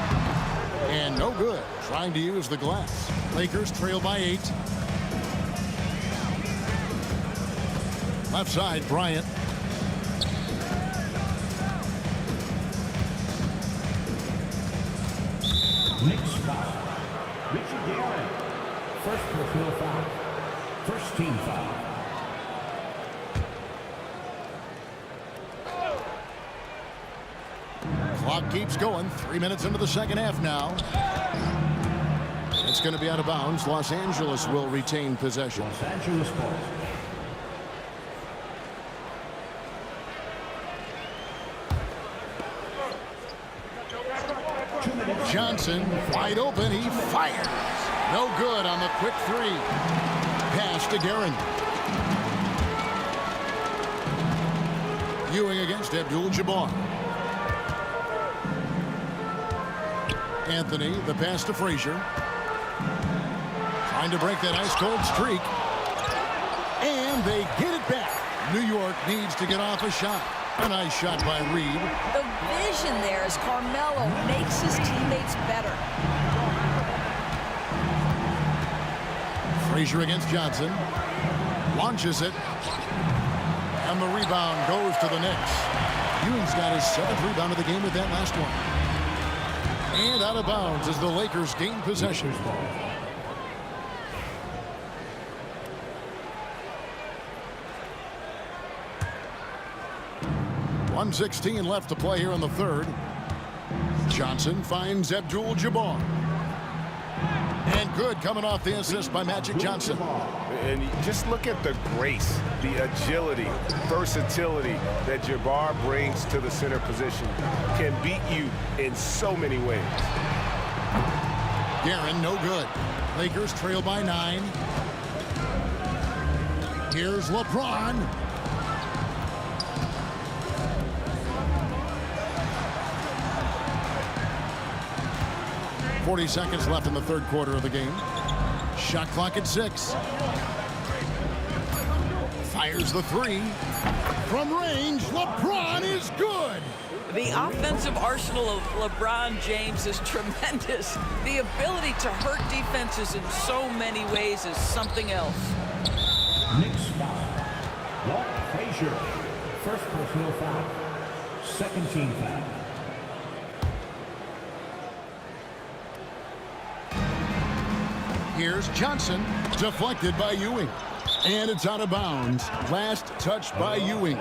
And no good. Trying to use the glass. Lakers trail by 8. Left side, Bryant. Knicks foul. Richard Guerin. First personal foul. First team foul. Clock keeps going. 3 minutes into the second half now. It's going to be out of bounds. Los Angeles will retain possession. Los Angeles ball. Johnson wide open. He fires. No good on the quick 3. Pass to Guerin. Ewing against Abdul-Jabbar. Anthony, the pass to Frazier. Trying to break that ice-cold streak. And they get it back. New York needs to get off a shot. A nice shot by Reed. The vision there as Carmelo makes his teammates better. Frazier against Johnson. Launches it. And the rebound goes to the Knicks. Ewing's got his 7th rebound of the game with that last one. And out of bounds as the Lakers gain possession. 1:16 left to play here in the third. Johnson finds Abdul-Jabbar. And good coming off the assist by Magic Johnson. And just look at the grace, the agility, versatility that Jabbar brings to the center position. Can beat you in so many ways. Guerin, no good. Lakers trail by 9. Here's LeBron. .40 seconds left in the third quarter of the game. Shot clock at 6. Fires the 3. From range, LeBron is good. The offensive arsenal of LeBron James is tremendous. The ability to hurt defenses in so many ways is something else. Knicks foul. Walt Frazier. First personal foul. Second team foul. Here's Johnson, deflected by Ewing. And it's out of bounds. Last touched by Ewing.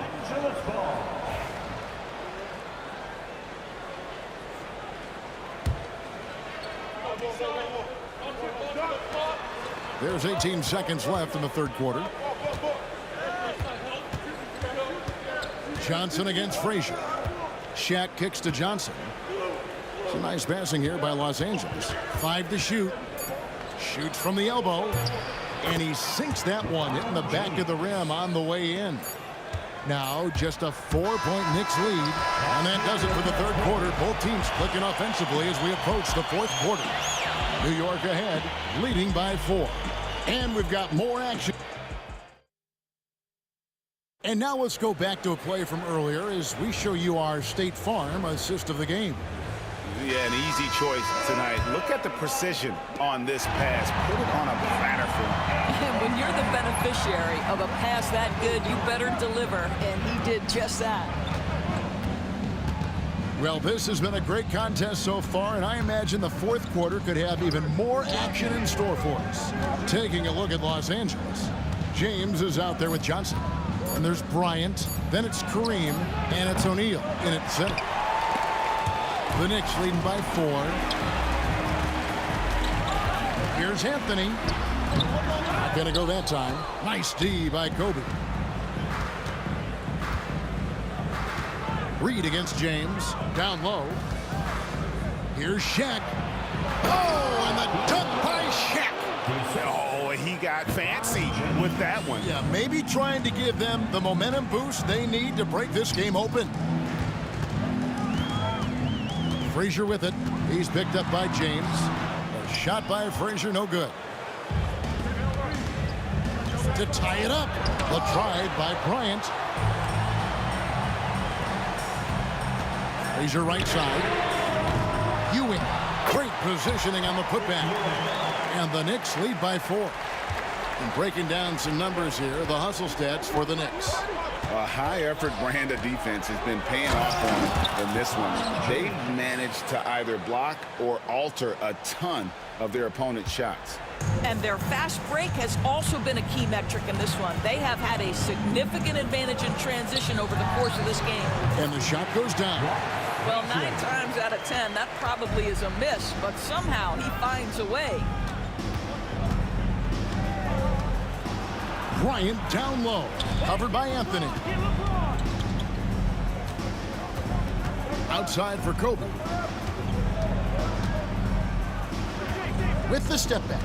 There's 18 seconds left in the third quarter. Johnson against Frazier. Shaq kicks to Johnson. Some nice passing here by Los Angeles. 5 to shoot. Shoots from the elbow. And he sinks that one, hitting the back of the rim on the way in. Now just a 4-point Knicks lead. And that does it for the third quarter. Both teams clicking offensively as we approach the fourth quarter. New York ahead, leading by 4. And we've got more action. And now let's go back to a play from earlier as we show you our State Farm assist of the game. Yeah, an easy choice tonight. Look at the precision on this pass. Put it on a platter for him. When you're the beneficiary of a pass that good, you better deliver, and he did just that. Well, this has been a great contest so far, and I imagine the fourth quarter could have even more action in store for us. Taking a look at Los Angeles, James is out there with Johnson. And there's Bryant, then it's Kareem, and it's O'Neal in at center. The Knicks leading by 4. Here's Anthony. Not gonna go that time. Nice D by Kobe. Reed against James. Down low. Here's Shaq. Oh, and the dunk by Shaq. Oh, he got fancy with that one. Yeah, maybe trying to give them the momentum boost they need to break this game open. Frazier with it. He's picked up by James. A shot by Frazier, no good. To tie it up. The try by Bryant. Frazier right side. Ewing. Great positioning on the putback. And the Knicks lead by 4. And breaking down some numbers here, the hustle stats for the Knicks. A high-effort brand of defense has been paying off for them in this one. They've managed to either block or alter a ton of their opponent's shots. And their fast break has also been a key metric in this one. They have had a significant advantage in transition over the course of this game. And the shot goes down. Well, 9 times out of 10, that probably is a miss, but somehow he finds a way. Bryant down low, covered by Anthony. Outside for Kobe. With the step back.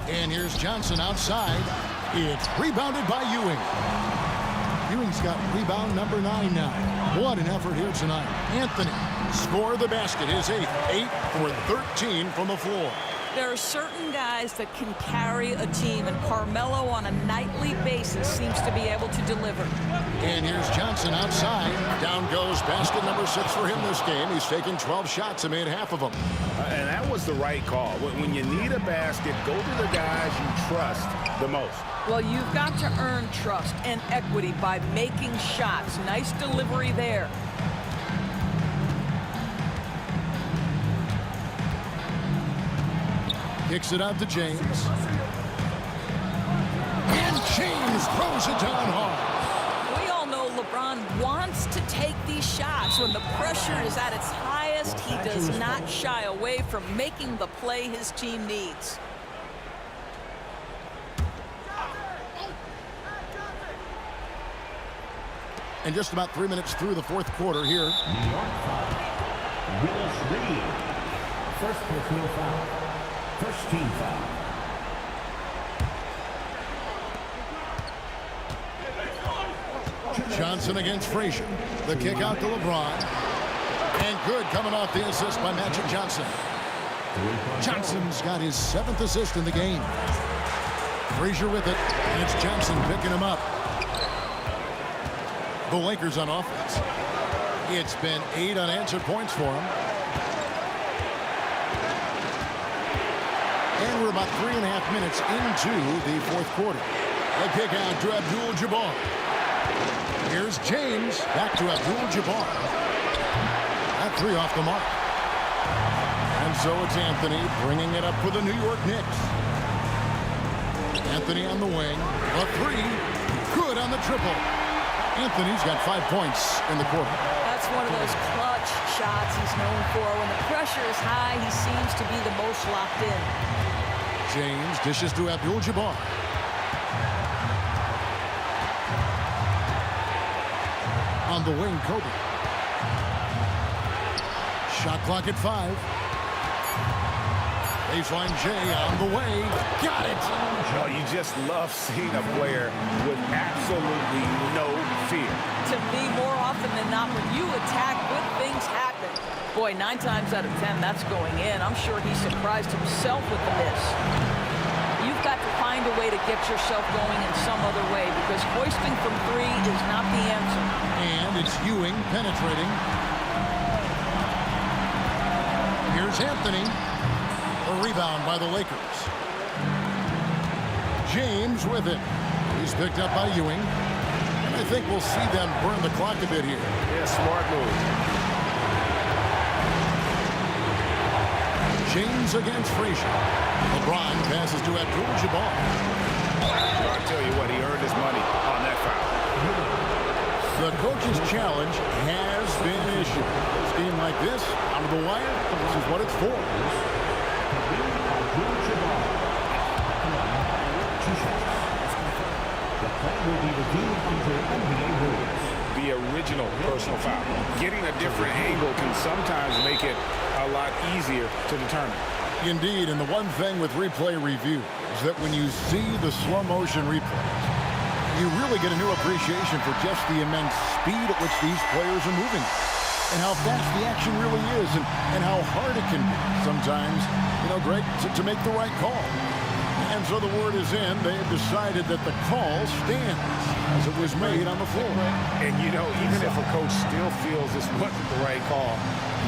And here's Johnson outside. It's rebounded by Ewing. Ewing's got rebound number 9 now. What an effort here tonight. Anthony scored the basket, his 8th. 8 for 13 from the floor. There are certain guys that can carry a team, and Carmelo on a nightly basis seems to be able to deliver. And here's Johnson outside. Down goes basket number 6 for him this game. He's taken 12 shots and made half of them. And that was the right call. When you need a basket, go to the guys you trust the most. Well, you've got to earn trust and equity by making shots. Nice delivery there. Kicks it out to James. And James throws it down hard. We all know LeBron wants to take these shots. When the pressure is at its highest, he does not shy away from making the play his team needs. And just about 3 minutes through the fourth quarter here. New York foul. Willis Reed. First personal foul. First team foul. Johnson against Frazier. The kick out to LeBron. And good coming off the assist by Magic Johnson. Johnson's got his 7th assist in the game. Frazier with it. And it's Johnson picking him up. The Lakers on offense. It's been 8 unanswered points for him. And we're about 3.5 minutes into the fourth quarter. The kick out to Abdul-Jabbar. Here's James. Back to Abdul-Jabbar. That 3 off the mark. And so it's Anthony bringing it up for the New York Knicks. Anthony on the wing. A 3. Good on the triple. Anthony's got 5 points in the quarter. That's one of those clutch shots he's known for. When the pressure is high, he seems to be the most locked in. James dishes to Abdul-Jabbar. On the wing, Kobe. Shot clock at 5. Baseline J on the way. Got it. Oh, you just love seeing a player with absolutely no fear. To me, more often than not, when you attack, good things happen. Boy, 9 times out of 10, that's going in. I'm sure he surprised himself with the miss. You've got to find a way to get yourself going in some other way, because hoisting from 3 is not the answer. And it's Ewing penetrating. Here's Anthony. A rebound by the Lakers. James with it. He's picked up by Ewing. And I think we'll see them burn the clock a bit here. Yeah, smart move. James against Frazier. LeBron passes to Abdul-Jabbar. I'll tell you what, he earned his money on that foul. The coach's challenge has been issued. A scheme like this, out of the wire, this is what it's for. The original personal foul. Getting a different angle can sometimes make it a lot easier to determine. Indeed, and the one thing with replay review is that when you see the slow motion replays, you really get a new appreciation for just the immense speed at which these players are moving and how fast the action really is and how hard it can be sometimes, you know, Greg, to make the right call. And so the word is in. They have decided that the call stands as it was made on the floor. And, you know, even if a coach still feels this wasn't the right call,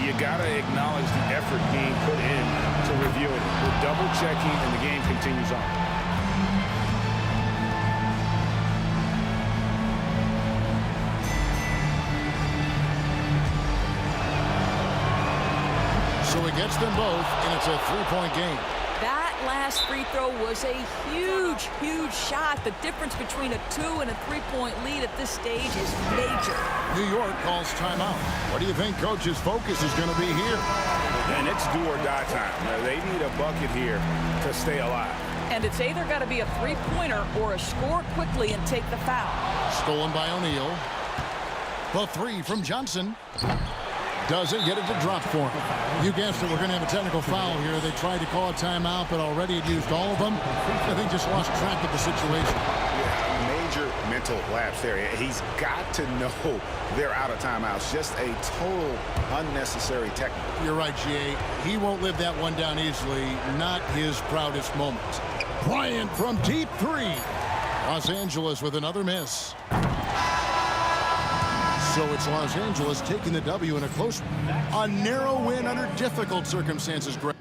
you got to acknowledge the effort being put in to review it. We're double-checking, and the game continues on. So he gets them both, and it's a 3-point game. That last free throw was a huge, huge shot. The difference between a 2 and a 3-point lead at this stage is major. New York calls timeout. What do you think coach's focus is going to be here? And it's do or die time. They need a bucket here to stay alive. And it's either got to be a 3-pointer or a score quickly and take the foul. Stolen by O'Neal. The 3 from Johnson. Doesn't get it to drop for him. You guessed it, we're going to have a technical foul here. They tried to call a timeout, but already had used all of them. I think just lost track of the situation. Yeah, major mental lapse there. He's got to know they're out of timeouts. Just a total unnecessary technical. You're right, G.A. He won't live that one down easily. Not his proudest moment. Bryant from deep 3. Los Angeles with another miss. So it's Los Angeles taking the W in a close one. A narrow win under difficult circumstances, Greg.